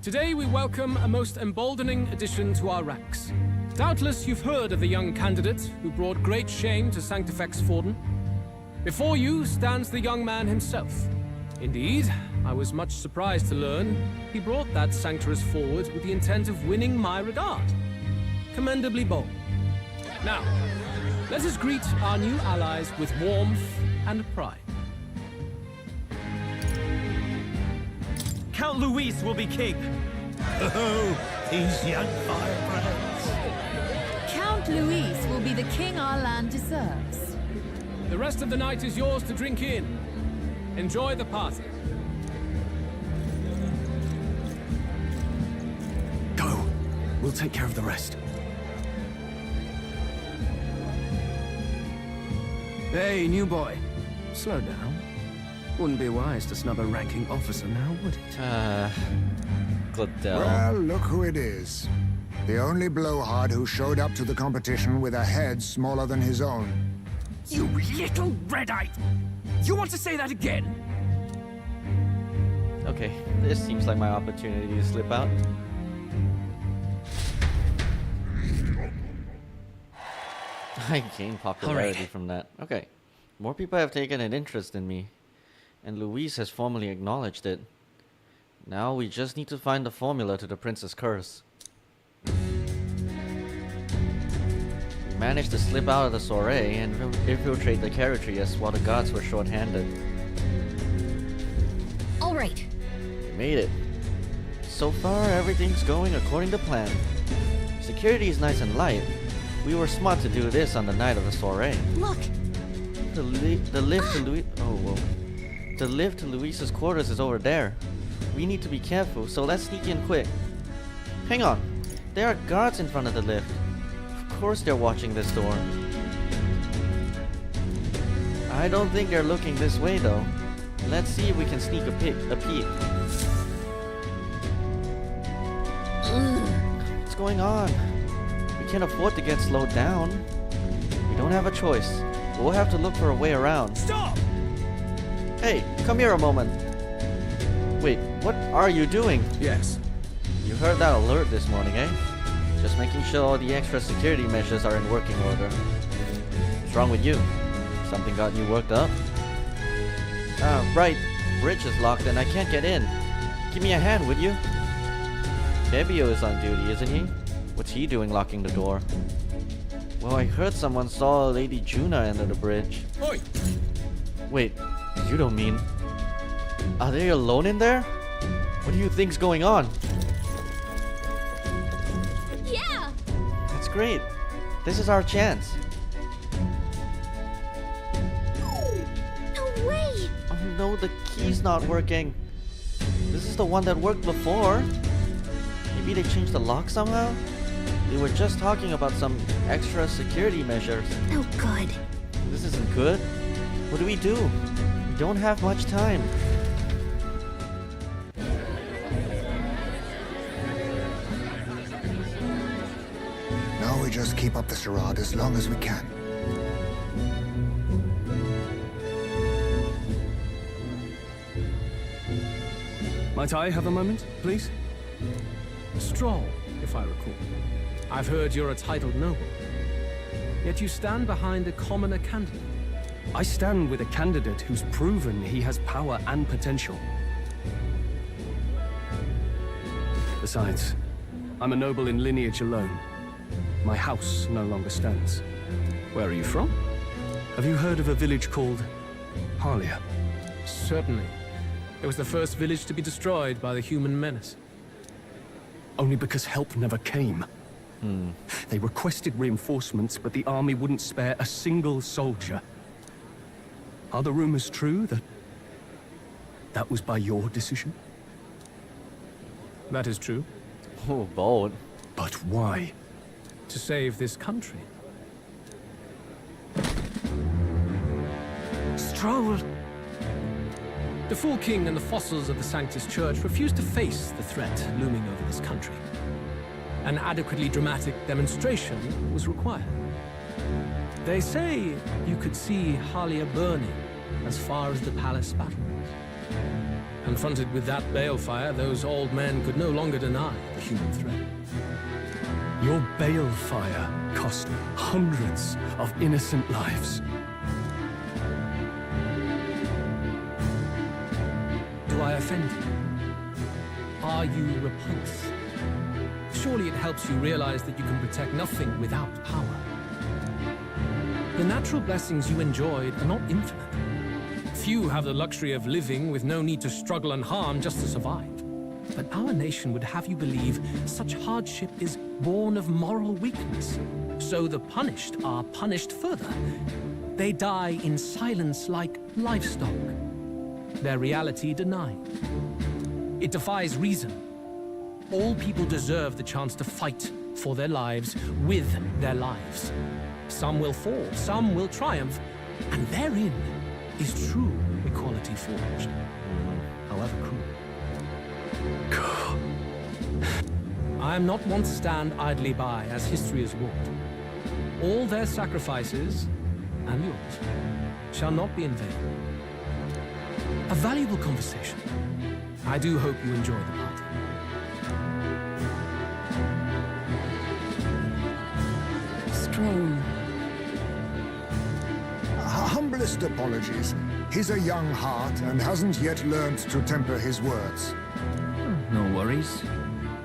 today we welcome a most emboldening addition to our ranks. Doubtless you've heard of the young candidate who brought great shame to Sanctifex Forden. Before you stands the young man himself. Indeed, I was much surprised to learn he brought that sanctuary forward with the intent of winning my regard. Commendably bold. Now, let us greet our new allies with warmth and pride. Count Luis will be king. Oh, these young firebrands. Count Luis will be the king our land deserves. The rest of the night is yours to drink in. Enjoy the party. Go. We'll take care of the rest. Hey, new boy. Slow down. Wouldn't be wise to snub a ranking officer now, would it? Glendale. Well, look who it is. The only blowhard who showed up to the competition with a head smaller than his own. You little red-eyed! You want to say that again? Okay, this seems like my opportunity to slip out. I gained popularity from that. Okay. More people have taken an interest in me. And Luis has formally acknowledged it. Now we just need to find the formula to the Prince's Curse. We managed to slip out of the soiree and infiltrate the Caritrius while the guards were short-handed. All right. We made it. So far, everything's going according to plan. Security is nice and light. We were smart to do this on the night of the soiree. Look. The lift to Louis. Oh, whoa. The lift to Luis's quarters is over there. We need to be careful, so let's sneak in quick. Hang on. There are guards in front of the lift. Of course they're watching this door. I don't think they're looking this way though. Let's see if we can sneak a peek. What's going on? We can't afford to get slowed down. We don't have a choice. We'll have to look for a way around. Stop! Hey, come here a moment. Wait, what are you doing? Yes. You heard that alert this morning, eh? Just making sure all the extra security measures are in working order. What's wrong with you? Something got you worked up? Right. Bridge is locked and I can't get in. Give me a hand, would you? Fabio is on duty, isn't he? What's he doing locking the door? Well, I heard someone saw Lady Juna under the bridge. Oi! Wait, you don't mean... Are they alone in there? What do you think's going on? Yeah! That's great. This is our chance. No way! Oh no, the key's not working. This is the one that worked before. Maybe they changed the lock somehow? They were just talking about some extra security measures. Oh, good. This isn't good. What do? We don't have much time. Now we just keep up the charade as long as we can. Might I have a moment, please? Stroll, if I recall. I've heard you're a titled noble. Yet you stand behind a commoner candidate. I stand with a candidate who's proven he has power and potential. Besides, I'm a noble in lineage alone. My house no longer stands. Where are you from? Have you heard of a village called Harlia? Certainly. It was the first village to be destroyed by the human menace. Only because help never came. They requested reinforcements, but the army wouldn't spare a single soldier. Are the rumors true that was by your decision? That is true. Oh, bold. But why? To save this country. Stroll! The Fool King and the fossils of the Sanctus Church refused to face the threat looming over this country. An adequately dramatic demonstration was required. They say you could see Harlia burning as far as the palace battlements. Confronted with that balefire, those old men could no longer deny the human threat. Your balefire cost hundreds of innocent lives. Do I offend you? Are you repulsed? Surely it helps you realize that you can protect nothing without power. The natural blessings you enjoyed are not infinite. Few have the luxury of living with no need to struggle and harm just to survive. But our nation would have you believe such hardship is born of moral weakness. So the punished are punished further. They die in silence like livestock. Their reality denied. It defies reason. All people deserve the chance to fight for their lives with their lives. Some will fall, some will triumph, and therein is true equality forged, however cruel. I am not one to stand idly by as history is wrought. All their sacrifices, and yours, shall not be in vain. A valuable conversation. I do hope you enjoy the party. Stroll. Humblest apologies. He's a young heart and hasn't yet learned to temper his words. No worries.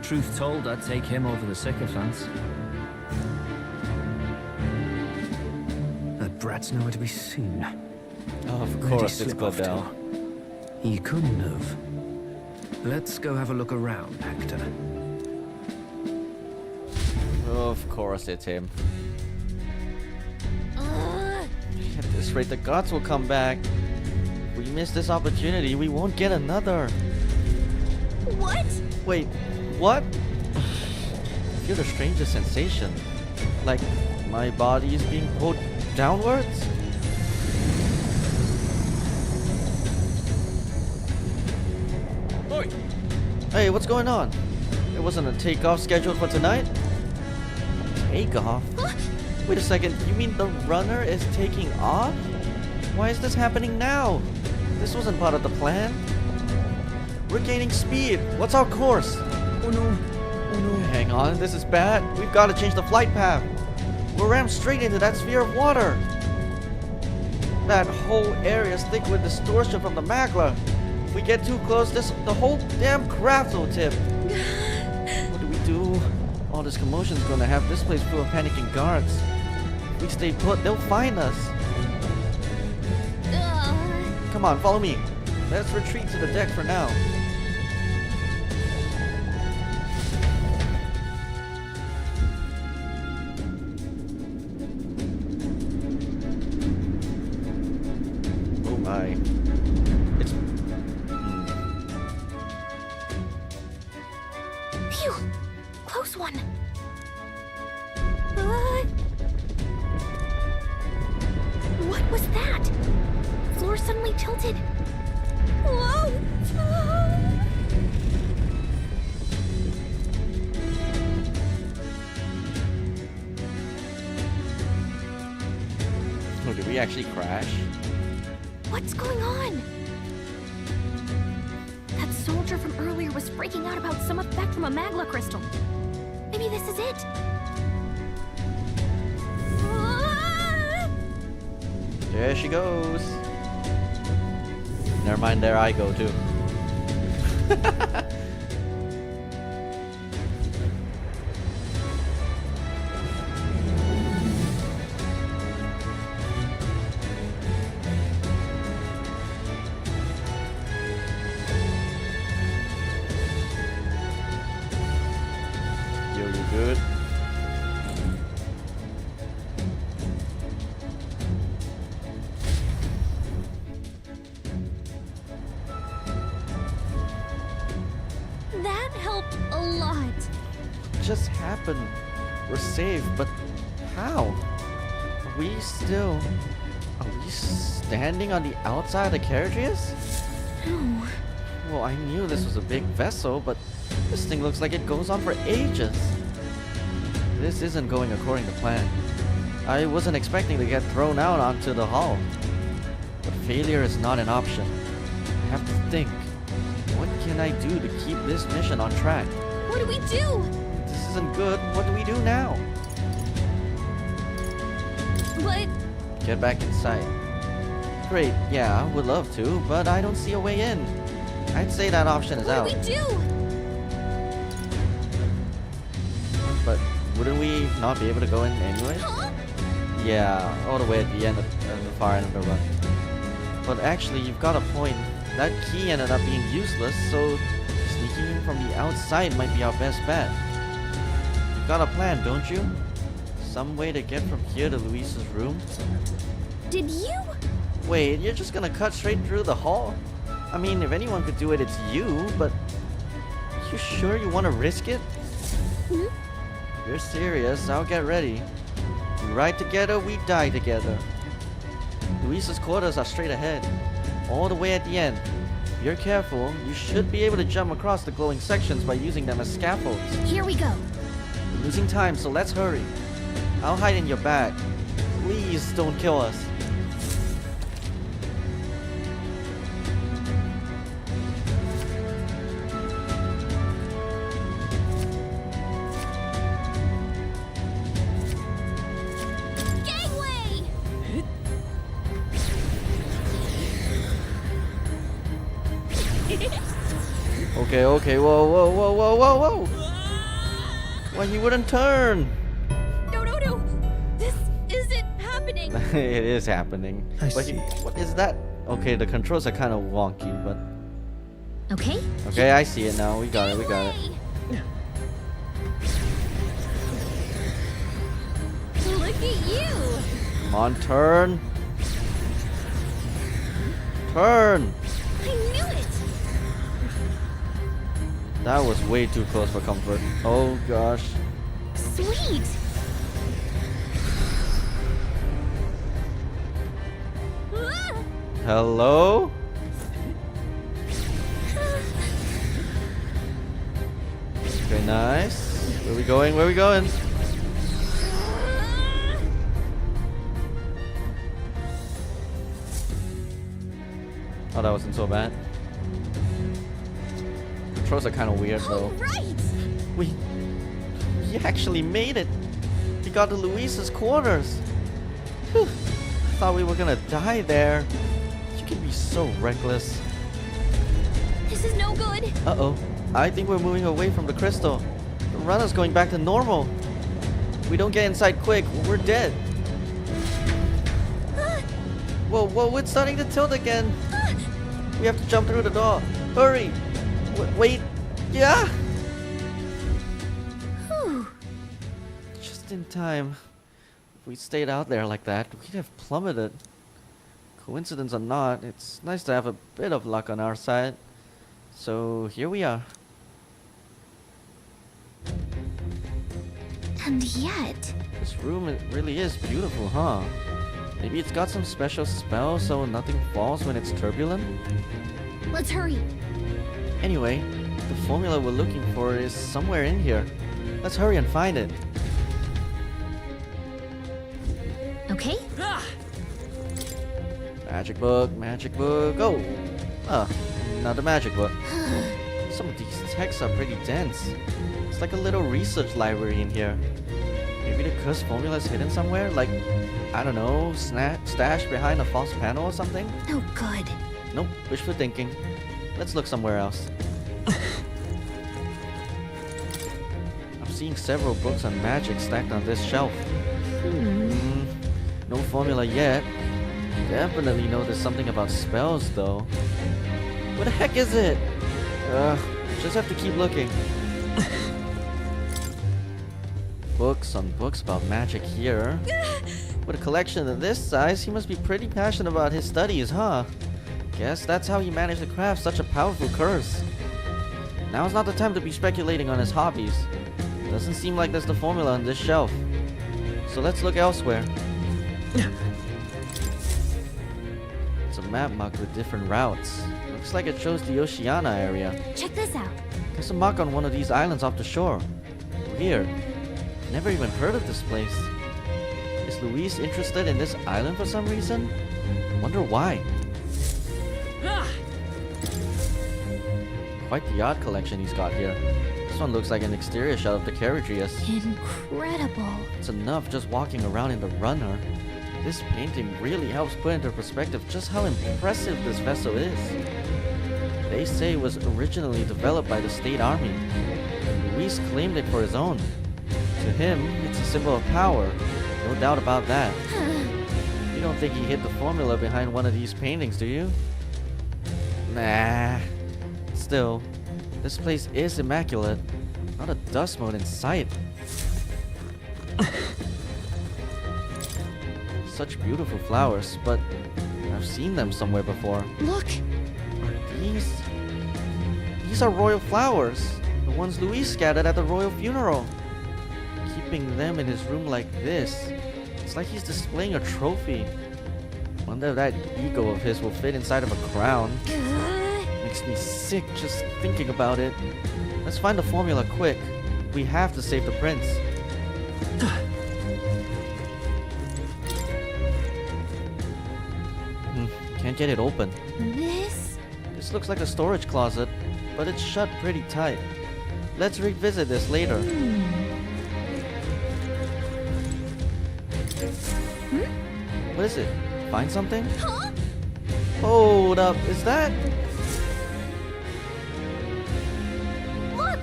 Truth told, I'd take him over the sycophants. That brat's nowhere to be seen. Oh, of Where'd he course it's slip off to? Godell. He couldn't have. Let's go have a look around, Hector. Of course it's him. At this rate, the gods will come back. If we miss this opportunity, we won't get another. What? Wait, what? I feel the strangest sensation. Like my body is being pulled downwards? Oi! Hey, what's going on? There wasn't a takeoff scheduled for tonight? Takeoff? Wait a second, you mean the runner is taking off? Why is this happening now? This wasn't part of the plan. We're gaining speed. What's our course? Oh no. Oh no. Hang on, this is bad. We've got to change the flight path. We're rammed straight into that sphere of water. That whole area is thick with distortion from the magma. If we get too close, the whole damn craft will tip. What do we do? All this commotion is going to have this place full of panicking guards. We stay put, they'll find us. Come on, follow me. Let's retreat to the deck for now. Oh my. It's... Phew! Close one. What was that? Floor suddenly tilted. Whoa! Oh, did we actually crash? What's going on? That soldier from earlier was freaking out about some effect from a magla crystal. Maybe this is it. There she goes. Never mind, there I go too. Yo, you good? That helped a lot. Just happened. We're safe, but how? Are we standing on the outside of the carriages? No. Well, I knew this was a big vessel, but this thing looks like it goes on for ages. This isn't going according to plan. I wasn't expecting to get thrown out onto the hull. But failure is not an option. I have to think. What can I do to keep this mission on track? What do we do? This isn't good. What do we do now? But Get back inside. Great, yeah, would love to, but I don't see a way in. I'd say that option is out. what do we do? But wouldn't we not be able to go in anyway? Huh? Yeah, all the way at the end of the far end of the run. But actually, you've got a point. That key ended up being useless, so sneaking in from the outside might be our best bet. You've got a plan, don't you? Some way to get from here to Luis's room? Did you? Wait, you're just gonna cut straight through the hall? I mean, if anyone could do it, it's you, but... You sure you want to risk it? Hmm? If you're serious, I'll get ready. We ride together, we die together. Luis's quarters are straight ahead, all the way at the end. If you're careful, you should be able to jump across the glowing sections by using them as scaffolds. Here we go. We're losing time, so let's hurry. I'll hide in your bag. Please don't kill us. Gangway! Okay, whoa. Why you wouldn't turn? No. This isn't happening. It is happening. I But see. what is that? Okay, the controls are kind of wonky, but... Okay. Okay, I see it now. We got it. Gangway! Look at you. Come on, turn. Turn! I knew it. That was way too close for comfort. Oh gosh. Sweet. Ah! Hello? Okay, nice. Where we going? Oh, that wasn't so bad. Controls are kind of weird though. Right. We actually made it. We got to Luis's quarters. Whew. I thought we were gonna die there. You can be so reckless. This is no good. Uh-oh. I think we're moving away from the crystal. The runner's going back to normal. If we don't get inside quick, we're dead. Whoa, whoa, it's starting to tilt again. We have to jump through the door. Hurry! Wait. Yeah! Whew. Just in time. If we stayed out there like that, we'd have plummeted. Coincidence or not, it's nice to have a bit of luck on our side. So here we are. And yet... This room, it really is beautiful, huh? Maybe it's got some special spell so nothing falls when it's turbulent? Let's hurry. Anyway, the formula we're looking for is somewhere in here. Let's hurry and find it. Okay? Magic book, oh! Ah, another magic book. Some of these texts are pretty dense. It's like a little research library in here. Maybe the cursed formula is hidden somewhere? Like, I don't know, stashed behind a false panel or something? Oh, good. Nope, wishful thinking. Let's look somewhere else. I'm seeing several books on magic stacked on this shelf. No formula yet. Definitely know there's something about spells though. What the heck is it? Just have to keep looking. Books on books about magic here. With a collection of this size, he must be pretty passionate about his studies, huh? Guess that's how he managed to craft such a powerful curse. Now's not the time to be speculating on his hobbies. Doesn't seem like there's the formula on this shelf. So let's look elsewhere. It's a map marked with different routes. Looks like it shows the Oceania area. Check this out. There's a mark on one of these islands off the shore. Weird. Never even heard of this place. Is Luis interested in this island for some reason? Wonder why. Quite the art collection he's got here. This one looks like an exterior shot of the Carriageus. Incredible. It's enough just walking around in the runner. This painting really helps put into perspective just how impressive this vessel is. They say it was originally developed by the state army. Luis claimed it for his own. To him, it's a symbol of power. No doubt about that. You don't think he hid the formula behind one of these paintings, do you? Nah. Still, this place is immaculate. Not a dust mote in sight. Such beautiful flowers, but I've seen them somewhere before. Look! Are these... These are royal flowers. The ones Luis scattered at the royal funeral. Keeping them in his room like this. It's like he's displaying a trophy. Wonder if that ego of his will fit inside of a crown. Makes me sick just thinking about it. Let's find the formula quick. We have to save the prince. Can't get it open. This looks like a storage closet, but it's shut pretty tight. Let's revisit this later. What is it? Find something? Huh? Hold up, is that? Look!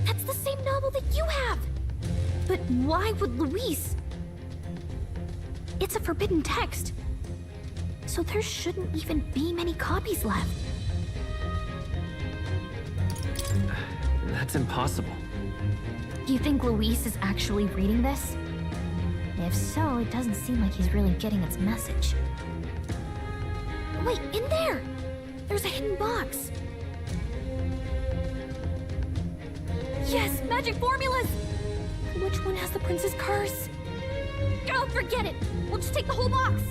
That's the same novel that you have! But why would Luis? It's a forbidden text. So there shouldn't even be many copies left. That's impossible. Do you think Luis is actually reading this? If so, it doesn't seem like he's really getting its message. Wait, in there! There's a hidden box. Yes, magic formulas! Which one has the prince's curse? Oh, forget it! We'll just take the whole box!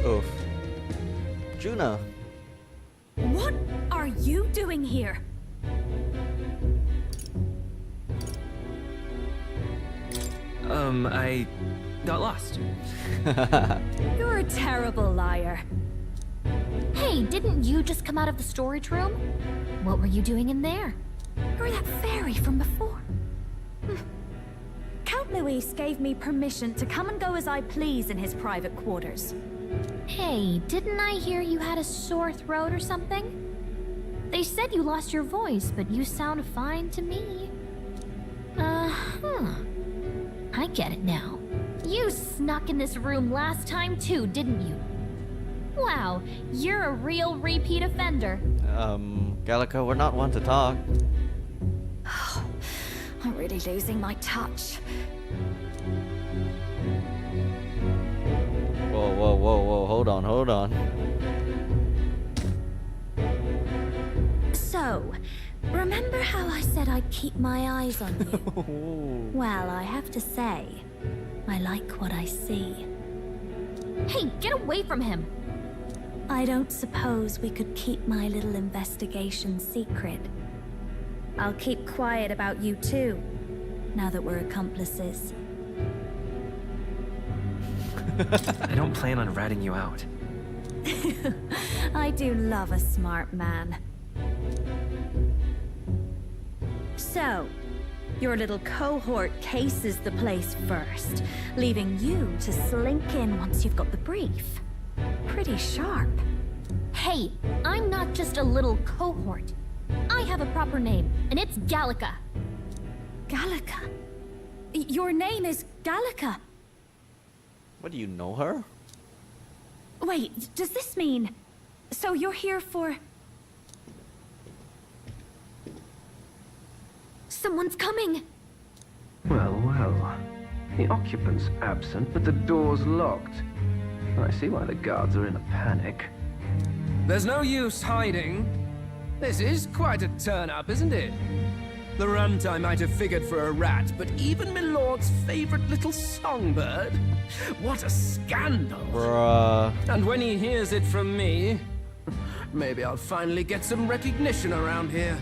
Oof. Juna. What are you doing here? I got lost. You're a terrible liar. Hey, didn't you just come out of the storage room? What were you doing in there? You're that fairy from before. Count Luis gave me permission to come and go as I please in his private quarters. Hey, didn't I hear you had a sore throat or something? They said you lost your voice, but you sound fine to me. I get it now. You snuck in this room last time too, didn't you? Wow, you're a real repeat offender. Gallica, we're not one to talk. I'm really losing my touch. Whoa, whoa, whoa, whoa, hold on, hold on. So, remember how I said I'd keep my eyes on you? Well, I have to say, I like what I see. Hey, get away from him! I don't suppose we could keep my little investigation secret. I'll keep quiet about you too, now that we're accomplices. I don't plan on ratting you out. I do love a smart man. So, your little cohort cases the place first, leaving you to slink in once you've got the brief. Pretty sharp. Hey, I'm not just a little cohort. I have a proper name, and it's Gallica. Gallica? Your name is Gallica? What, do you know her? Wait, does this mean... So you're here for... Someone's coming! Well, well. The occupant's absent, but the door's locked. I see why the guards are in a panic. There's no use hiding. This is quite a turn-up, isn't it? The runt I might have figured for a rat, but even my lord's favorite little songbird? What a scandal! Bruh. And when he hears it from me, maybe I'll finally get some recognition around here.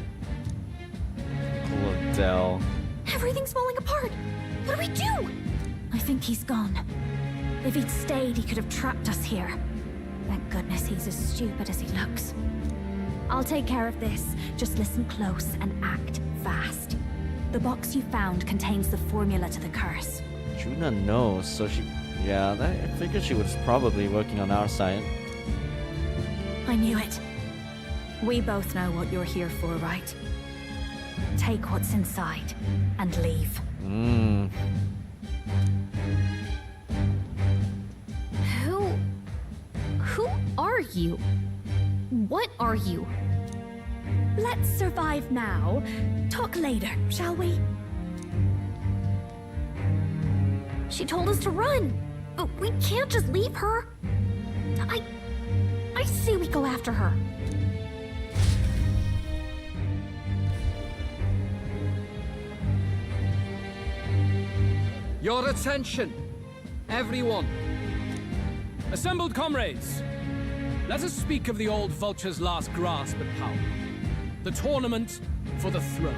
Poor Dell. Everything's falling apart! What do we do? I think he's gone. If he'd stayed, he could have trapped us here. Thank goodness he's as stupid as he looks. I'll take care of this. Just listen close and act fast. The box you found contains the formula to the curse. Juna knows, so she... Yeah, I figured she was probably working on our side. I knew it. We both know what you're here for, right? Take what's inside and leave. Who are you? What are you? Let's survive now. Talk later, shall we? She told us to run, but we can't just leave her. I say we go after her. Your attention, everyone. Assembled comrades, let us speak of the old vulture's last grasp at power. The tournament for the throne.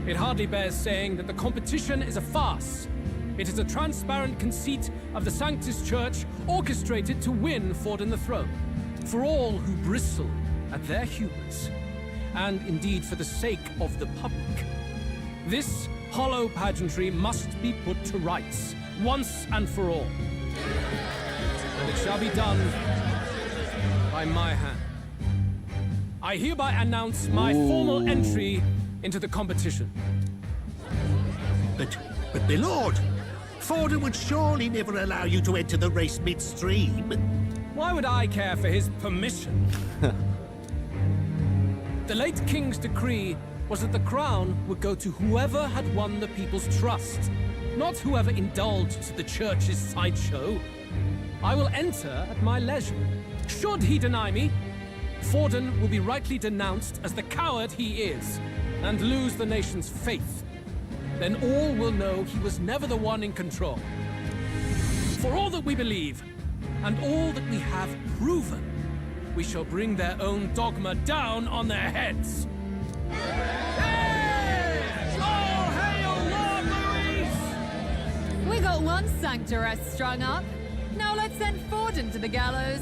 It hardly bears saying that the competition is a farce. It is a transparent conceit of the Sanctus Church orchestrated to win Forden the throne. For all who bristle at their hubris, and indeed for the sake of the public. This hollow pageantry must be put to rights, once and for all. And it shall be done by my hand. I hereby announce my formal entry into the competition. But my lord, Forden would surely never allow you to enter the race midstream. Why would I care for his permission? The late king's decree was that the crown would go to whoever had won the people's trust, not whoever indulged the church's sideshow. I will enter at my leisure. Should he deny me, Forden will be rightly denounced as the coward he is, and lose the nation's faith. Then all will know he was never the one in control. For all that we believe, and all that we have proven, we shall bring their own dogma down on their heads. Hey! All hail Lord Luis! We got one sanctuary strung up. Now let's send Forden to the gallows.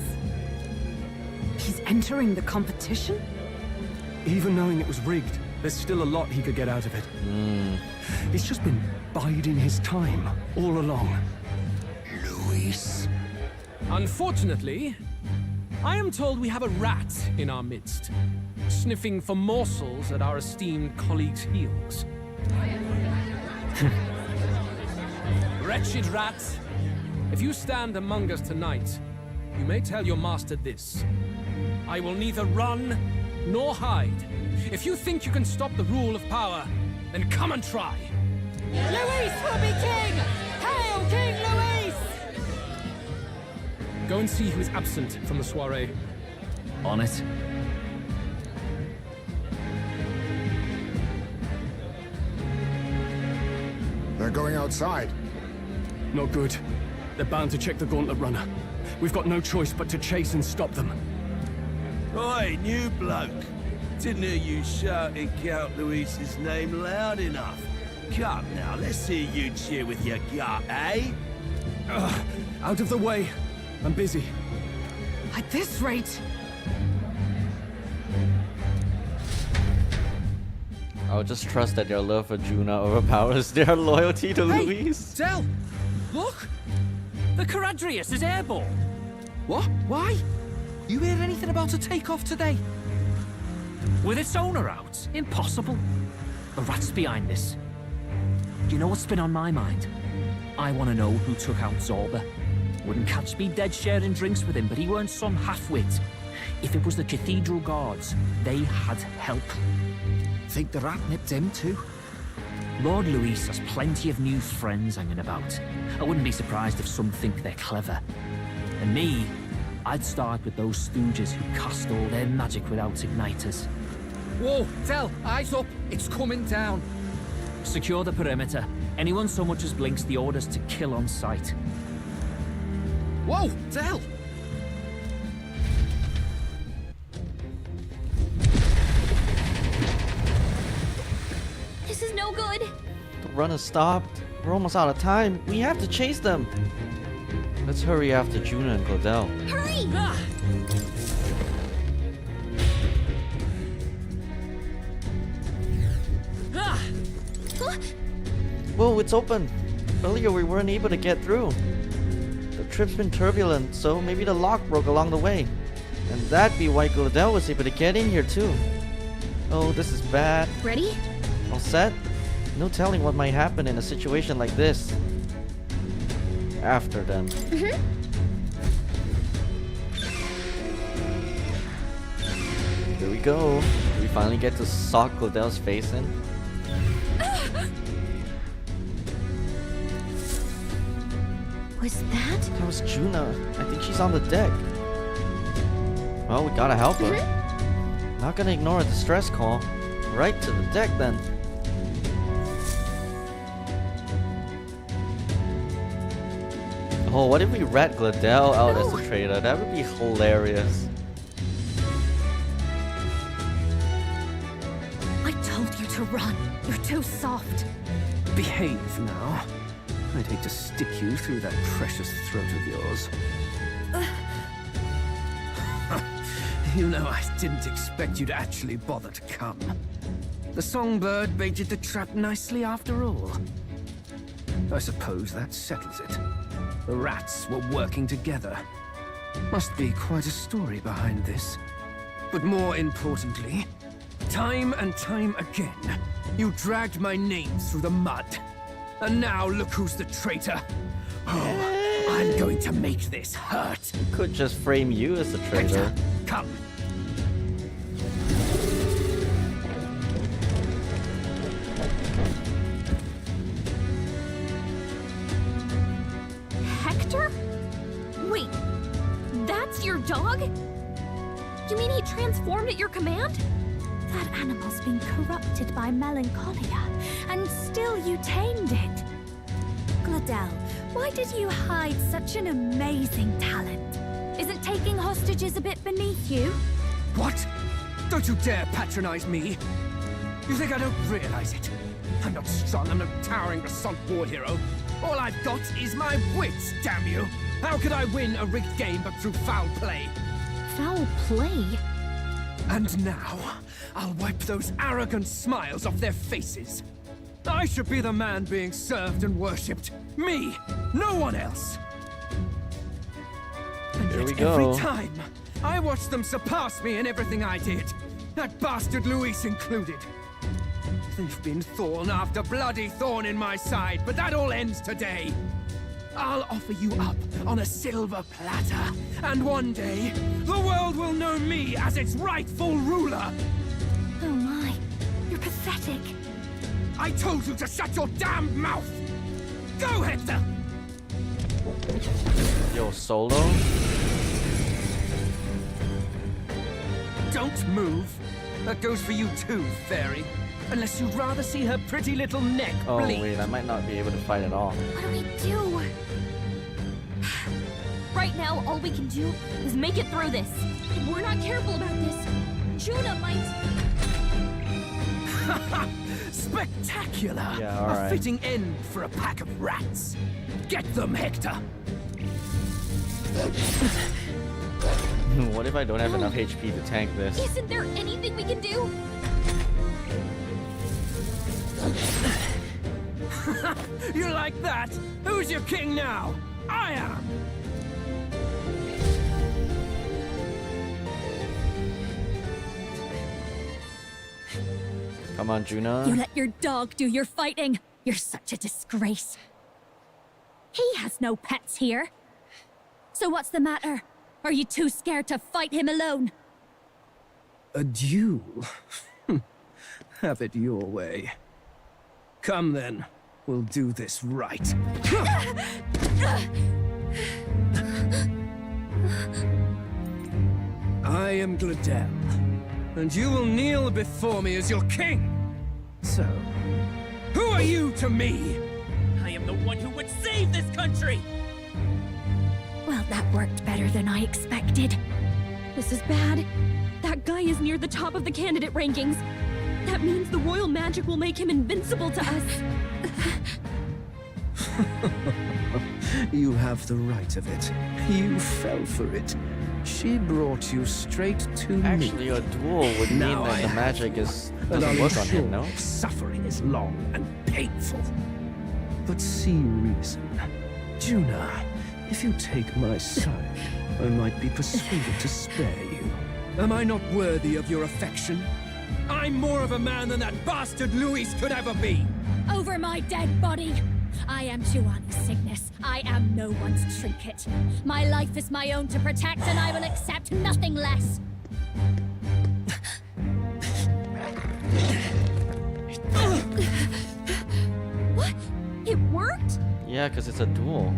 He's entering the competition? Even knowing it was rigged, there's still a lot he could get out of it. He's just been biding his time all along. Luis. Unfortunately, I am told we have a rat in our midst, sniffing for morsels at our esteemed colleagues' heels. Wretched rat! If you stand among us tonight, you may tell your master this. I will neither run nor hide. If you think you can stop the rule of power, then come and try. Luis will be king! Hail King Luis! Go and see who is absent from the soiree. On it. They're going outside. Not good. They're bound to check the gauntlet runner. We've got no choice but to chase and stop them. Oi, new bloke. Didn't hear you shouting Count Luis's name loud enough. Come now, let's hear you cheer with your gut, eh? Out of the way. I'm busy. At this rate... I would just trust that their love for Juna overpowers their loyalty to Luis. Zell! Look! The Caradrius is airborne! What? Why? You hear anything about a takeoff today? With its owner out? Impossible. The rat's behind this. Do you know what's been on my mind? I want to know who took out Zorba. Wouldn't catch me dead sharing drinks with him, but he weren't some half-wit. If it was the Cathedral Guards, they had help. Think the rat nipped him too? Lord Luis has plenty of new friends hanging about. I wouldn't be surprised if some think they're clever. And me, I'd start with those stooges who cast all their magic without igniters. Whoa, Zell, eyes up! It's coming down! Secure the perimeter. Anyone so much as blinks, the orders to kill on sight. Whoa, Zell! This is no good. The run has stopped. We're almost out of time. We have to chase them. Let's hurry after Juna and Claudel. Hurry! Whoa, it's open. Earlier we weren't able to get through. The trip's been turbulent, so maybe the lock broke along the way. And that'd be why Claudel was able to get in here too. Oh, this is bad. Ready? All set? No telling what might happen in a situation like this. After them. Here we go. We finally get to sock Claudel's face in. Was that? That was Juna. I think she's on the deck. Well, we gotta help her. Not gonna ignore a distress call. Right to the deck then. Oh, what if we rat Claudel out as a traitor? That would be hilarious. I told you to run. You're too soft. Behave now. I'd hate to stick you through that precious throat of yours. You know, I didn't expect you to actually bother to come. The songbird baited the trap nicely after all. I suppose that settles it. The rats were working together. Must be quite a story behind this. But more importantly, time and time again, you dragged my name through the mud. And now look who's the traitor. Oh, I'm going to make this hurt. Could just frame you as a traitor. Hector, come. Hector? Wait, that's your dog? You mean he transformed at your command? That animal's been corrupted by melancholia, and still you tamed it. Claudel, why did you hide such an amazing talent? Isn't taking hostages a bit beneath you? What? Don't you dare patronize me! You think I don't realize it? I'm not strong, I'm no towering Basant war hero. All I've got is my wits, damn you! How could I win a rigged game but through foul play? Foul play? And now, I'll wipe those arrogant smiles off their faces. I should be the man being served and worshipped. Me, no one else. And Here yet we go. every time, I watch them surpass me in everything I did. That bastard Luis included. They've been thorn after bloody thorn in my side, but that all ends today. I'll offer you up on a silver platter, and one day, the world will know me as its rightful ruler! Oh my, you're pathetic. I told you to shut your damned mouth! Go, Hector! Yo, Solo? Don't move. That goes for you too, fairy. Unless you'd rather see her pretty little neck bleed. Oh wait, I might not be able to fight at all. What do we do? Right now, all we can do is make it through this. If we're not careful about this, Juna might... Spectacular! Yeah, A alright. fitting end for a pack of rats. Get them, Hector! What if I don't have enough HP to tank this? Isn't there anything we can do? You like that? Who's your king now? I am! Come on, Juna. You let your dog do your fighting. You're such a disgrace. He has no pets here. So what's the matter? Are you too scared to fight him alone? A duel? Have it your way. Come then, we'll do this right. I am Gladel, and you will kneel before me as your king. So, who are you to me? I am the one who would save this country! Well, that worked better than I expected. This is bad. That guy is near the top of the candidate rankings. That means the royal magic will make him invincible to us. You have the right of it. You fell for it. She brought you straight to me. Actually, a duel would mean Now that I the have magic you, is and doesn't I'll work on him, ensure no? Suffering is long and painful. But see reason. Juna, if you take my side, I might be persuaded to spare you. Am I not worthy of your affection? I'm more of a man than that bastard Luis could ever be! Over my dead body! I am Juani's sickness. I am no one's trinket. My life is my own to protect, and I will accept nothing less. What? It worked? Yeah, because it's a duel.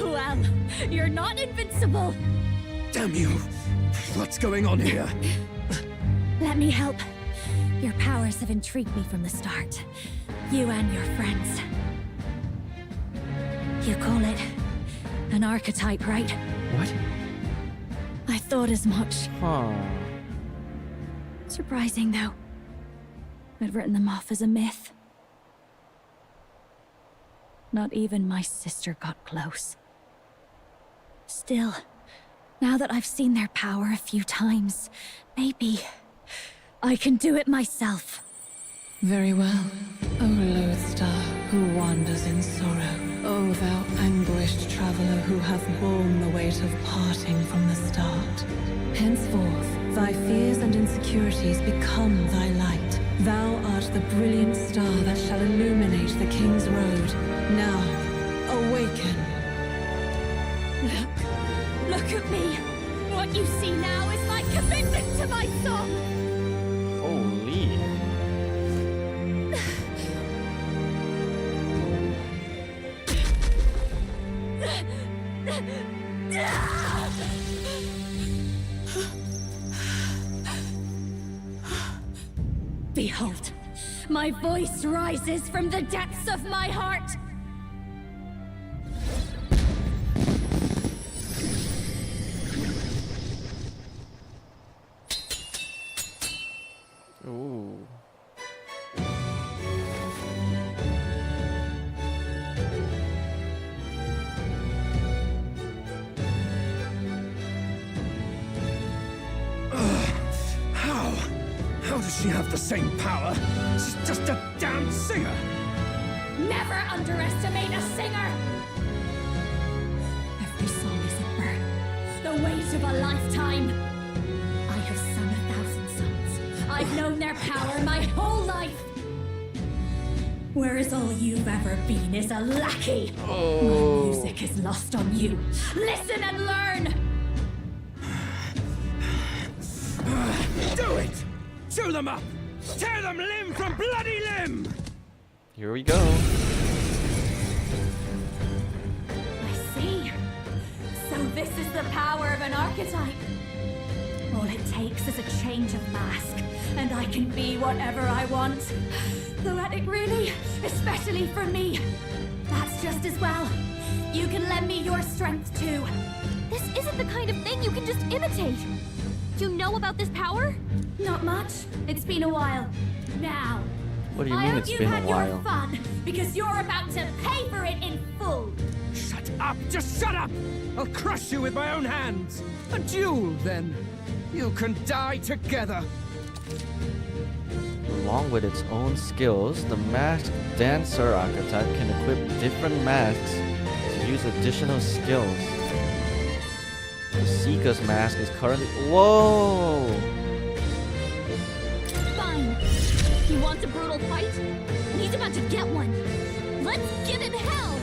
Well, you're not invincible. Damn you! What's going on here? Let me help. Your powers have intrigued me from the start. You and your friends. You call it an archetype, right? What? I thought as much. Huh. Surprising, though. I'd written them off as a myth. Not even my sister got close. Still, now that I've seen their power a few times, maybe I can do it myself. Very well, O Lodestar, who wanders in sorrow. O thou anguished traveler who hath borne the weight of parting from the start. Henceforth, thy fears and insecurities become thy light. Thou art the brilliant star that shall illuminate the King's Road. Now, awaken. Look at me! What you see now is my commitment to my song! Holy. Behold, my voice rises from the depths of my heart! Ooh. How does she have the same power? She's just a damn singer! Never underestimate a singer! Every song is a birth, the weight of a lifetime. I have sung 1,000 songs. I've known their power my whole life. Whereas all you've ever been is a lackey. Oh. My music is lost on you. Listen and learn! Do it! Chew them up! Tear them limb from bloody limb! Here we go. I see. So this is the power of an archetype. All it takes is a change of mask, and I can be whatever I want. Poetic, really? Especially for me. That's just as well. You can lend me your strength, too. This isn't the kind of thing you can just imitate. You know about this power? Not much. It's been a while. Now, What do you I mean hope it's you've been a had while? your fun, because you're about to pay for it in full. Shut up! Just shut up! I'll crush you with my own hands! A duel, then. You can die together. Along with its own skills, the masked dancer archetype can equip different masks to use additional skills. The Seeker's mask is currently... Whoa! Fine. He wants a brutal fight, and he's about to get one. Let's give him hell!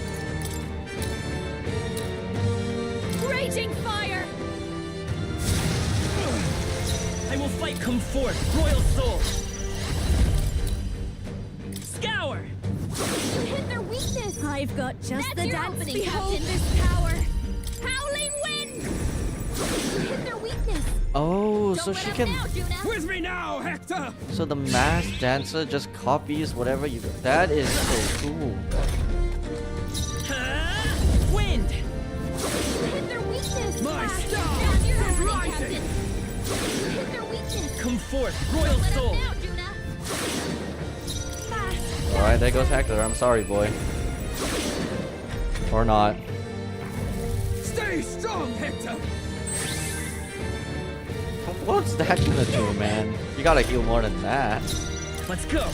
Raging fire! I will fight come forth, royal soul! Scour! You hit their weakness! I've got just That's the your dance. opening, Behold Captain. this power! Howling wind! You hit their weakness! Oh, Don't so let she up can... now, Juna. With me now, Hector! So the masked dancer just copies whatever you... That is so cool. Wind! You hit their weakness! My star That's your is opening, rising! Captain. You hit their weakness! Come forth, royal Don't let soul! up now, Juna. Alright, there goes Hector. I'm sorry, boy. Or not. Stay strong, Hector! What's that gonna do, man? You gotta heal more than that. Let's go!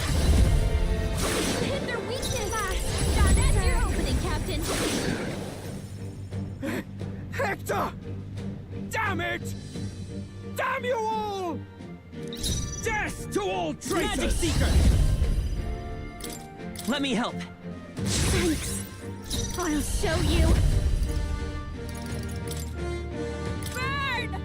You hit their weakness! That's your opening, Captain. Hector! Damn it! Damn you all! Death to all traitors! Magic Seeker! Let me help. Thanks. I'll show you. Burn!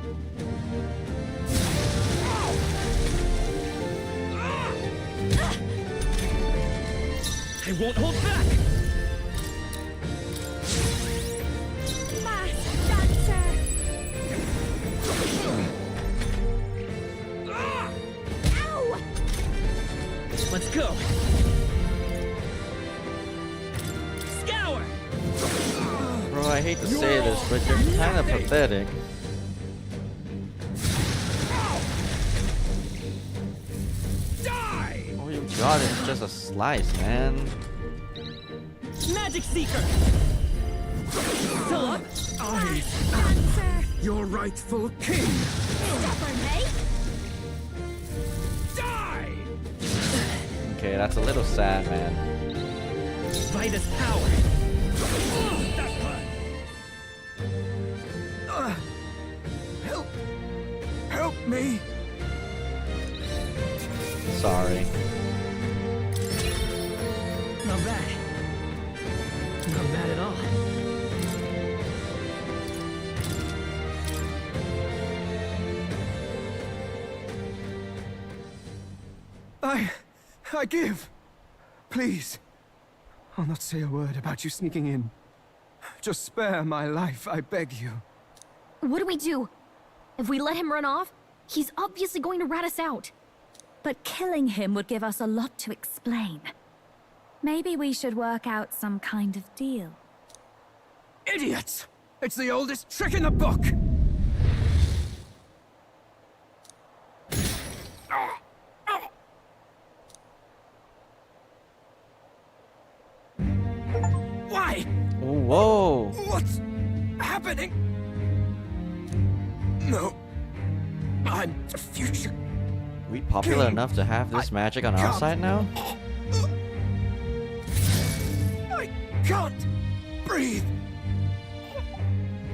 I won't hold back! Masked dancer! Ow! Let's go! Scour! Bro, I hate to say this, but you're kinda pathetic. Die! All you got is just a slice, man. Magic Seeker! I am your rightful king! Stubborn, hey? Die! Okay, that's a little sad, man. Vitus power! Help me! Sorry. Not bad. Not bad at all. I give. Please. I'll not say a word about you sneaking in. Just spare my life, I beg you. What do we do? If we let him run off, he's obviously going to rat us out. But killing him would give us a lot to explain. Maybe we should work out some kind of deal. Idiots! It's the oldest trick in the book! Why? Whoa! What's happening? No. I'm the future. We popular enough to have this magic on our side now? I can't breathe.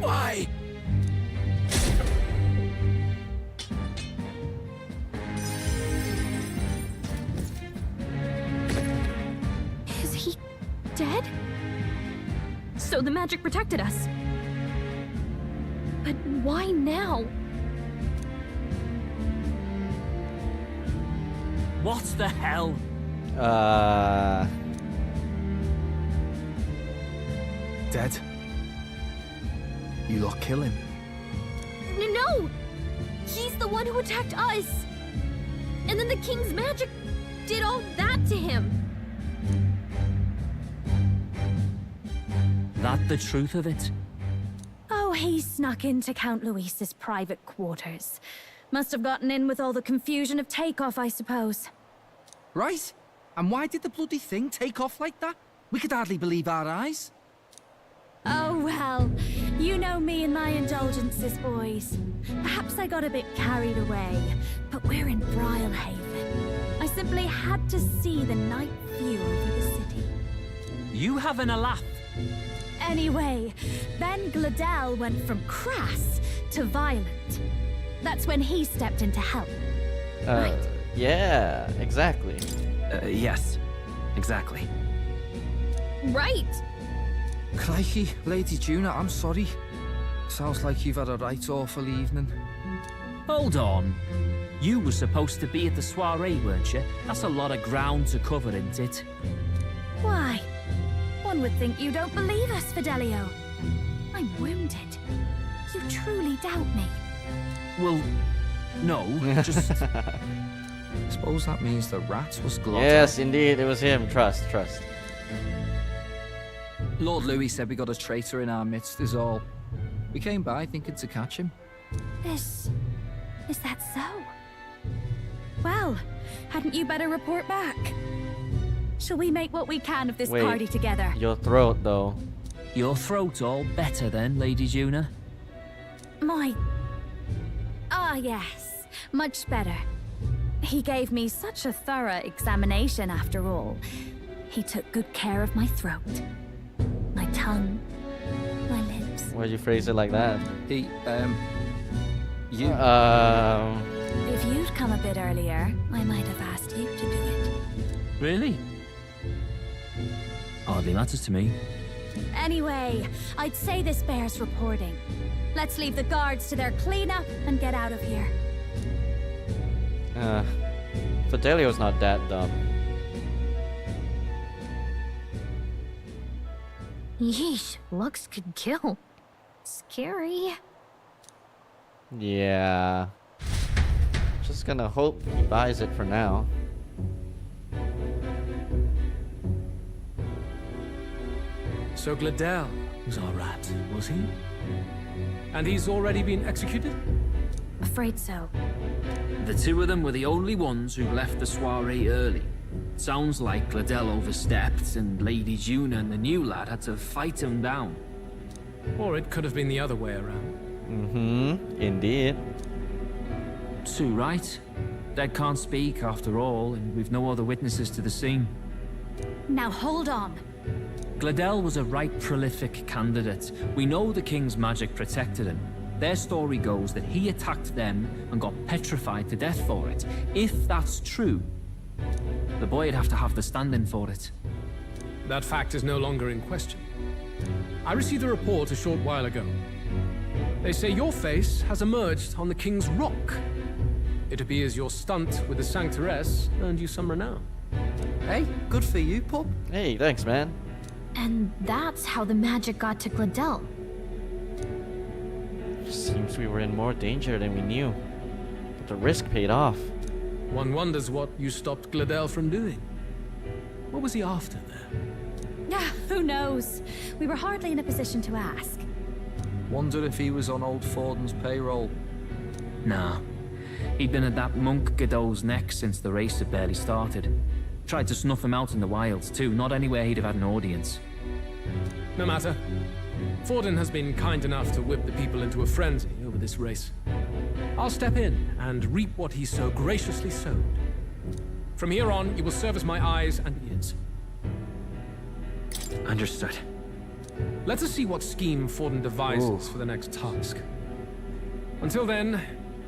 Why? so the magic protected us. But why now? What the hell? Dead? You lot kill him? No! He's the one who attacked us! And then the king's magic did all that to him! That the truth of it? Oh, he snuck into Count Luis's private quarters. Must have gotten in with all the confusion of takeoff, I suppose. Right? And why did the bloody thing take off like that? We could hardly believe our eyes. Oh, well, you know me and my indulgences, boys. Perhaps I got a bit carried away, but we're in Brilhaven. I simply had to see the night view over the city. You having a laugh? Anyway, then Gladel went from crass to violent. That's when he stepped in to help. Right? Yeah, exactly. Yes, exactly. Right! Crikey, Lady Juna, I'm sorry. Sounds like you've had a right awful evening. Hold on. You were supposed to be at the soiree, weren't you? That's a lot of ground to cover, isn't it? Why? One would think you don't believe us, Fidelio. I'm wounded. You truly doubt me. Well, no, just... I suppose that means the rat was Glotto. Yes, indeed, it was him. Trust. Lord Louis said we got a traitor in our midst is all. We came by thinking to catch him. Is that so? Well, hadn't you better report back? Shall we make what we can of this Wait, party together? Your throat, though. Your throat all better then, Lady Juna? Yes, much better. He gave me such a thorough examination after all. He took good care of my throat, my tongue, my lips. Why'd you phrase it like that? You... If you'd come a bit earlier, I might have asked you to do it. Really? Hardly matters to me. Anyway, I'd say this bears reporting. Let's leave the guards to their cleanup and get out of here. Fidelio's not that dumb. Yeesh, looks could kill. Scary. Yeah. Just gonna hope he buys it for now. So Gladel was our rat, was he? And he's already been executed? Afraid so. The two of them were the only ones who left the soiree early. Sounds like Gladel overstepped and Lady Juna and the new lad had to fight him down. Or it could have been the other way around. Indeed. Too right. Dead can't speak after all, and we've no other witnesses to the scene. Now hold on. Gladel was a right prolific candidate. We know the king's magic protected him. Their story goes that he attacked them and got petrified to death for it. If that's true, the boy'd have to have the stand-in for it. That fact is no longer in question. I received a report a short while ago. They say your face has emerged on the King's Rock. It appears your stunt with the Sanctoress earned you some renown. Hey, good for you, pup. Hey, thanks, man. And that's how the magic got to Gladel. Seems we were in more danger than we knew. But the risk paid off. One wonders what you stopped Gladel from doing. What was he after there? Who knows? We were hardly in a position to ask. Wonder if he was on old Forden's payroll. Nah. He'd been at that monk Godot's neck since the race had barely started. Tried to snuff him out in the wilds too, not anywhere he'd have had an audience. No matter. Forden has been kind enough to whip the people into a frenzy over this race. I'll step in and reap what he so graciously sowed. From here on, you will serve as my eyes and ears. Understood. Let us see what scheme Forden devises for the next task. Until then,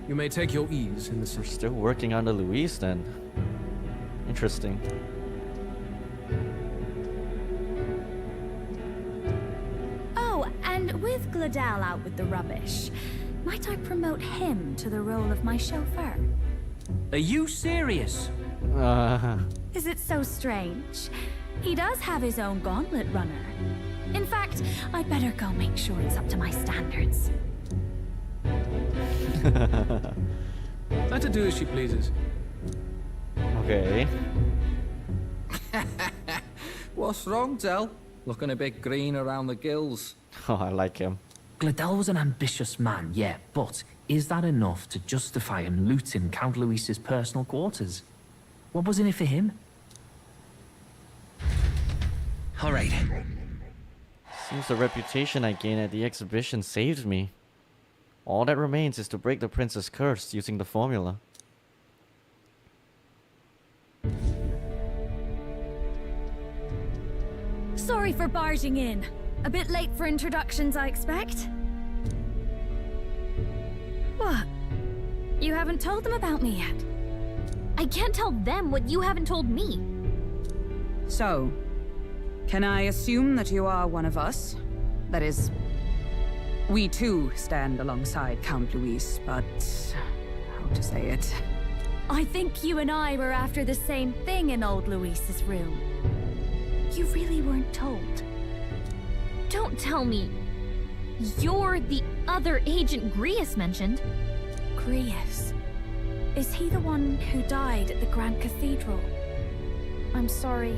you may take your ease in the city. We're still working on the Luis then. Interesting. with Gladel out with the rubbish, might I promote him to the role of my chauffeur? Are you serious? Is it so strange? He does have his own gauntlet runner. In fact, I'd better go make sure it's up to my standards. Let her do as she pleases. Okay. What's wrong, Del? Looking a bit green around the gills. Oh, I like him. Gladel was an ambitious man, yeah, but is that enough to justify him looting Count Luis's personal quarters? What was in it for him? All right. Seems the reputation I gained at the exhibition saved me. All that remains is to break the prince's curse using the formula. Sorry for barging in. A bit late for introductions, I expect. What? You haven't told them about me yet? I can't tell them what you haven't told me. So, can I assume that you are one of us? That is, we too stand alongside Count Luis, but how to say it? I think you and I were after the same thing in old Luis's room. You really weren't told. Don't tell me. You're the other agent Grius mentioned. Grius? Is he the one who died at the Grand Cathedral? I'm sorry.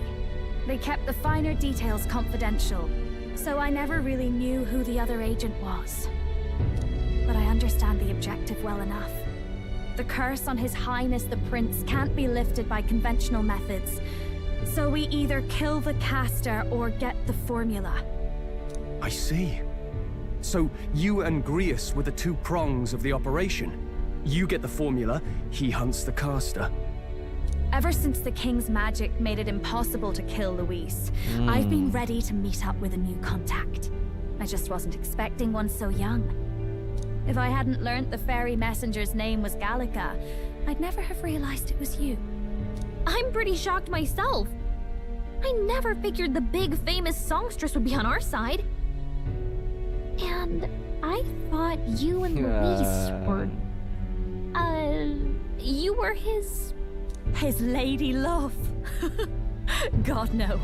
They kept the finer details confidential, so I never really knew who the other agent was. But I understand the objective well enough. The curse on His Highness the Prince can't be lifted by conventional methods, so we either kill the caster or get the formula. I see. So you and Grius were the two prongs of the operation. You get the formula, he hunts the caster. Ever since the King's magic made it impossible to kill Luis, I've been ready to meet up with a new contact. I just wasn't expecting one so young. If I hadn't learnt the fairy messenger's name was Gallica, I'd never have realized it was you. I'm pretty shocked myself. I never figured the big famous songstress would be on our side. And I thought you and Luis were... you were his lady love. God, no.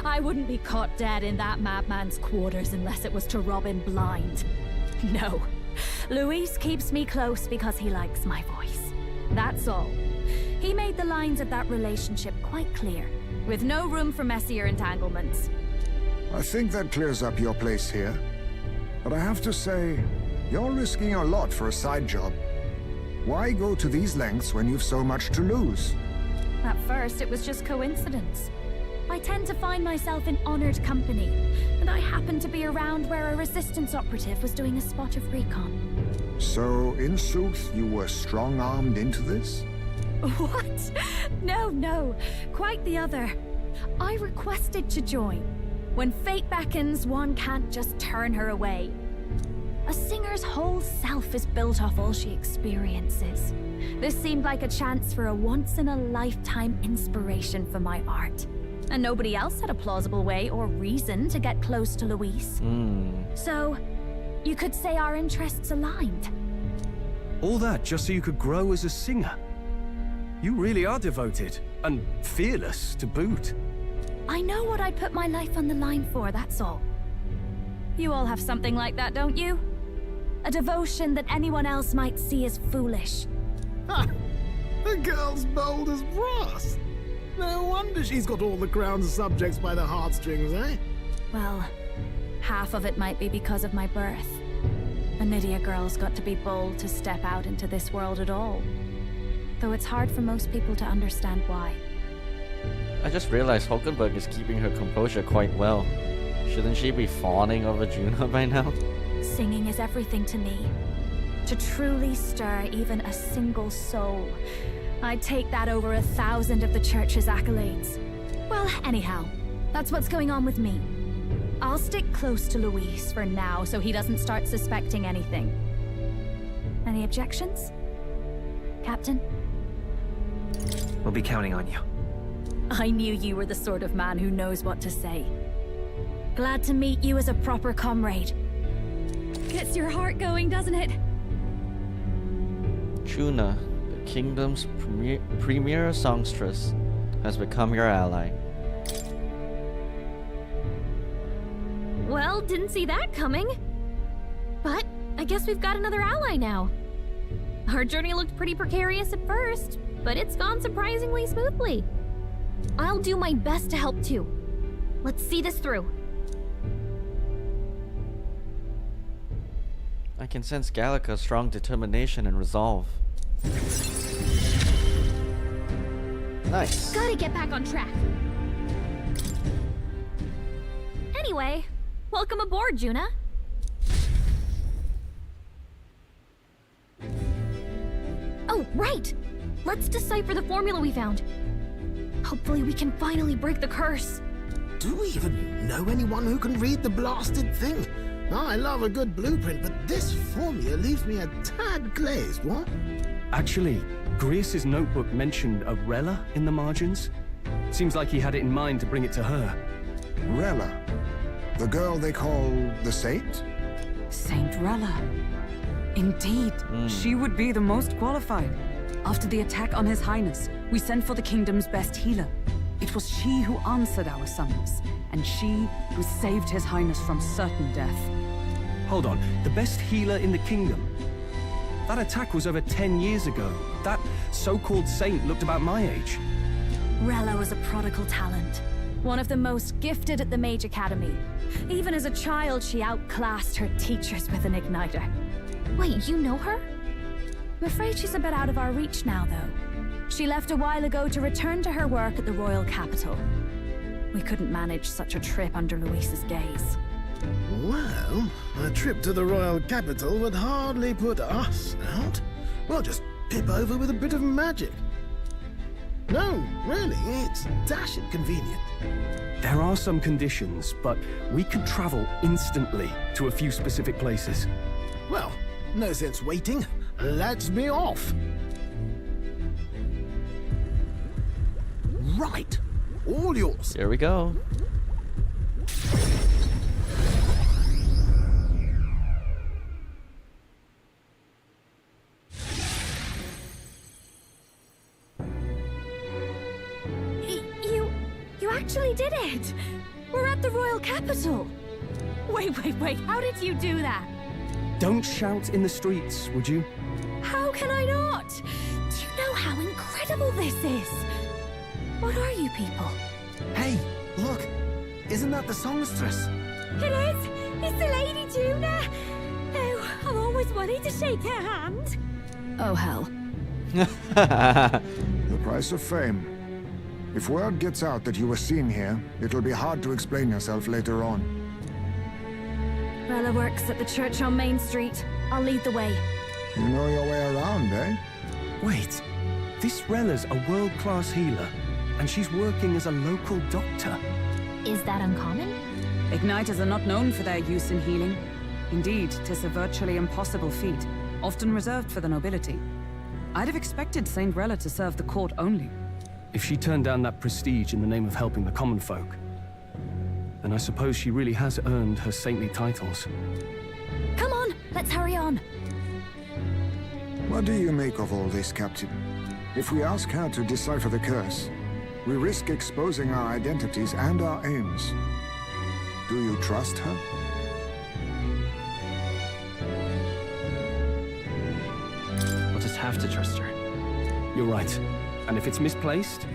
I wouldn't be caught dead in that madman's quarters unless it was to rob him blind. No. Luis keeps me close because he likes my voice. That's all. He made the lines of that relationship quite clear, with no room for messier entanglements. I think that clears up your place here. But I have to say, you're risking a lot for a side job. Why go to these lengths when you've so much to lose? At first, it was just coincidence. I tend to find myself in honored company, and I happened to be around where a resistance operative was doing a spot of recon. So, in sooth, you were strong-armed into this? What? No. Quite the other. I requested to join. When fate beckons, one can't just turn her away. A singer's whole self is built off all she experiences. This seemed like a chance for a once-in-a-lifetime inspiration for my art. And nobody else had a plausible way or reason to get close to Luis. So, you could say our interests aligned. All that just so you could grow as a singer? You really are devoted, and fearless to boot. I know what I put my life on the line for, that's all. You all have something like that, don't you? A devotion that anyone else might see as foolish. Ha! The girl's bold as brass. No wonder she's got all the crown's subjects by the heartstrings, eh? Well, half of it might be because of my birth. A Nydia girl's got to be bold to step out into this world at all. Though it's hard for most people to understand why. I just realized Hulkenberg is keeping her composure quite well. Shouldn't she be fawning over Juno by now? Singing is everything to me. To truly stir even a single soul, I'd take that over 1,000 of the church's accolades. Well, anyhow, that's what's going on with me. I'll stick close to Luis for now so he doesn't start suspecting anything. Any objections? Captain? We'll be counting on you. I knew you were the sort of man who knows what to say. Glad to meet you as a proper comrade. gets your heart going, doesn't it? Juna, the kingdom's premier songstress, has become your ally. Well, didn't see that coming. But I guess we've got another ally now. Our journey looked pretty precarious at first, but it's gone surprisingly smoothly. I'll do my best to help too. Let's see this through. I can sense Gallica's strong determination and resolve. Nice. Gotta get back on track. Anyway, welcome aboard, Juna. Oh, right! Let's decipher the formula we found. Hopefully we can finally break the curse. Do we even know anyone who can read the blasted thing? I love a good blueprint, but this formula leaves me a tad glazed, what? Actually, Grease's notebook mentioned a Rella in the margins. Seems like he had it in mind to bring it to her. Rella? The girl they call the Saint? Saint Rella. Indeed, she would be the most qualified. After the attack on His Highness, we sent for the kingdom's best healer. It was she who answered our summons, and she who saved His Highness from certain death. Hold on, the best healer in the kingdom? That attack was over 10 years ago. That so-called saint looked about my age. Rella was a prodigal talent. One of the most gifted at the Mage Academy. Even as a child, she outclassed her teachers with an igniter. Wait, you know her? I'm afraid she's a bit out of our reach now, though. She left a while ago to return to her work at the royal capital. We couldn't manage such a trip under Luis's gaze. Well, a trip to the royal capital would hardly put us out. We'll just pip over with a bit of magic. No, really, it's dashed convenient. There are some conditions, but we could travel instantly to a few specific places. Well, no sense waiting. Let's be off. Right. All yours. Here we go. You actually did it! We're at the royal capital! Wait, how did you do that? Don't shout in the streets, would you? How can I not? Do you know how incredible this is? What are you people? Hey, look! Isn't that the songstress? It is! It's the Lady Juna! Oh, I've always wanted to shake her hand. Oh, hell. The price of fame. If word gets out that you were seen here, it'll be hard to explain yourself later on. Rella works at the church on Main Street. I'll lead the way. You know your way around, eh? Wait, this Rella's a world-class healer, and she's working as a local doctor. Is that uncommon? Igniters are not known for their use in healing. Indeed, 'tis a virtually impossible feat, often reserved for the nobility. I'd have expected Saint Rella to serve the court only. If she turned down that prestige in the name of helping the common folk, then I suppose she really has earned her saintly titles. Come on, let's hurry on. What do you make of all this, Captain? If we ask her to decipher the curse, we risk exposing our identities and our aims. Do you trust her? We'll just have to trust her. You're right. And if it's misplaced,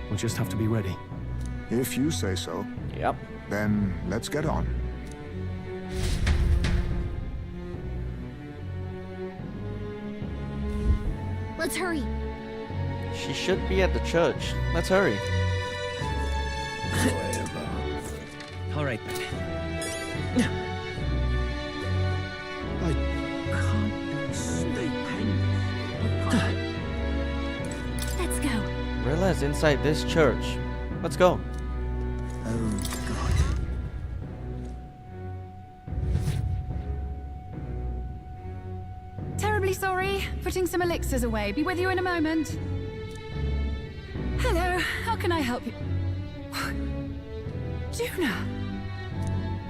we'll just have to be ready. If you say so. Yep. Then let's get on. Let's hurry. She should be at the church. Let's hurry. All right then. I can't stay Let's go. Rella's inside this church. Let's go. Oh, God. Terribly sorry. Putting some elixirs away. Be with you in a moment. Hello. How can I help you? Juna.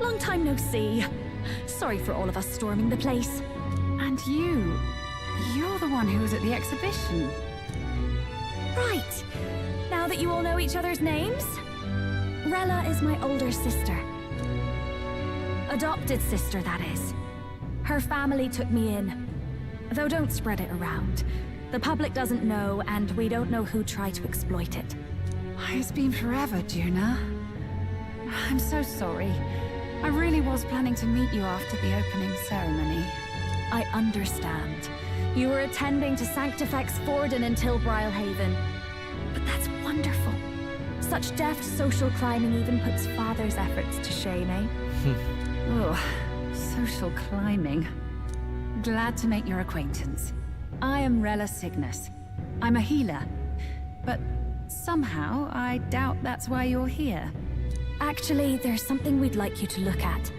Long time no see. Sorry for all of us storming the place. And you're the one who was at the exhibition. Right. Now that you all know each other's names, Rella is my older sister. Adopted sister, that is. Her family took me in. Though don't spread it around. The public doesn't know, and we don't know who tried to exploit it. It's been forever, Juna. I'm so sorry. I really was planning to meet you after the opening ceremony. I understand. You were attending to Sanctifex Forden until Brilhaven. But that's wonderful. Such deft social climbing even puts Father's efforts to shame, eh? Oh, social climbing. Glad to make your acquaintance. I am Rella Cygnus. I'm a healer. But somehow, I doubt that's why you're here. Actually, there's something we'd like you to look at.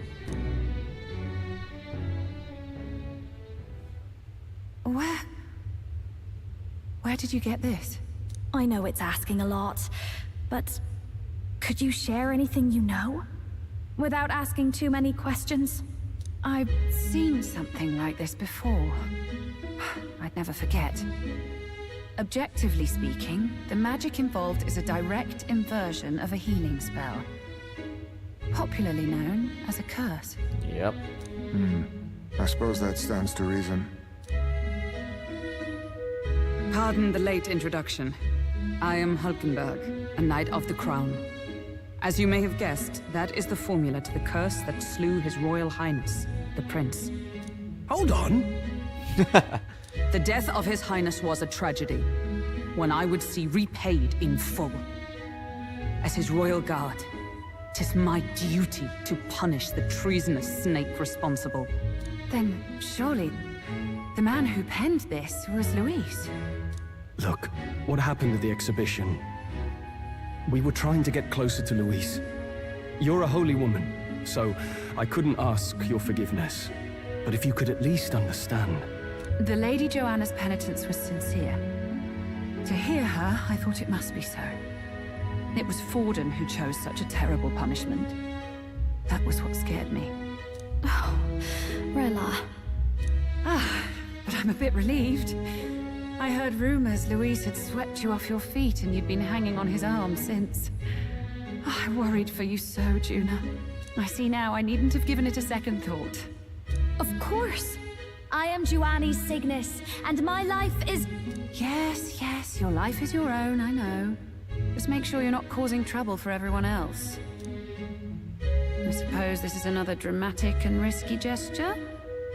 Where did you get this? I know it's asking a lot, but could you share anything you know? Without asking too many questions? I've seen something like this before. I'd never forget. Objectively speaking, the magic involved is a direct inversion of a healing spell. Popularly known as a curse. Yep. I suppose that stands to reason. Pardon the late introduction. I am Hulkenberg, a Knight of the Crown. As you may have guessed, that is the formula to the curse that slew His Royal Highness, the Prince. Hold on! The death of His Highness was a tragedy, one I would see repaid in full. As His Royal Guard, 'tis my duty to punish the treasonous snake responsible. Then, surely, the man who penned this was Luis. Look, what happened at the exhibition? We were trying to get closer to Luis. You're a holy woman, so I couldn't ask your forgiveness. But if you could at least understand. The Lady Joanna's penitence was sincere. To hear her, I thought it must be so. It was Forden who chose such a terrible punishment. That was what scared me. Oh, Rella. But I'm a bit relieved. I heard rumors Luis had swept you off your feet and you'd been hanging on his arm since. I worried for you so, Juna. I see now I needn't have given it a second thought. Of course. I am Juani Cygnus, and my life is... Yes, your life is your own, I know. Just make sure you're not causing trouble for everyone else. I suppose this is another dramatic and risky gesture?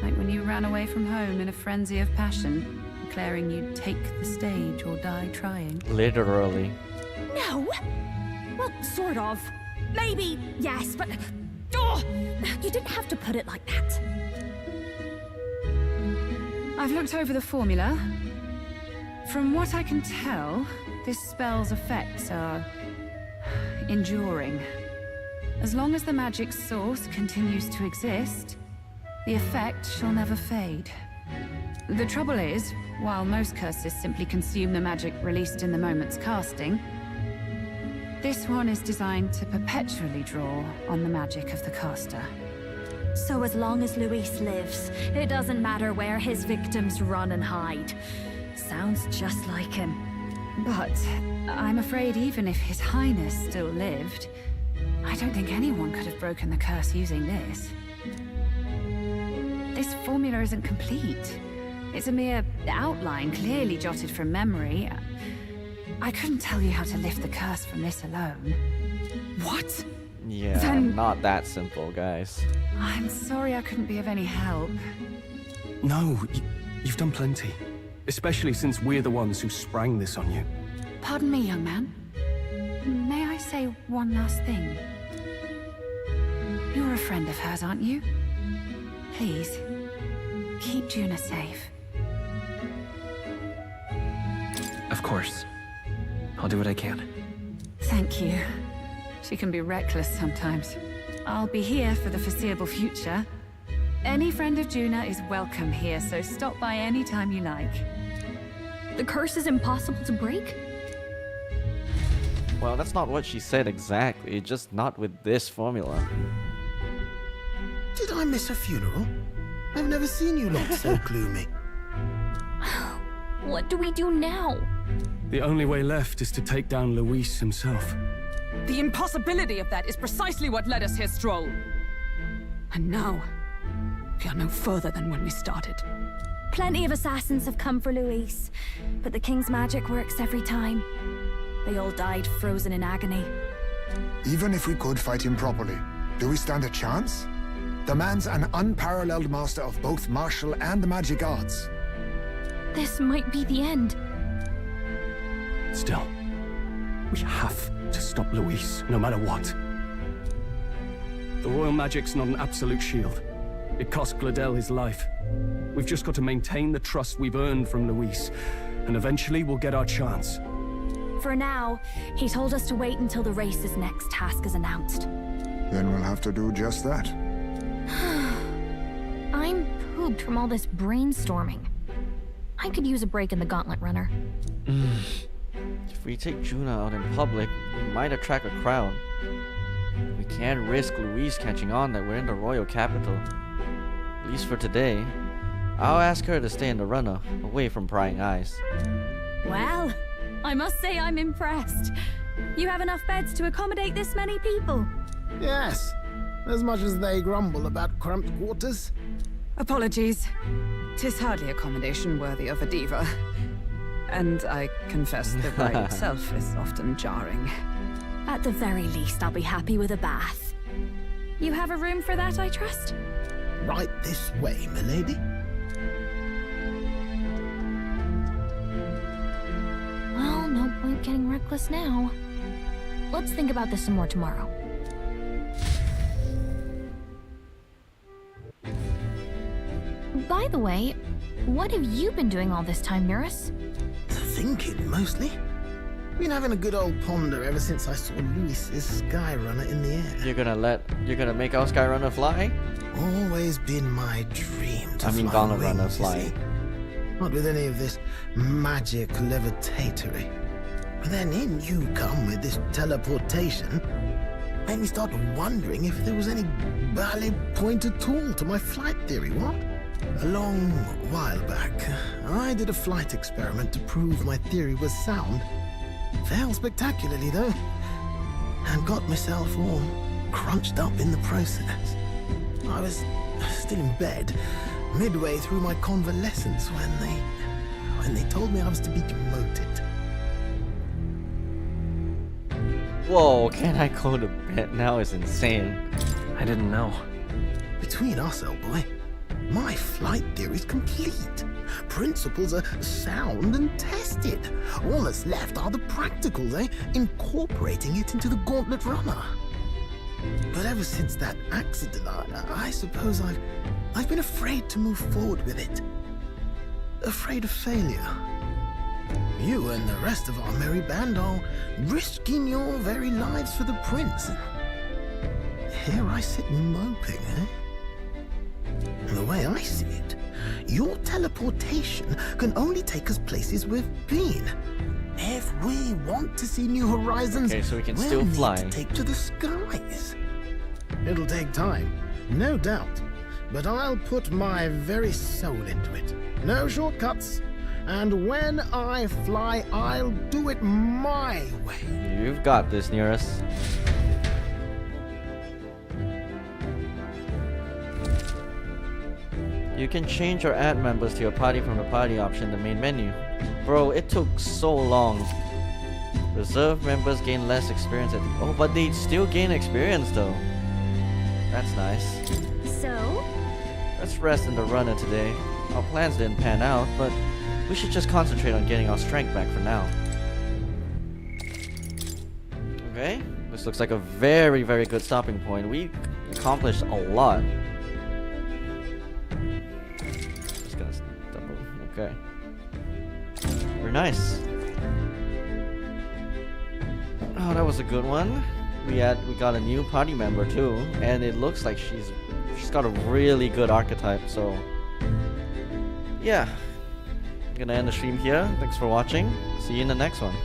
Like when you ran away from home in a frenzy of passion, declaring you'd take the stage or die trying. Literally. No! Well, sort of. Maybe, yes, but... Oh, you didn't have to put it like that. I've looked over the formula. From what I can tell, this spell's effects are... enduring. As long as the magic's source continues to exist, the effect shall never fade. The trouble is, while most curses simply consume the magic released in the moment's casting, this one is designed to perpetually draw on the magic of the caster. So as long as Luis lives, it doesn't matter where his victims run and hide. Sounds just like him. But I'm afraid even if His Highness still lived, I don't think anyone could have broken the curse using this. This formula isn't complete. It's a mere outline, clearly jotted from memory. I couldn't tell you how to lift the curse from this alone. What? Yeah, Then... not that simple, guys. I'm sorry I couldn't be of any help. No, you've done plenty. Especially since we're the ones who sprang this on you. Pardon me, young man. May I say one last thing? You're a friend of hers, aren't you? Please, keep Juna safe. Of course. I'll do what I can. Thank you. She can be reckless sometimes. I'll be here for the foreseeable future. Any friend of Juna is welcome here, so stop by any time you like. The curse is impossible to break? Well, that's not what she said exactly, just not with this formula. Did I miss a funeral? I've never seen you look so gloomy. What do we do now? The only way left is to take down Luis himself. The impossibility of that is precisely what led us here, Stroll. And now, we are no further than when we started. Plenty of assassins have come for Luis, but the king's magic works every time. They all died frozen in agony. Even if we could fight him properly, do we stand a chance? The man's an unparalleled master of both martial and magic arts. This might be the end. Still, we have to stop Luis, no matter what. The royal magic's not an absolute shield. It cost Gladel his life. We've just got to maintain the trust we've earned from Luis, and eventually we'll get our chance. For now, he told us to wait until the race's next task is announced. Then we'll have to do just that. I'm pooped from all this brainstorming. I could use a break in the gauntlet runner. If we take Juna out in public, we might attract a crowd. We can't risk Luis catching on that we're in the royal capital. At least for today. I'll ask her to stay in the runner, away from prying eyes. Well, I must say I'm impressed. You have enough beds to accommodate this many people? Yes, as much as they grumble about cramped quarters. Apologies. 'Tis hardly accommodation worthy of a diva. And I confess the ride itself is often jarring. At the very least, I'll be happy with a bath. You have a room for that, I trust? Right this way, milady. Well, no point getting reckless now. Let's think about this some more tomorrow. By the way, what have you been doing all this time, Eurus? Thinking, mostly. Been having a good old ponder ever since I saw Luis's Skyrunner in the air. You're gonna make our Skyrunner fly? Always been my dream to fly Gauntlet wings, Runner you fly. see. Not with any of this magic levitatory. But then in you come with this teleportation. Made me start wondering if there was any valid point at all to my flight theory, what? A long while back, I did a flight experiment to prove my theory was sound. Failed spectacularly, though, and got myself all crunched up in the process. I was still in bed, midway through my convalescence, when they told me I was to be demoted. Whoa, can I go to bed now? Is insane. I didn't know. Between us, old boy, my flight theory's complete. Principles are sound and tested. All that's left are the practicals, incorporating it into the gauntlet runner. But ever since that accident, I suppose I've been afraid to move forward with it. Afraid of failure. You and the rest of our merry band are risking your very lives for the prince. Here I sit moping, The way I see it, your teleportation can only take us places we've been. If we want to see new horizons, okay, so we can we'll still need fly. to take to the skies. It'll take time, no doubt, but I'll put my very soul into it. No shortcuts. And when I fly, I'll do it my way. You've got this, Nearest. You can change or add members to your party from the party option in the main menu. Bro, it took so long. Reserve members gain less experience at oh, but they still gain experience though. That's nice. So? Let's rest in the runner today. Our plans didn't pan out, but we should just concentrate on getting our strength back for now. Okay, this looks like a very, very good stopping point. We accomplished a lot. Just gonna double. Okay. Very nice. Oh, that was a good one. We got a new party member too, and it looks like she's got a really good archetype. So yeah. I'm gonna end the stream here. Thanks for watching. See you in the next one.